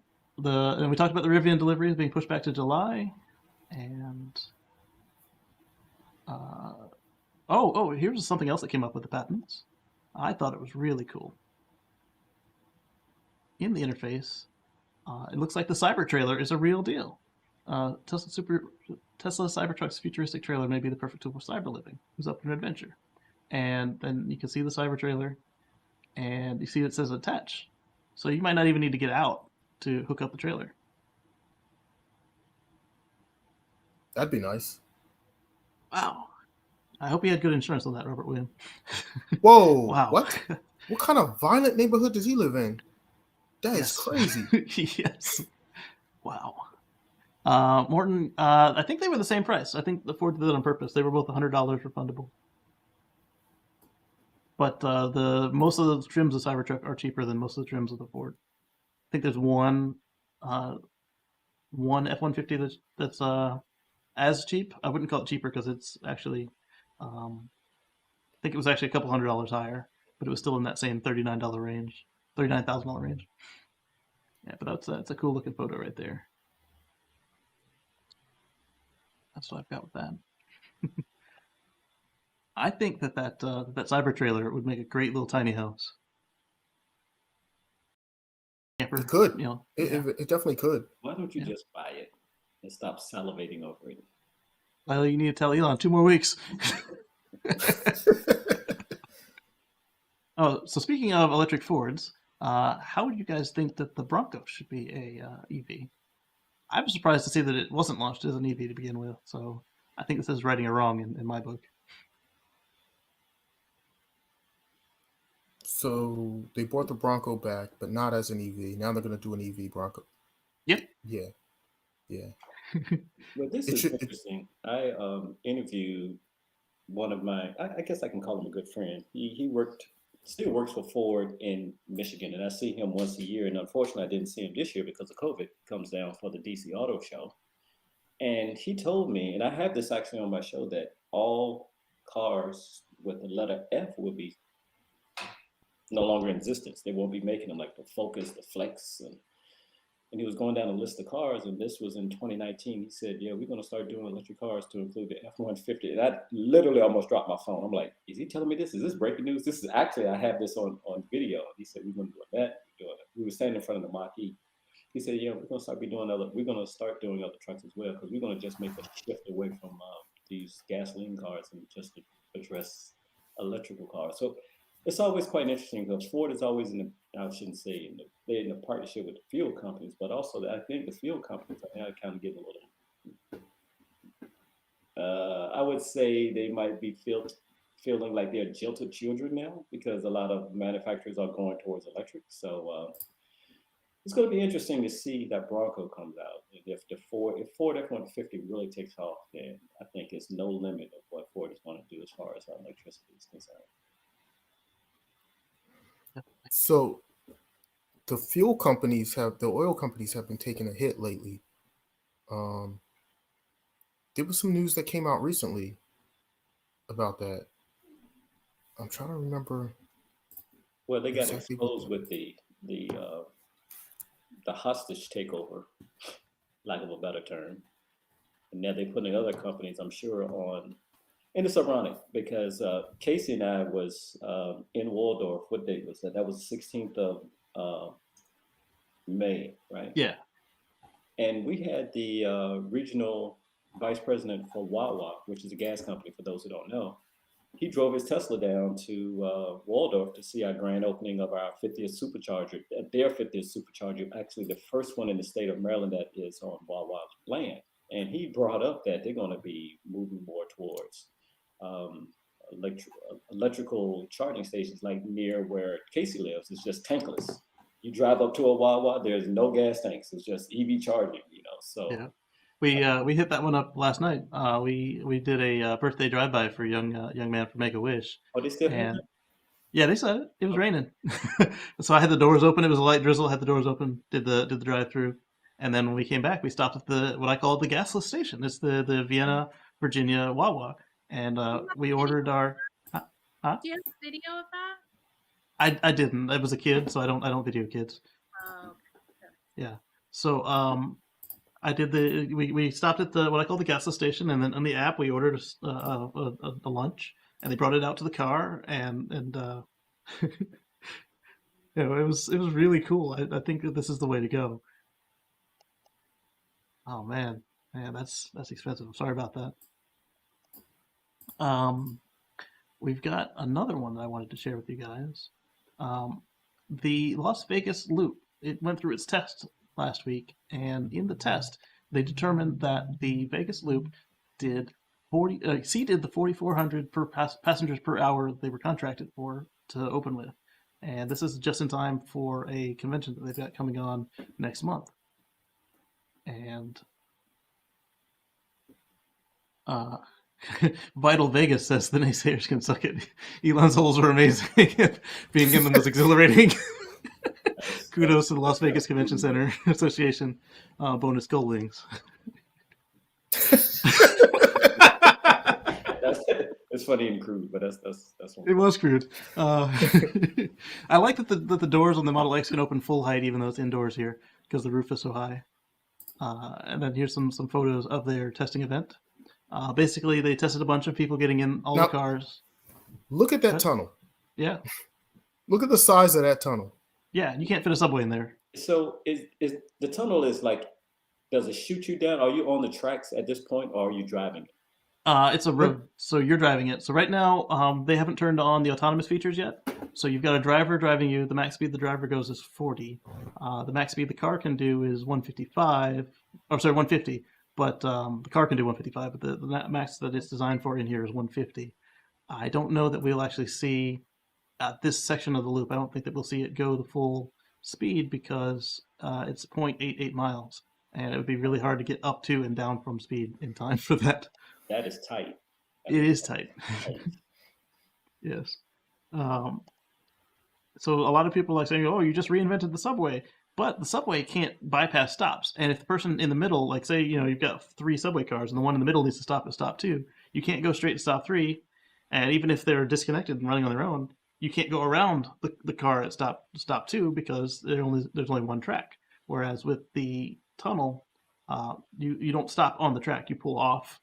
we talked about the Rivian deliveries being pushed back to July, and here's something else that came up with the patents. I thought it was really cool. In the interface, it looks like the Cyber trailer is a real deal. Tesla Cybertruck's futuristic trailer may be the perfect tool for cyber living. Who's up for an adventure? And then you can see the Cyber trailer, and you see it says attach. So you might not even need to get out to hook up the trailer. that'd be nice. Wow. I hope he had good insurance on that, Robert Williams. Whoa. Wow. What? What kind of violent neighborhood does he live in? That is crazy. Yes. Wow. Morton, I think they were the same price. I think the Ford did it on purpose. They were both $100 refundable. But the most of the trims of Cybertruck are cheaper than most of the trims of the Ford. I think there's one F-150 that's as cheap. I wouldn't call it cheaper because it's actually, I think it was actually a couple $100 higher, but it was still in that same $39 range, $39,000 range. Yeah, but that's a cool looking photo right there. That's what I've got with that. I think that Cyber trailer would make a great little tiny house. Camper, It could. It definitely could. Why don't you just buy it and stop salivating over it? Well, you need to tell Elon 2 more weeks. Oh, so speaking of electric Fords, how do you guys think that the Bronco should be a EV? I was surprised to see that it wasn't launched as an EV to begin with. So I think this is righting a wrong in my book. So they brought the Bronco back, but not as an EV. Now they're going to do an EV Bronco. Yep. Yeah. Well, this is interesting. I interviewed one of my, I guess I can call him a good friend. He still works for Ford in Michigan, and I see him once a year. And unfortunately, I didn't see him this year because of COVID. Comes down for the DC Auto Show, and he told me, and I have this actually on my show, that all cars with the letter F will be no longer in existence. They won't be making them, like the Focus, the Flex, and he was going down a list of cars, and this was in 2019. He said, "Yeah, we're going to start doing electric cars to include the F-150." And I literally almost dropped my phone. I'm like, "Is he telling me this? Is this breaking news?" This is actually, I have this on video. He said, "We're going to do that." We were standing in front of the Mach-E. He said, "Yeah, we're going to start doing other trucks as well, because we're going to just make a shift away from these gasoline cars and just to address electrical cars." So it's always quite interesting because Ford is always I shouldn't say they're in a partnership with the fuel companies, but also I think the fuel companies are now kind of getting a little, I would say they might be feeling like they're jilted children now, because a lot of manufacturers are going towards electric. So it's going to be interesting to see that Bronco comes out. If Ford F-150 really takes off, then I think it's no limit of what Ford is going to do as far as electricity is concerned. So the oil companies have been taking a hit lately. there was some news that came out recently about that. I'm trying to remember Well, they got exactly what. exposed with the hostage takeover, lack of a better term, and now they're putting other companies, I'm sure, on. And it's ironic because Casey and I was in Waldorf. What date was that? That was the 16th of uh, May, right? Yeah. And we had the regional vice president for Wawa, which is a gas company, for those who don't know. He drove his Tesla down to Waldorf to see our grand opening of our 50th supercharger, their 50th supercharger, actually the first one in the state of Maryland that is on Wawa's land. And he brought up that they're going to be moving more towards um, electrical charging stations, like near where Casey lives. It's just tankless. You drive up to a Wawa, there's no gas tanks. It's just EV charging, you know. So Yeah. We hit that one up last night. We did a birthday drive by for a young man from Make a Wish, oh, they still have and that? yeah, they said it. It was raining, so I had the doors open. It was a light drizzle. Had the doors open. Did the drive through, and then when we came back, we stopped at the what I call the gasless station. It's the Vienna, Virginia Wawa, and Do you have we video? ordered our. Huh? Do you have video of that? I didn't. I was a kid, so I don't video kids. Oh, okay. Yeah. So I did we stopped at the what I call the gasless station, and then on the app we ordered a lunch, and they brought it out to the car, and it was really cool. I think that this is the way to go. Oh man, that's expensive. I'm sorry about that. Um, we've got another one that I wanted to share with you guys. Um, the Las Vegas Loop. It went through its test last week, and in the test, they determined that the Vegas Loop did exceeded the 4,400 passengers per hour they were contracted for to open with, and this is just in time for a convention that they've got coming on next month. And uh, Vital Vegas says the naysayers can suck it. Elon's holes are amazing. Being in them was exhilarating. Kudos to the Las Vegas Convention Center Association. Bonus gold wings. It's funny and crude, but that's one. It was crude. I like that the doors on the Model X can open full height, even though it's indoors here, because the roof is so high. And then here's some photos of their testing event. Basically, they tested a bunch of people getting in all the cars. Look at that tunnel. Yeah. Look at the size of that tunnel. Yeah, you can't fit a subway in there. So is the tunnel is like, does it shoot you down? Are you on the tracks at this point, or are you driving it? It's a road, so you're driving it. So right now, they haven't turned on the autonomous features yet. So you've got a driver driving you. The max speed the driver goes is 40. The max speed the car can do is 155. Oh, sorry, 150. But the car can do 155. But the max that it's designed for in here is 150. I don't know that we'll actually see this section of the loop. I don't think that we'll see it go the full speed because it's 0.88 miles, and it would be really hard to get up to and down from speed in time for that. That is tight. It is tight. Yes. So a lot of people are like saying, "Oh, you just reinvented the subway," but the subway can't bypass stops. And if the person in the middle, like say, you've got 3 subway cars, and the one in the middle needs to stop at stop 2, you can't go straight to stop 3. And even if they're disconnected and running on their own, you can't go around the car at stop 2 because there's only one track. Whereas with the tunnel, you don't stop on the track; you pull off.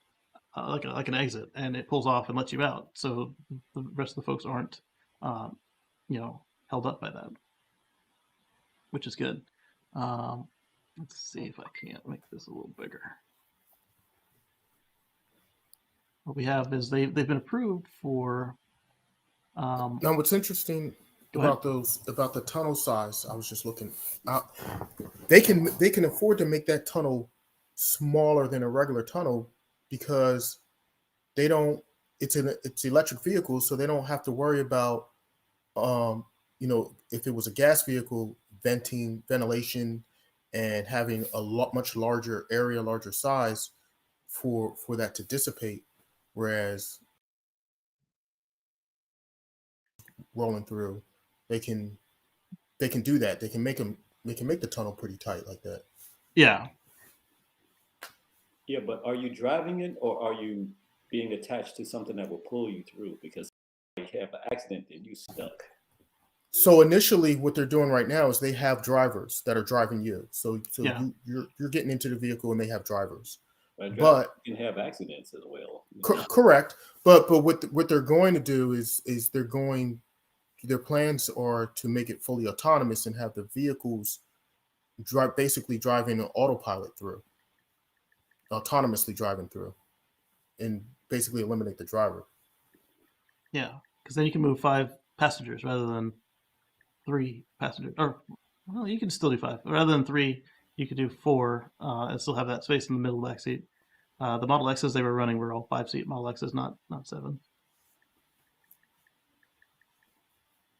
Like an exit, and it pulls off and lets you out. So the rest of the folks aren't, held up by that, which is good. Let's see if I can't make this a little bigger. What we have is they've been approved for. Now, what's interesting about the tunnel size, I was just looking. They can afford to make that tunnel smaller than a regular tunnel because they don't. It's electric vehicles, so they don't have to worry about, if it was a gas vehicle, ventilation, and having a much larger area, larger size for that to dissipate. Whereas rolling through, they can do that. They can make the tunnel pretty tight like that. Yeah. Yeah, but are you driving it or are you being attached to something that will pull you through? Because if you have an accident, then you stuck. So initially, what they're doing right now is they have drivers that are driving you. So Yeah. you're getting into the vehicle and they have drivers. But drivers But can have accidents as well. correct. But what they're going to do is their plans are to make it fully autonomous and have the vehicles basically driving an autopilot through, autonomously driving through, and basically eliminate the driver. Yeah, because then you can move 5 passengers rather than 3 passengers. Or, well, you can still do 5. Rather than 3, you could do 4 and still have that space in the middle back seat. The Model X's they were running were all 5-seat Model X's, not 7.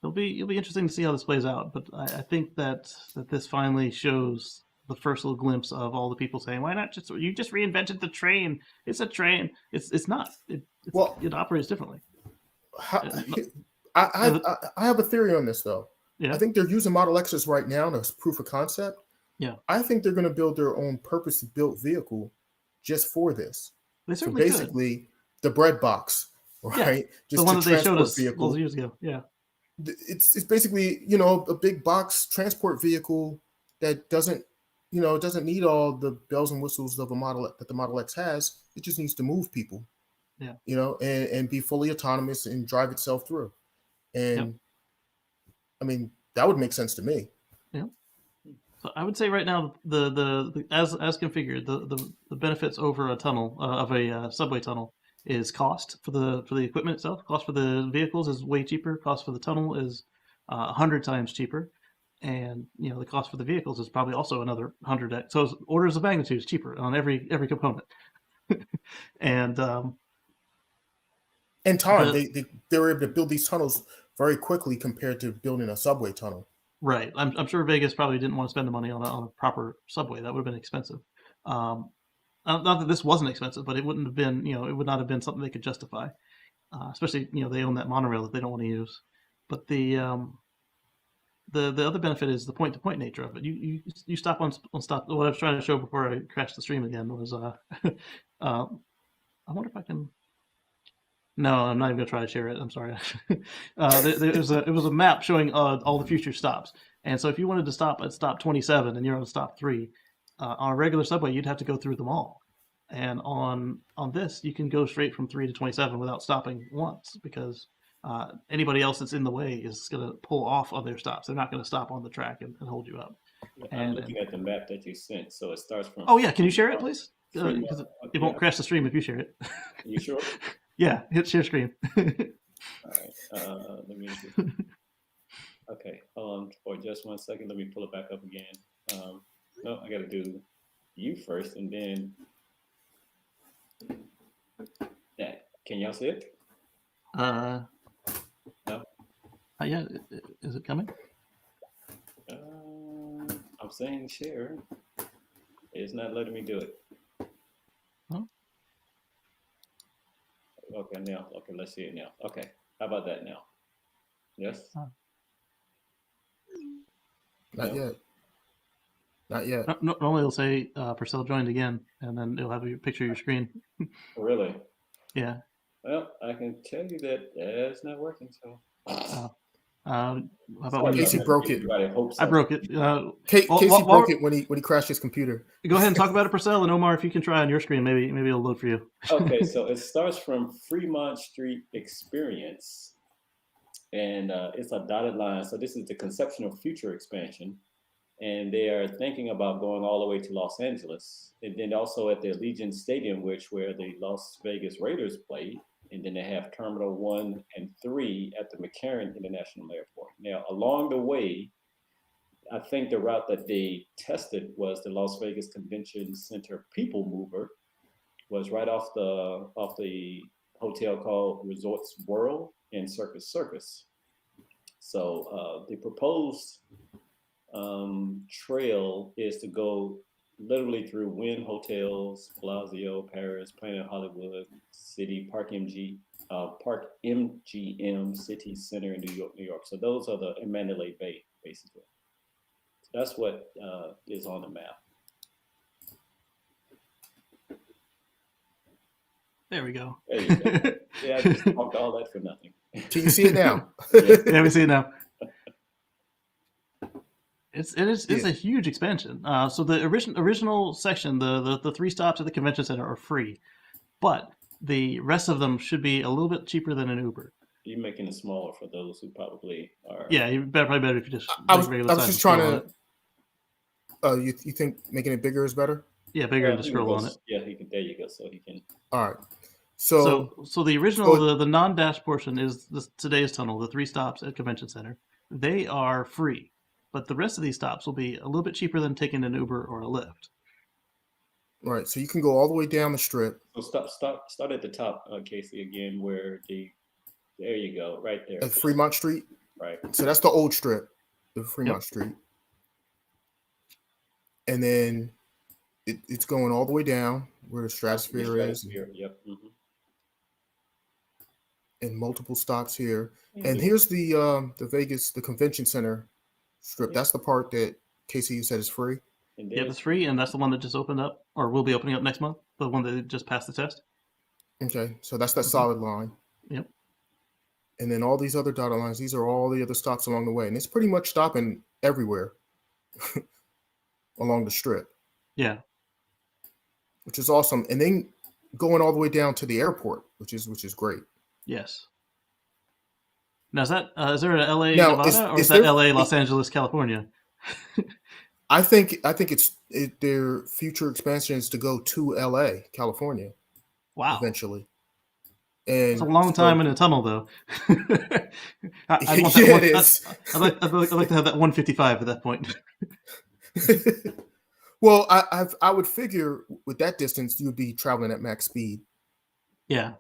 It'll be interesting to see how this plays out, but I think that this finally shows the first little glimpse of all the people saying, "Why not just you just reinvented the train? It's a train. It's not. Well, it operates differently." how, Uh, I have a theory on this though. I yeah, think they're using Model X's right now as proof of concept. yeah, I think they're going to build their own purpose-built vehicle just for this. they So certainly could. basically, the bread box, Yeah, right? the Just one to that they showed transport us those vehicle. years ago. Yeah, It's basically a big box transport vehicle that doesn't need all the bells and whistles of a model that the Model X has. It just needs to move people, yeah, and be fully autonomous and drive itself through. yep, And I mean, that would make sense to me. yeah. So I would say right now the as configured the benefits over a tunnel of a subway tunnel is cost for the equipment itself. Cost for the vehicles is way cheaper. Cost for the tunnel is 100 times cheaper, and the cost for the vehicles is probably also another 100. So it's orders of magnitude cheaper on every component. And In time, the they were able to build these tunnels very quickly compared to building a subway tunnel. Right, I'm sure Vegas probably didn't want to spend the money on a proper subway. That would have been expensive. Um, Not that this wasn't expensive, but it wouldn't have been, it would not have been something they could justify. Especially, they own that monorail that they don't want to use. But the other benefit is the point to point nature of it. You stop on stop. What I was trying to show before I crashed the stream again was uh, I wonder if I can. No, I'm not even gonna try to share it. I'm sorry. It was a map showing all the future stops, and so if you wanted to stop at stop 27 and you're on stop 3, on a regular subway you'd have to go through them all, and on this you can go straight from 3 to 27 without stopping once because anybody else that's in the way is gonna pull off on their stops. They're not gonna stop on the track and hold you up. I'm And looking at the map that you sent. So it starts from oh yeah, can you share it please? Fremont. Because it Yeah, won't crash the stream if you share it. you sure? Yeah, hit share screen. All right. Let me just, okay. Hold on for just 1 second. Let me pull it back up again. No, I got to do you first, and then that. Can y'all see it? Uh, No. yeah, is it coming? I'm saying share. It's not letting me do it. Huh? Okay, now. Okay, let's see it now. Okay, how about that now? Yes. Not yet. Not yet. Normally it'll say Purcell joined again, and then it'll have a picture of your screen. Really? Yeah. Well, I can tell you that it's not working. So. How about when Casey broke it. I broke it. Casey broke it when he crashed his computer. Go ahead and talk about it, Purcell, and Omar, if you can try on your screen, maybe it'll load for you. Okay, so it starts from Fremont Street Experience, and it's a dotted line. So this is the conceptual future expansion, and they are thinking about going all the way to Los Angeles, and then also at the Allegiant Stadium, where the Las Vegas Raiders play. And then they have Terminal 1 and 3 at the McCarran International Airport. Now, along the way, I think the route that they tested was the Las Vegas Convention Center People Mover, was right off the hotel called Resorts World and Circus Circus. So the proposed trail is to go literally through Wynn Hotels, Bellagio, Paris, Planet Hollywood, City, Park MGM, City Center in New York. So those are and Mandalay Bay, basically. So that's what is on the map. There we go. There you go. Yeah, I just talked all that for nothing. Can you see it now? Yeah, we see it now. It's Yeah. a huge expansion. So the original section, the 3 stops at the convention center are free, but the rest of them should be a little bit cheaper than an Uber. You're making it smaller for those who probably are. Yeah, you probably better if you just I like was regular I was size and just trying scroll on to. it. You think making it bigger is better? Yeah, bigger and just He can scroll go. on it. Yeah, he can. There you go. So he can. All right. So the original, so the non-dash portion is today's tunnel, the 3 stops at Convention Center. They are free, but the rest of these stops will be a little bit cheaper than taking an Uber or a Lyft. right, so you can go all the way down the strip. So start at the top, Casey, again, where there you go, right there. At Fremont Street. Right. So that's the old strip, the Fremont Yep. Street. And then it's going all the way down where the Stratosphere is. Yep. Mm-hmm. And multiple stops here. Mm-hmm. And here's the Vegas, the Convention Center strip. Yep. That's the part that Casey, you said is free. Yep, it's free, and that's the one that just opened up, or will be opening up next month. The one that just passed the test. Okay, so that's that solid line. Yep. And then all these other dotted lines, these are all the other stops along the way. And it's pretty much stopping everywhere along the strip. Yeah. Which is awesome. And then going all the way down to the airport, which is great. Yes. Now, is there an LA, now, Nevada, or is that LA, Los Angeles, California? I think their future expansion is to go to LA, California. Wow. Eventually. And it's a long time in a tunnel, though. I'd want yeah, it is. I'd like to have that 155 at that point. Well, I would figure with that distance you would be traveling at max speed. Yeah.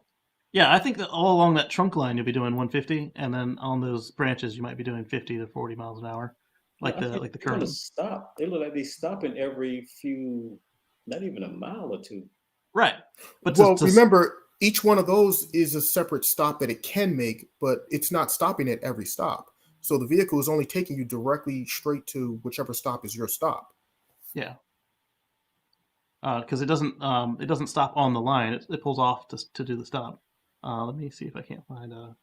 I think that all along that trunk line you'll be doing 150, and then on those branches you might be doing 50 to 40 miles an hour, like the current. Stop. They look like they stop in every few, not even a mile or two. Right. But remember, each one of those is a separate stop that it can make, but it's not stopping at every stop. So the vehicle is only taking you directly straight to whichever stop is your stop. Yeah. Because it doesn't stop on the line. It pulls off to do the stop. Let me see if I can't find a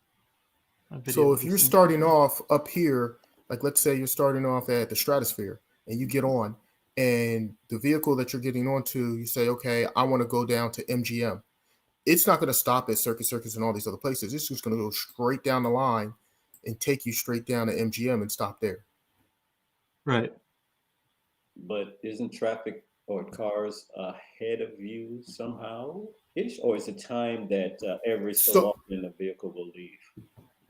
video. So if you're starting off up here, like let's say you're starting off at the Stratosphere and you get on, and the vehicle that you're getting onto, you say, okay, I want to go down to MGM. It's not going to stop at Circus and all these other places. It's just going to go straight down the line and take you straight down to MGM and stop there. Right. But isn't traffic or cars ahead of you somehow? Or is it time that every so often a vehicle will leave?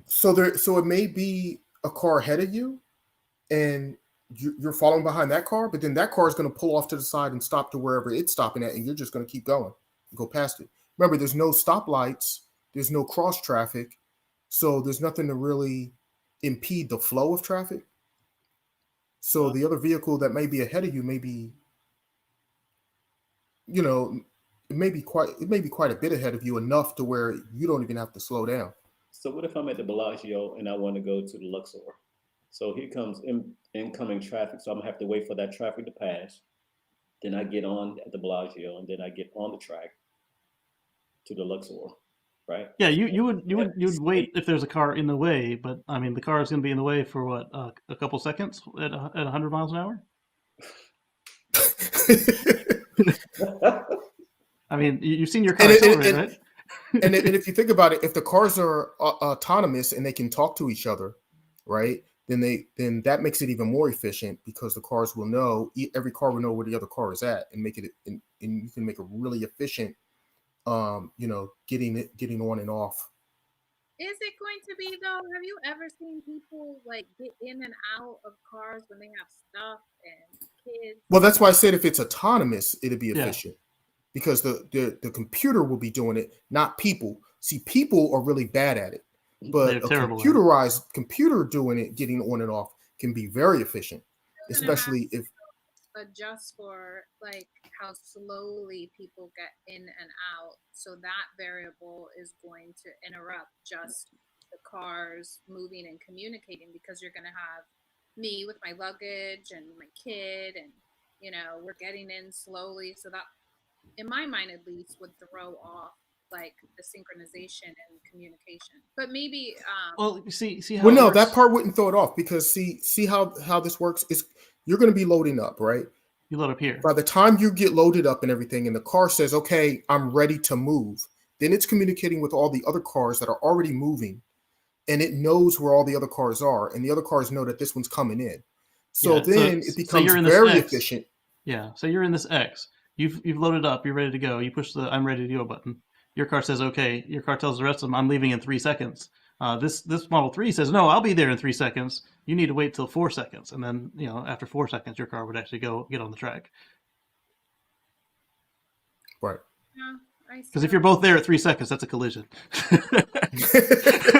So it may be a car ahead of you, and you're following behind that car, but then that car is going to pull off to the side and stop to wherever it's stopping at, and you're just going to keep going, go past it. Remember, there's no stoplights, there's no cross traffic, so there's nothing to really impede the flow of traffic. So the other vehicle that may be ahead of you may be, it may be quite a bit ahead of you, enough to where you don't even have to slow down. So what if I'm at the Bellagio and I want to go to the Luxor? So here comes incoming traffic. So I'm gonna have to wait for that traffic to pass. Then I get on at the Bellagio, and then I get on the track to the Luxor, right? Yeah, you would wait if there's a car in the way, but I mean the car is going to be in the way for what, a couple seconds at 100 miles an hour. I mean, you've seen your car accelerate, right? and if you think about it, if the cars are autonomous and they can talk to each other, right? Then that makes it even more efficient, because the cars will know, every car will know where the other car is at, and make it, and you can make a really efficient, getting on and off. Is it going to be though? Have you ever seen people like get in and out of cars when they have stuff and kids? Well, that's why I said if it's autonomous, it'll be efficient, because the computer will be doing it, not people. See, people are really bad at it, but a computerized computer doing it, getting on and off, can be very efficient, especially if adjust for like how slowly people get in and out, so that variable is going to interrupt just the cars moving and communicating, because you're going to have me with my luggage and my kid, and we're getting in slowly, so that in my mind at least would throw off like the synchronization and communication. But maybe well, see how Well, it no, works. that part wouldn't throw it off because see how this works is you're going to be loading up, right? You load up here. By the time you get loaded up and everything, and the car says, "Okay, I'm ready to move," then it's communicating with all the other cars that are already moving, and it knows where all the other cars are, and the other cars know that this one's coming in. So Yeah, so then it say becomes you're in this very X. efficient. Yeah, so you're in this X. You've loaded up. You're ready to go. You push the "I'm ready to go" button. Your car says okay. Your car tells the rest of them, "I'm leaving in 3 seconds." This Model 3 says, "No, I'll be there in 3 seconds. You need to wait till 4 seconds," and then after 4 seconds, your car would actually go get on the track. Right. yeah, I Because if you're both there at 3 seconds, that's a collision.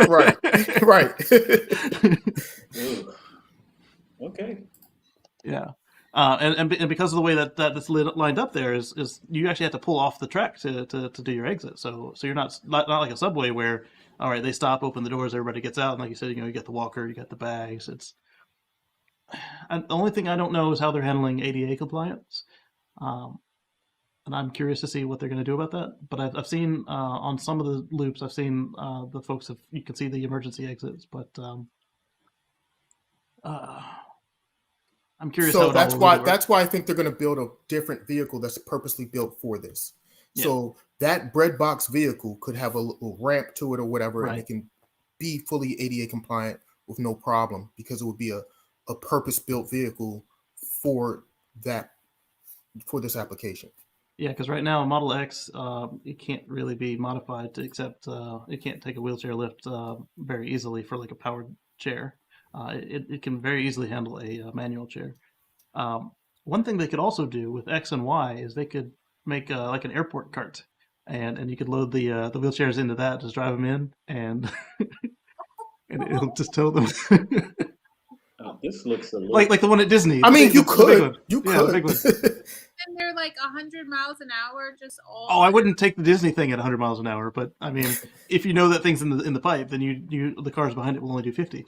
Right. Right. Ooh. Okay. Yeah. And because of the way that this lined up there is you actually have to pull off the track to do your exit. So you're not like a subway where, all right, they stop, open the doors, everybody gets out, and like you said, you get the walker, you got the bags. The only thing I don't know is how they're handling ADA compliance, and I'm curious to see what they're going to do about that. But I've seen on some of the loops, I've seen the folks you can see the emergency exits, but I'm curious how So it all really works. that's why I think they're going to build a different vehicle that's purposely built for this. Yeah. So that bread box vehicle could have a little ramp to it or whatever, Right. and it can be fully ADA compliant with no problem because it would be a purpose built vehicle for this application. Yeah, because right now Model X, it can't really be modified except it can't take a wheelchair lift very easily for like a powered chair. It can very easily handle a manual chair. One thing they could also do with X and Y is they could make like an airport cart, and you could load the wheelchairs into that, just drive them in, and and it'll just tow them. This looks a little like the one at Disney. I mean, you the big could. one. You Yeah, the big could. one. and they're like 100 miles an hour, just all. Oh, I wouldn't take the Disney thing at 100 miles an hour, but I mean, if you know that thing's in the pipe, then the cars behind it will only do 50.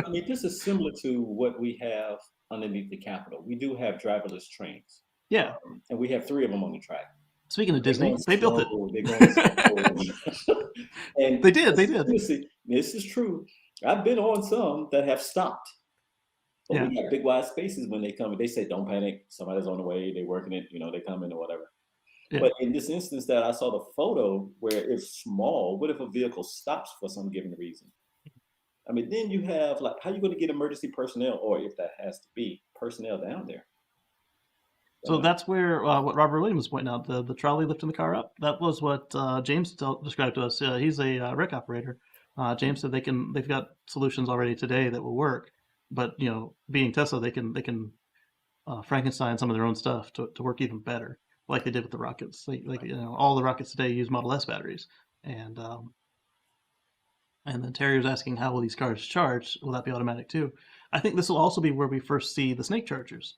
I mean, this is similar to what we have underneath the Capitol. We do have driverless trains. Yeah. And we have 3 of them on the track. Speaking of Disney, they built it. They're going slow. And They did. Seriously, this is true. I've been on some that have stopped. But Yeah. we got big wide spaces when they come. They say, "Don't panic. Somebody's on the way. They're working it. They come in or whatever." Yeah. But in this instance that I saw the photo where it's small, what if a vehicle stops for some given reason? I mean, then you have like, how are you going to get emergency personnel, or if that has to be personnel down there? So that's where what Robert Williams was pointing out, the trolley lifting the car up. That was what James described to us. He's a wreck operator. James said they've got solutions already today that will work, but being Tesla, they can Frankenstein some of their own stuff to work even better, like they did with the rockets. All the rockets today use Model S batteries, and then Terry was asking, how will these cars charge? Will that be automatic too? I think this will also be where we first see the snake chargers.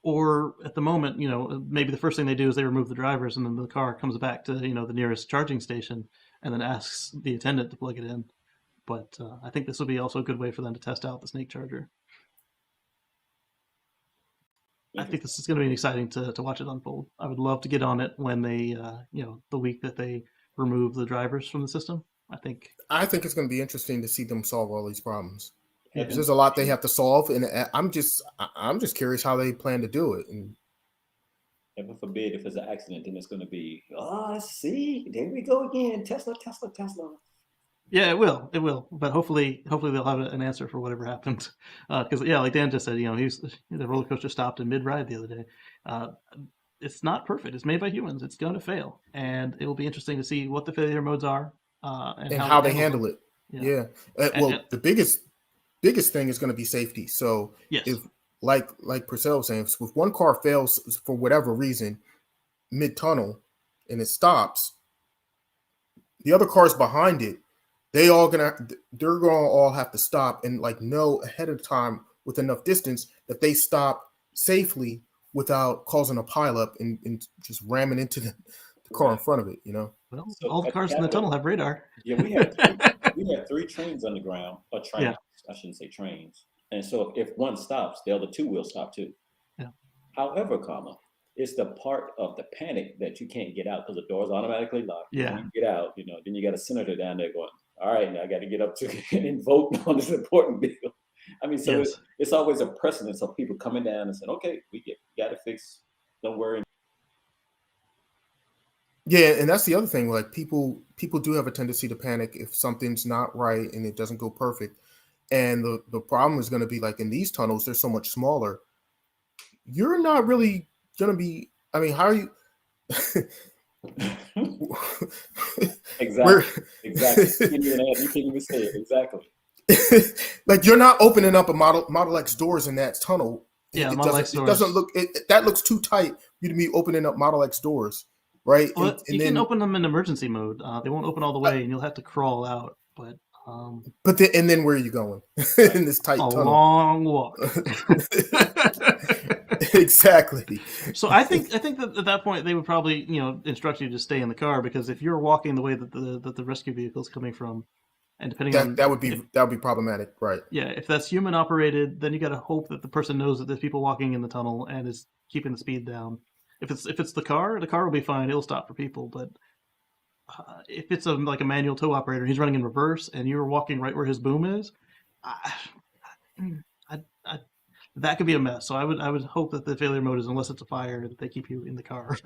Or at the moment, maybe the first thing they do is they remove the drivers, and then the car comes back to the nearest charging station, and then asks the attendant to plug it in. But I think this will be also a good way for them to test out the snake charger. I think this is going to be exciting to watch it unfold. I would love to get on it when they, the week that they remove the drivers from the system. I think it's going to be interesting to see them solve all these problems. Yeah. There's a lot they have to solve, and I'm just curious how they plan to do it. And heaven forbid if there's an accident, then it's going to be, see, there we go again, Tesla. Yeah, it will. But hopefully they'll have an answer for whatever happened. Because like Dan just said, the roller coaster stopped in mid ride the other day. It's not perfect. It's made by humans. It's going to fail, and it will be interesting to see what the failure modes are and how they handle it. Yeah. The biggest thing is going to be safety. So yes. If like Purcell was saying, if one car fails for whatever reason mid tunnel and it stops, the other cars behind it, they're gonna all have to stop and know ahead of time with enough distance that they stop safely without causing a pileup and just ramming into the car in front of it. Well, so all the cars in the tunnel have radar. Yeah, we have 3 trains underground, or trains. Yeah. I shouldn't say trains. And so if one stops, the other 2 will stop too. Yeah. However, it's the part of the panic that you can't get out because the door's automatically locked. Yeah. When you get out, then you got a senator down there going, all right, now I got to get up to and vote on this important bill. I mean, so Yes. it's always a precedence of people coming down and saying, okay, we got it fixed. Don't worry. Yeah, and that's the other thing. Like people do have a tendency to panic if something's not right and it doesn't go perfect. And the problem is going to be like in these tunnels, they're so much smaller. You're not really going to be. I mean, how are you? Exactly. You can't even say it. Exactly. Like you're not opening up a Model X doors in that tunnel. Yeah, it doesn't look. That looks too tight for you to be opening up Model X doors, right? Well, and you can open them in emergency mode. They won't open all the way, and you'll have to crawl out. But then where are you going in this tight tunnel? Long walk. Exactly. So I think that at that point they would probably instruct you to stay in the car, because if you're walking the way that the rescue vehicle is coming from, and depending on that would be problematic, right? Yeah, if that's human operated, then you got to hope that the person knows that there's people walking in the tunnel and is keeping the speed down. If it's the car will be fine. It'll stop for people. But if it's like a manual tow operator, he's running in reverse, and you're walking right where his boom is, that could be a mess. So I would hope that the failure mode is, unless it's a fire, that they keep you in the car.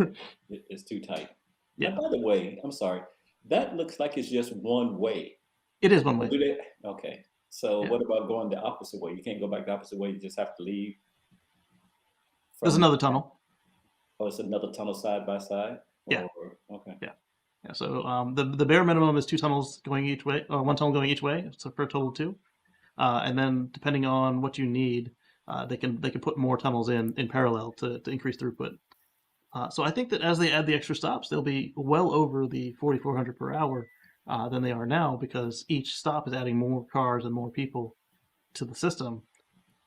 It's too tight. Yeah. And by the way, I'm sorry. That looks like it's just one way. It is one way. Do they? Okay. So what about going the opposite way? You can't go back the opposite way. You just have to leave. There's another tunnel. Oh, it's another tunnel side by side? Yeah. Okay. Yeah. So the bare minimum is 2 tunnels going each way, or 1 tunnel going each way, so for a total of 2. And then depending on what you need, they can put more tunnels in parallel to increase throughput. So I think that as they add the extra stops, they'll be well over the 4,400 per hour than they are now, because each stop is adding more cars and more people to the system.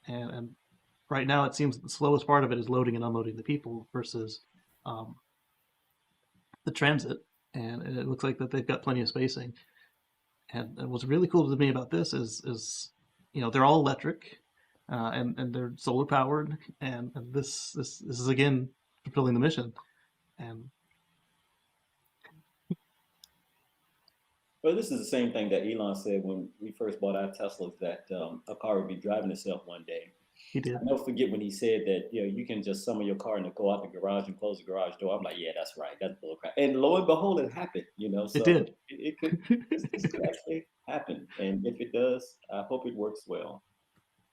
And right now it seems that the slowest part of it is loading and unloading the people versus the transit. And it looks like that they've got plenty of spacing. And what's really cool to me about this is they're all electric, and they're solar powered, and this is again fulfilling the mission. And well, this is the same thing that Elon said when we first bought our Teslas, that a car would be driving itself one day. he did. I never forget when he said that you can just summon your car and go out the garage and close the garage door. I'm like, yeah, that's right, that's bullcrap. And lo and behold, it happened. So It did. It could this could actually happen, and if it does, I hope it works well.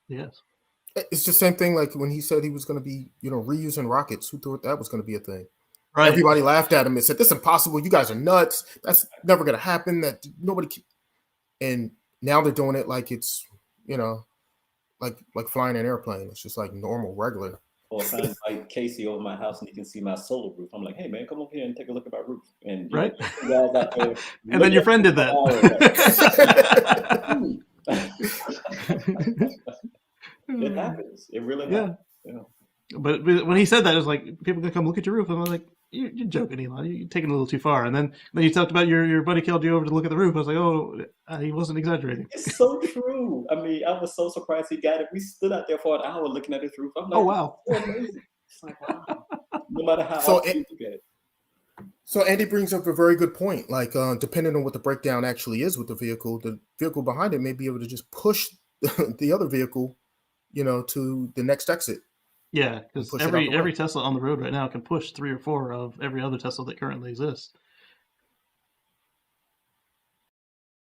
Yes. It's the same thing like when he said he was going to be, reusing rockets. Who thought that was going to be a thing? Right. Everybody laughed at him and said, "This is impossible. You guys are nuts. That's never going to happen. That nobody can." And now they're doing it like it's, like flying an airplane. It's just like normal, regular. Or if I invite Casey over my house and he can see my solar roof, I'm like, hey man, come over here and take a look at my roof. And right. Guys out there, and then your friend did that. It happens. It really happens. Yeah. But when he said that, it was like, people gonna come look at your roof, and I'm like, you're joking, Elon. You're taking it a little too far. And then you talked about your buddy called you over to look at the roof. I was like, oh, he wasn't exaggerating. It's so true. I mean, I was so surprised he got it. We stood out there for an hour looking at his roof. I'm like, oh wow, so amazing. It's like, wow. No matter how often you get it. So Andy brings up a very good point. Like, depending on what the breakdown actually is with the vehicle behind it may be able to just push the other vehicle, to the next exit. Yeah, because every Tesla on the road right now can push 3 or 4 of every other Tesla that currently exists.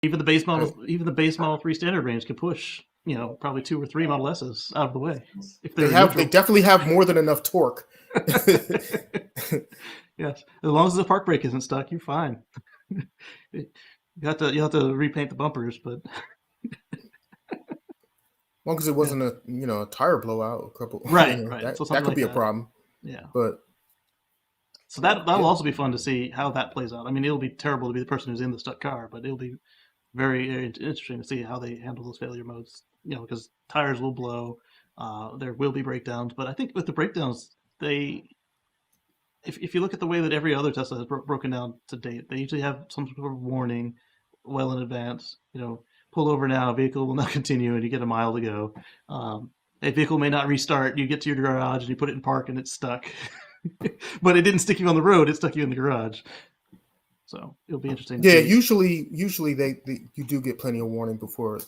Even the base Model 3 standard range can push, probably 2 or 3 Model S's out of the way. If they definitely have more than enough torque. Yes, as long as the park brake isn't stuck, you're fine. You have to repaint the bumpers, but as long as it wasn't a tire blowout, a couple. Right. That, So that could be a problem. Yeah. But so that'll also be fun to see how that plays out. I mean, it'll be terrible to be the person who's in the stuck car, but it'll be very, very interesting to see how they handle those failure modes. Because tires will blow, there will be breakdowns. But I think with the breakdowns, if you look at the way that every other Tesla has broken down to date, they usually have some sort of warning well in advance. Pull over now, vehicle will not continue, and you get a mile to go. A vehicle may not restart. You get to your garage and you put it in park and it's stuck. but it didn't stick you on the road; it stuck you in the garage. So it'll be interesting. Yeah, usually you do get plenty of warning before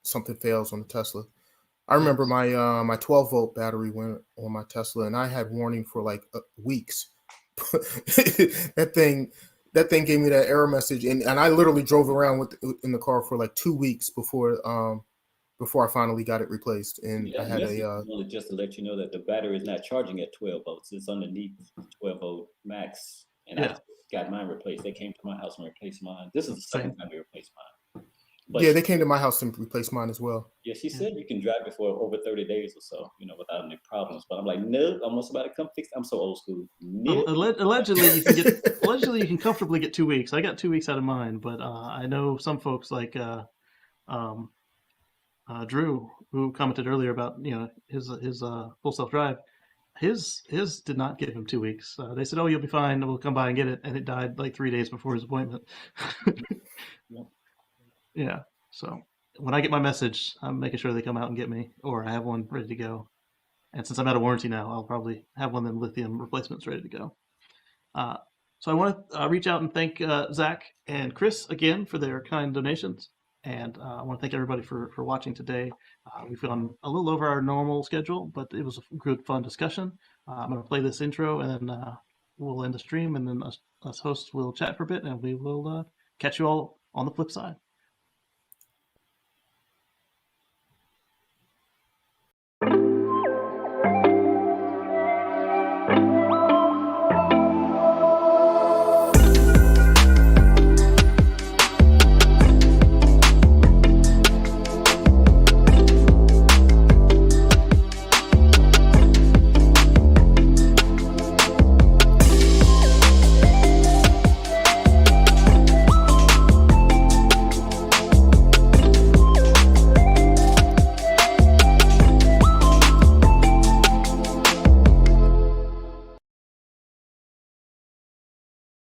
something fails on the Tesla. I remember my my 12-volt battery went on my Tesla, and I had warning for like weeks. that thing gave me that error message, and I literally drove around in the car for like 2 weeks before I finally got it replaced. And Yeah, I had only just to let you know that the battery is not charging at 12 volts. It's underneath 12 volt max. And I just got mine replaced. They came to my house and replaced mine. This is the second time they replaced mine. But yeah, they came to my house and replaced mine as well. Yeah, she said you can drive it for over 30 days or so, without any problems. But I'm like, no, I'm about to come fix it. I'm so old school. No. Allegedly, you can comfortably get 2 weeks. I got 2 weeks out of mine, but I know some folks like Drew, who commented earlier about his full self drive. His did not give him 2 weeks. They said, "Oh, you'll be fine. We'll come by and get it," and it died like 3 days before his appointment. Yeah. So when I get my message, I'm making sure they come out and get me, or I have one ready to go. And since I'm out of warranty now, I'll probably have one of them lithium replacements ready to go. So I want to reach out and thank Zach and Chris again for their kind donations. And I want to thank everybody for watching today. We've gone a little over our normal schedule, but it was a good, fun discussion. I'm going to play this intro, and then we'll end the stream, and then us hosts will chat for a bit, and we will catch you all on the flip side.